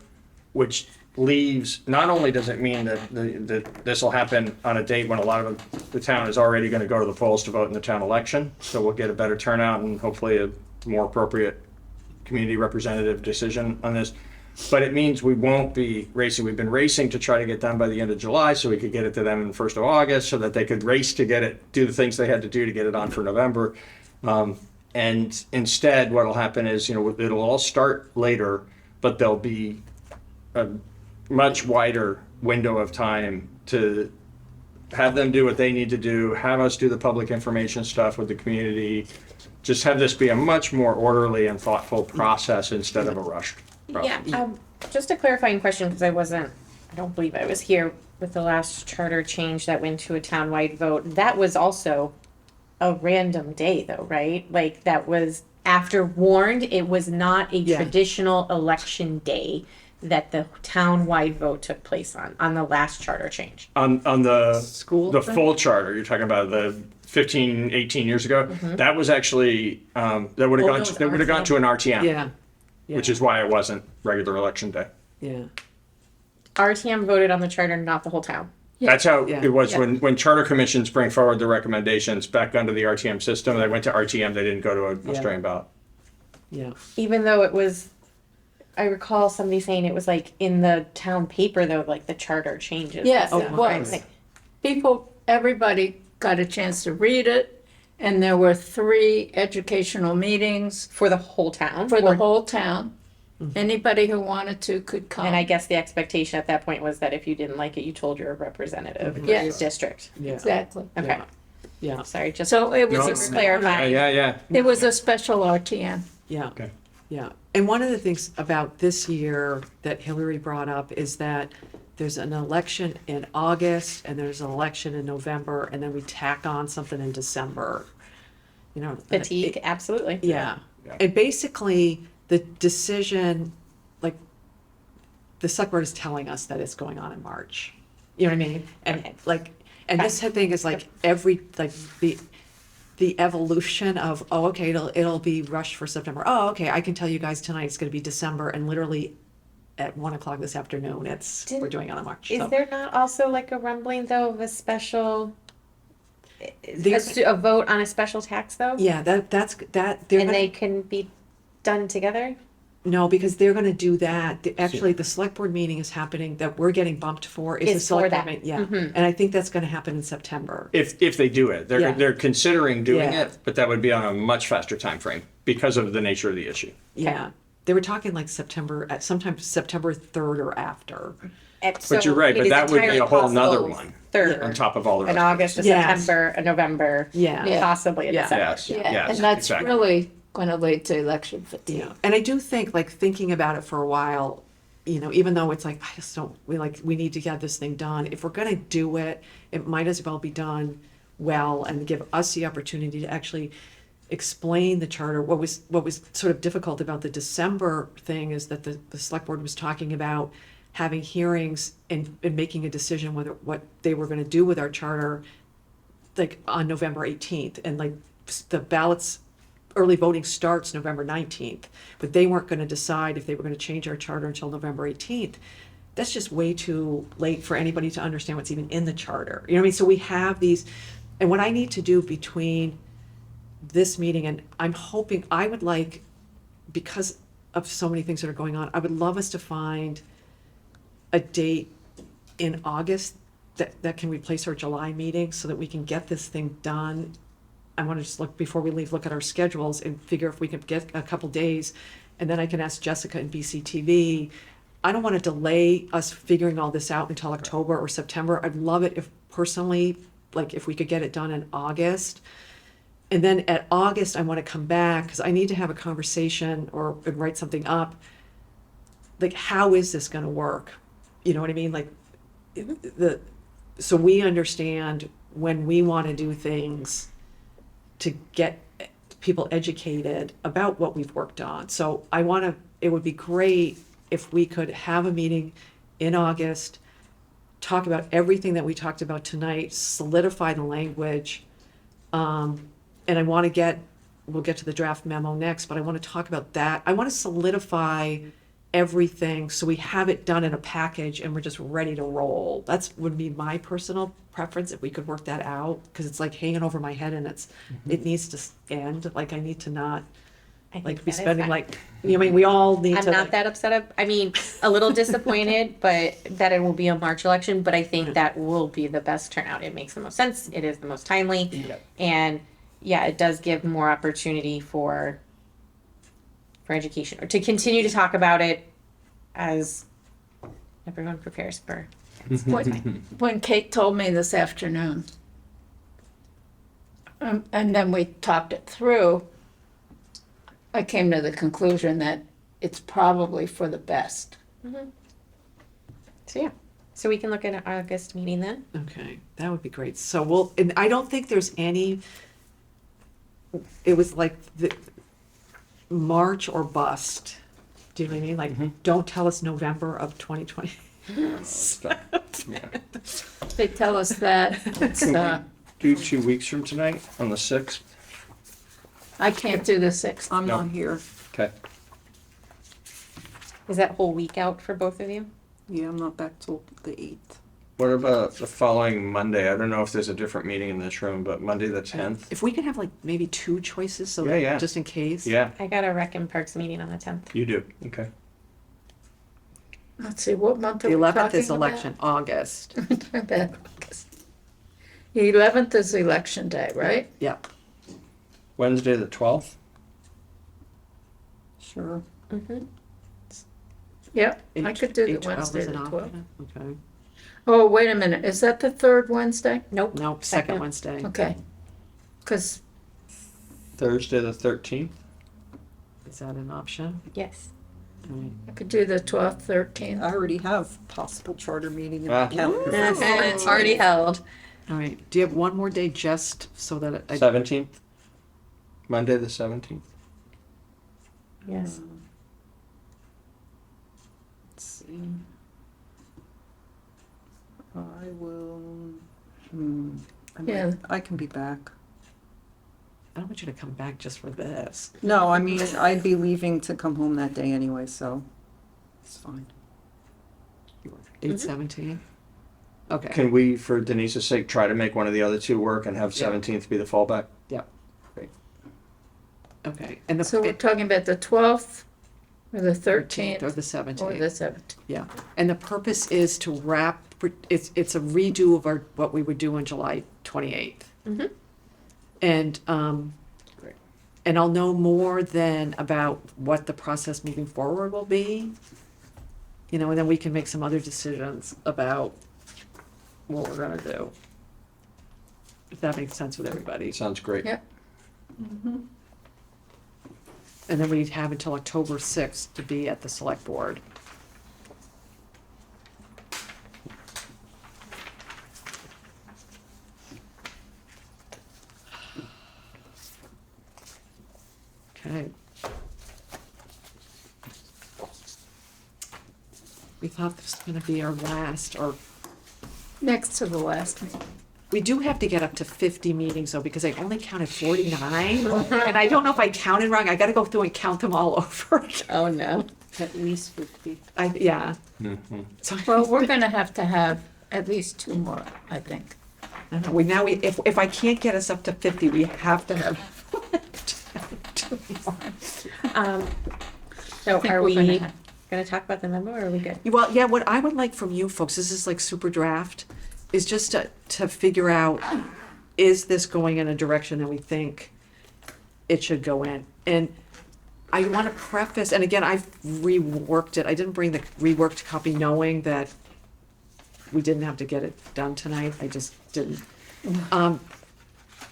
which leaves, not only does it mean that this will happen on a date when a lot of the town is already going to go to the polls to vote in the town election, so we'll get a better turnout and hopefully a more appropriate community representative decision on this, but it means we won't be racing. We've been racing to try to get done by the end of July so we could get it to them in the 1st of August so that they could race to do the things they had to do to get it on for November. And instead, what will happen is, it'll all start later, but there'll be a much wider window of time to have them do what they need to do, have us do the public information stuff with the community. Just have this be a much more orderly and thoughtful process instead of a rushed process. Yeah, just a clarifying question, because I don't believe I was here with the last charter change that went to a townwide vote. That was also a random day though, right? Like that was after warned, it was not a Yeah. traditional election day that the townwide vote took place on the last charter change. On the School the thing? full charter, you're talking about the 15, 18 years ago, that was actually, that would have Oh, gone, no, to- it's that would have gone to an RTM, Yeah. which is why it wasn't regular election day. Yeah. RTM voted on the charter, not the whole town. That's how Yeah. it was Yeah. when charter commissions bring forward the recommendations back under the RTM system. They went to RTM, they didn't go to an Yeah. Australian ballot. Yeah. Even though it was, I recall somebody saying it was like in the town paper though, like the charter changes. Yes, Oh, it right. was. Everybody got a chance to read it, and there were 3 educational meetings For the whole town. for the Or- whole town. Anybody who wanted to could come. And I guess the expectation at that point was that if you didn't like it, you told your representative in your Yes. district. Yeah. Exactly. Okay, Yeah. sorry, just So it was, No, to clarify. Yeah. it was a special RTN. Yeah. Okay. Yeah. And one of the things about this year that Hillary brought up is that there's an election in August and there's an election in November, and then we tack on something in December. You know, Fatigue, absolutely. Yeah. Yeah. And basically, the decision, like, the select board is telling us that it's going on in March. You know what I mean? And Okay. like, and this thing is like the evolution of, oh, okay, it'll be rushed for September. Oh, okay, I can tell you guys tonight it's gonna be December, and literally at 1 o'clock this afternoon, we're doing it on March. Is So there not also like a rumbling though of a special, There's- a vote on a special tax though? Yeah, that's, they're And gonna, they can be done together? no, because they're gonna do that. Actually, the select board meeting is happening, that we're getting bumped for, is the Is for select board that. meeting. Yeah, Mhm. and I think that's gonna happen in September. If they do it, Yeah. they're considering doing Yeah. it, but that would be on a much faster time frame because of the nature of the issue. Yeah, they were talking like September, sometimes September 3rd or after. But you're right, but that would be a whole nother one Third, on top of all the rest. an August, a Yes. September, a November, Yeah. Yeah. possibly a Yeah. December. Yes, Yeah, yes, and that's exactly. really going to lead to election fatigue. Yeah, and I do think, like, thinking about it for a while, you know, even though it's like, I just don't, we need to get this thing done. If we're gonna do it, it might as well be done well and give us the opportunity to actually explain the charter. What was sort of difficult about the December thing is that the select board was talking about having hearings and making a decision whether, what they were gonna do with our charter, like, on November 18th, and like, the ballots, early voting starts November 19th, but they weren't gonna decide if they were gonna change our charter until November 18th. That's just way too late for anybody to understand what's even in the charter. You know what I mean? So we have these, and what I need to do between this meeting, and I'm hoping, I would like, because of so many things that are going on, I would love us to find a date in August that can replace our July meeting so that we can get this thing done. I want to just look, before we leave, look at our schedules and figure if we could get a couple days, and then I can ask Jessica and BCTV. I don't want to delay us figuring all this out until October or September. I'd love it if personally, like, if we could get it done in August. And then at August, I want to come back because I need to have a conversation or write something up. Like, how is this going to work? You know what I mean? Like, so we understand when we want to do things to get people educated about what we've worked on. So it would be great if we could have a meeting in August, talk about everything that we talked about tonight, solidify the language. And we'll get to the draft memo next, but I want to talk about that. I want to solidify everything so we have it done in a package and we're just ready to roll. Would be my personal preference if we could work that out, because it's like hanging over my head and it needs to end. Like, I need to not I think like be that is spending fine. like, you know, I mean, we all need I'm to. not like- that upset. I mean, a little disappointed, but that it will be a March election. But I think that will be the best turnout. It makes the most sense. It is the most timely, and yeah, it does give more opportunity for education or to continue to talk about it as everyone prepares for when Kate told me this afternoon, and then we talked it through, I came to the conclusion that it's probably for the best. So yeah, so we can look at an August meeting then. Okay, that would be great. So we'll, and I don't think there's any, it was like the March or bust. Do you know what I mean? Like, don't tell us November of 2020. Yeah. They tell us that, it's, Do 2 weeks from tonight on the 6th? I can't do the 6th. I'm No. not here. Okay. Is that whole week out for both of you? Yeah, I'm not back till the 8th. What about the following Monday? I don't know if there's a different meeting in this room, but Monday the 10th? If we could have like maybe two choices, so Yeah, yeah. just in case. Yeah, I got a Rec and Parks meeting on the 10th. you do. Okay. Let's see, what month The are we 11th talking is election, August. about? The 11th is election day, right? Yep. Wednesday the 12th? Sure. Mm-hmm. Yep, I Eight- could do the 8, 12 Wednesday is the an 12th. option. Okay. Oh, wait a minute, is that the third Wednesday? Nope. Nope, second Wednesday. Okay. Because, Thursday the 13th? Is that an option? Yes. All right. I could do the 12th, 13th. I already have possible charter meeting in Ah. my calendar. It's already held. All right. Do you have one more day just so that I? 17th? Monday the 17th? Yes. Let's see. I will. I might- Yeah. I can be back. I don't want you to come back just for this. No, I mean, I'd be leaving to come home that day anyway, so it's fine. 8/17. Okay. Can we, for Denise's sake, try to make one of the other two work and have Yeah. 17th be the fallback? Okay. And the So we're talking about the 12th, or the 13th, or the or 17th. the 17th. Yeah. And the purpose is to wrap. It's a redo of our what we would do on July 28th. Mhm. And Great. and I'll know more then about what the process moving forward will be. You know, and then we can make some other decisions about what we're gonna do. If that makes sense with everybody. Sounds great. Yeah. And then we'd have until October 6th to be at the select board. Okay. We thought this was gonna be our last, or Next to the last meeting. we do have to get up to 50 meetings though, because I only counted 49. And I don't know if I counted wrong. I gotta go through and count them all over again. Oh, no. At least 50. Yeah. Mhm. So Well, we're gonna have to have at least 2 more, I think. I don't know, if I can't get us up to 50, we have to have two more. So think are we're we gonna gonna talk about the memo or are we good? Well, yeah, what I would like from you folks, this is like super draft, is just to figure out, is this going in a direction that we think it should go in? And I want to preface, and again, I've reworked it. I didn't bring the reworked copy knowing that we didn't have to get it done tonight. I just didn't.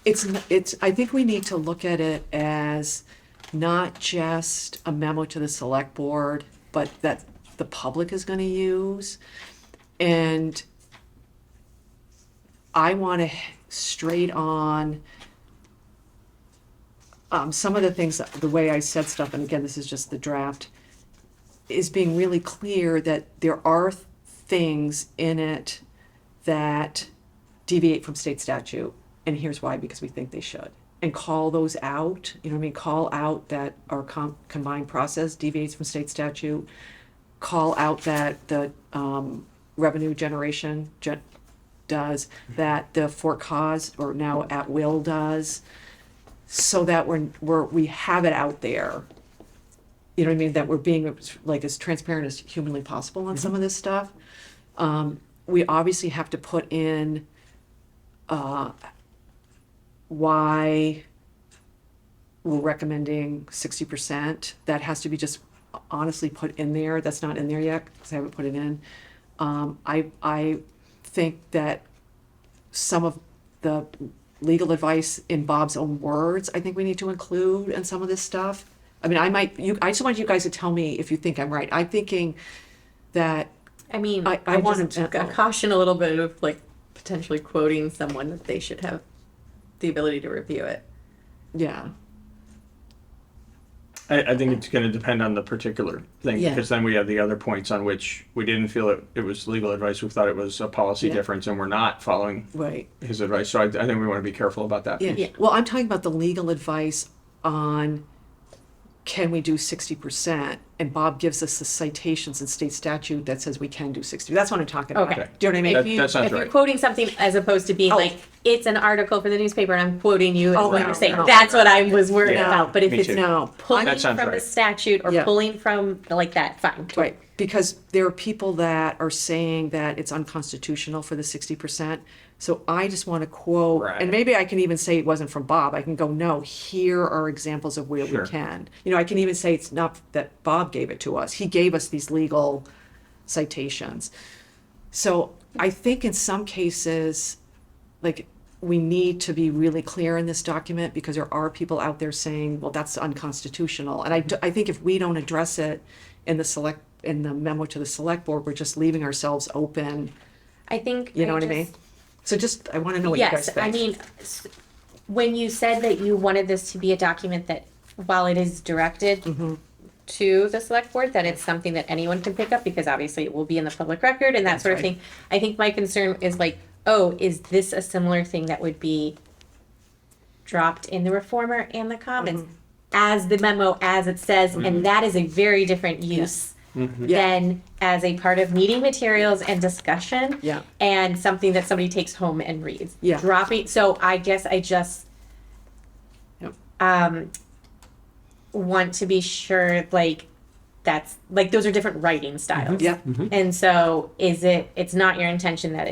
It's, I think we need to look at it as not just a memo to the select board, but that the public is gonna use. And I want to straight on some of the things, the way I said stuff, and again, this is just the draft, is being really clear that there are things in it that deviate from state statute. And here's why, because we think they should. And call those out, you know what I mean? Call out that our combined process deviates from state statute. Call out that the revenue generation does, that the for cause or now at will does, so that we have it out there. You know what I mean? That we're being like as transparent as humanly possible on some of this stuff. We obviously have to put in why we're recommending 60%. That has to be just honestly put in there. That's not in there yet because I haven't put it in. I think that some of the legal advice in Bob's own words, I think we need to include in some of this stuff. I mean, I just want you guys to tell me if you think I'm right. I'm thinking that, I mean, I I wanted just to- caution a little bit of like potentially quoting someone that they should have the ability to review it. yeah, I think it's going to depend on the particular thing, Yeah. because then we have the other points on which we didn't feel it was legal advice. We thought it was a policy Yeah. difference, and we're not following right. his advice. So I think we want to be careful about that. Yeah. piece. Well, I'm talking about the legal advice on can we do 60%? And Bob gives us the citations in state statute that says we can do 60. That's what I'm talking about. Okay. Do you know what I mean? That- If, you, that sounds if you're right. quoting something as opposed to being Oh. like, it's an article for the newspaper and I'm quoting you, Oh, is what no, you're saying. no. That's what I was worried Yeah. about. But if Me it's too. No, pulling That sounds from the right. statute or Yeah. pulling from like that, fine. right. Because there are people that are saying that it's unconstitutional for the 60%. So I just want to quote, Right. and maybe I can even say it wasn't from Bob. I can go, no, here are examples of where Sure. we can. You know, I can even say it's not that Bob gave it to us. He gave us these legal citations. So I think in some cases, like, we need to be really clear in this document because there are people out there saying, well, that's unconstitutional. And I think if we don't address it in the memo to the select board, we're just leaving ourselves open. I think. You know what I mean? So just, I want to know what you guys Yes, think. I mean, when you said that you wanted this to be a document that, while it is directed Mm-hmm. to the select board, that it's something that anyone can pick up because obviously it will be in the public record and that That's sort of right. thing. I think my concern is like, oh, is this a similar thing that would be dropped in the reformer and the commons Mm-hmm. as the memo as it says, and that is a very different use Yeah. than as a part of meeting materials and discussion Yeah. and something that somebody takes home and reads. Yeah. Dropping, so I guess I just Yep. want to be sure like that's like those are different writing styles. Yeah, And so it's not your intention that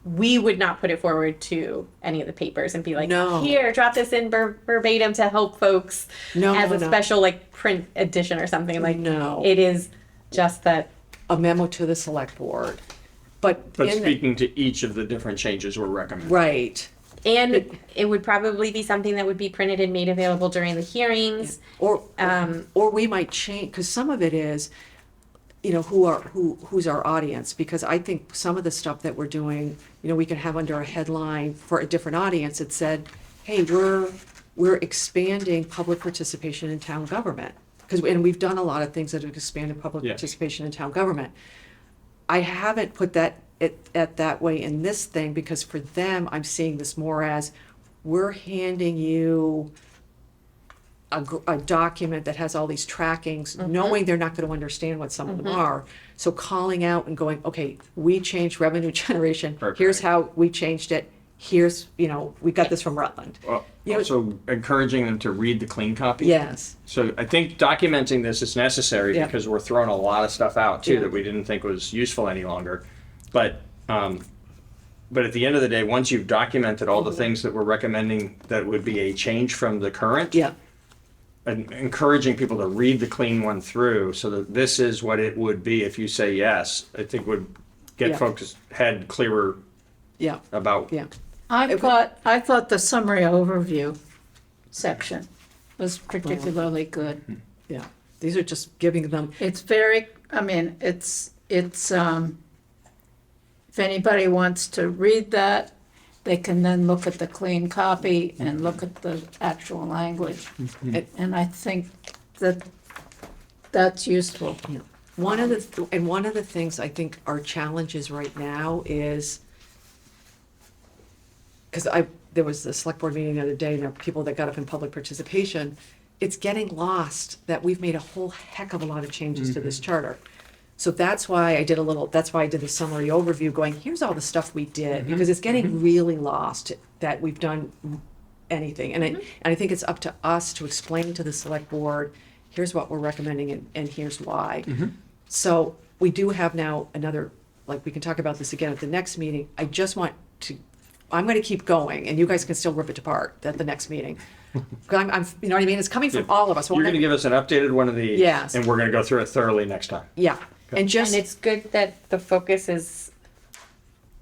we would not put it forward to any of the papers and be like, No. here, drop this in verbatim to help folks No, as no, a no. special like print edition or something like No. it is just that a memo to the select board. But But in the- speaking to each of the different changes we're recommending. right. and it would probably be something that would be printed and made available during the hearings. Or we might change, because some of it is, you know, who's our audience? Because I think some of the stuff that we're doing, you know, we could have under a headline for a different audience that said, hey, we're expanding public participation in town government. And we've done a lot of things that have expanded public Yeah. participation in town government. I haven't put that at that way in this thing because for them, I'm seeing this more as we're handing you a document that has all these trackings, knowing they're not going to understand what some of them are. So calling out and going, okay, we changed revenue generation. Right, Here's right. how we changed it. Here's, you know, we got this from Rutland. Well, You know- also encouraging them to read the clean copy. Yes. So I think documenting this is necessary Yeah. because we're throwing a lot of stuff out too Yeah. that we didn't think was useful any longer. But at the end of the day, once you've documented all the things that we're recommending that would be a change from the current, Yeah. and encouraging people to read the clean one through so that this is what it would be if you say yes, I think would get Yeah. folks' head clearer Yeah. about. Yeah. I thought the summary overview section was particularly good. Yeah. These are just giving them, It's very, I mean, it's, if anybody wants to read that, they can then look at the clean copy and look at the actual language. And I think that that's useful. one of the things I think our challenges right now is, because there was the select board meeting the other day, and there were people that got up in public participation, it's getting lost that we've made a whole heck of a lot of changes to this charter. So that's why I did the summary overview going, here's all the stuff we did, because it's getting really lost that we've done anything. And I think it's up to us to explain to the select board, here's what we're recommending and here's why. So we do have now another, like, we can talk about this again at the next meeting. I'm going to keep going, and you guys can still rip it apart at the next meeting. I'm you know what I mean? It's coming from all of us. You're going to give us an updated one of these. Yes. And we're going to go through it thoroughly next time. Yeah, And just, And it's good that the focus is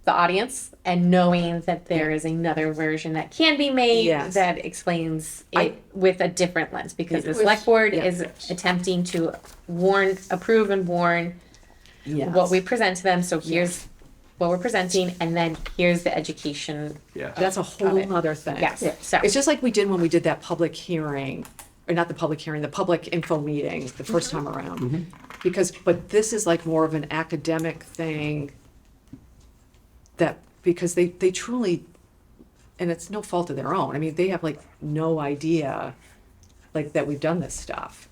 the audience and knowing that there is another version that can be made Yes. that explains I- it with a different lens, because the With- select board yeah. is attempting to approve and warn yes. what we present to them. So here's what we're presenting, and then here's the education. Yeah. That's a whole it. nother thing. Yes. So It's just like we did when we did that public hearing, or not the public hearing, the public info meeting the first time around. Because, but this is like more of an academic thing that, because they truly, and it's no fault of their own, I mean, they have like no idea, like, that we've done this stuff.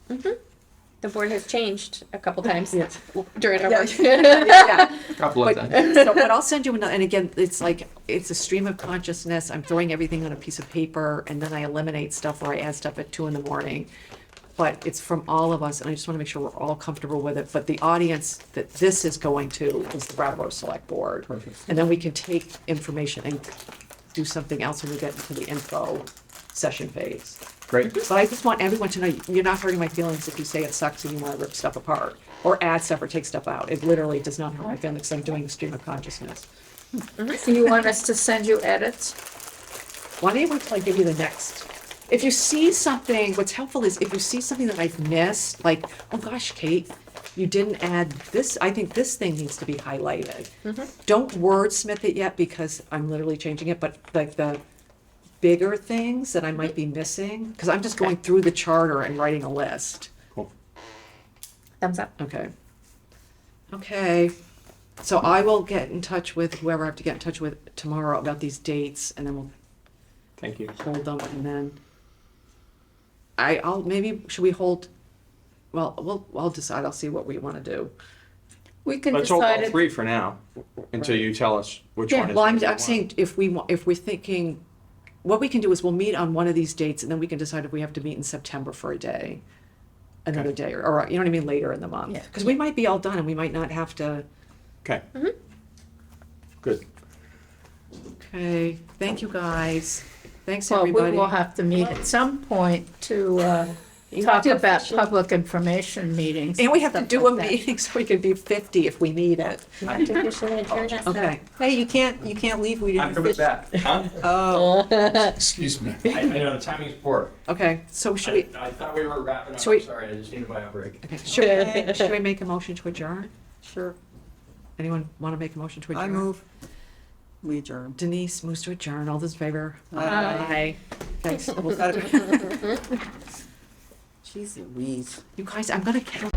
the board has changed a couple times Yes. during our Yeah. work. Yeah. Couple of But, times. but I'll send you another, and again, it's like, it's a stream of consciousness. I'm throwing everything on a piece of paper, and then I eliminate stuff or I add stuff at 2 a.m. But it's from all of us, and I just want to make sure we're all comfortable with it. But the audience that this is going to is the Brattleboro Select Board. Perfect. And then we can take information and do something else when we get into the info session phase. Great. But I just want everyone to know, you're not hurting my feelings if you say it sucks and you want to rip stuff apart, or add stuff or take stuff out. It literally does not hurt my feelings, because I'm doing a stream of consciousness. Do you want us to send you edits? Why don't you wait till I give you the next? If you see something, what's helpful is if you see something that I've missed, like, oh gosh, Kate, you didn't add this, I think this thing needs to be highlighted. Don't wordsmith it yet, because I'm literally changing it, but like the bigger things that I might be missing, because I'm just going through the charter and writing a list. Cool. Thumbs up. Okay. Okay, so I will get in touch with whoever I have to get in touch with tomorrow about these dates, and then we'll Thank you. hold them, and then I'll, maybe, should we hold, well, I'll decide, I'll see what we wanna do. We can Let's hold decide all it. 3 for now, until you tell us which Yeah, one is. Well, what I'm you want. saying if if we're thinking, what we can do is we'll meet on one of these dates, and then we can decide if we have to meet in September for a day, another day, or, you know what I mean, later in the month. Yeah. Cause we might be all done, and we might not have to, Okay. Good. okay, thank you guys, thanks Well, we everybody. will have to meet at some point to You talk have to about officially- public information meetings. And we have to stuff do like a that. meeting so we can be 50 if we need it. You have to officially adjourn us. Okay, Hey, you can't leave, we didn't finish. back. Huh? Oh, Excuse me. I know, the timing's poor. okay, so should we, I thought we were wrapping up. Should we- I'm sorry, I just need to buy a break. okay, should we make a motion to adjourn? sure, Anyone want to make a motion to adjourn? I move. We adjourn. Denise moves to adjourn, all those in favor? Aye. Thanks. Jeez Louise. You guys, I'm gonna count.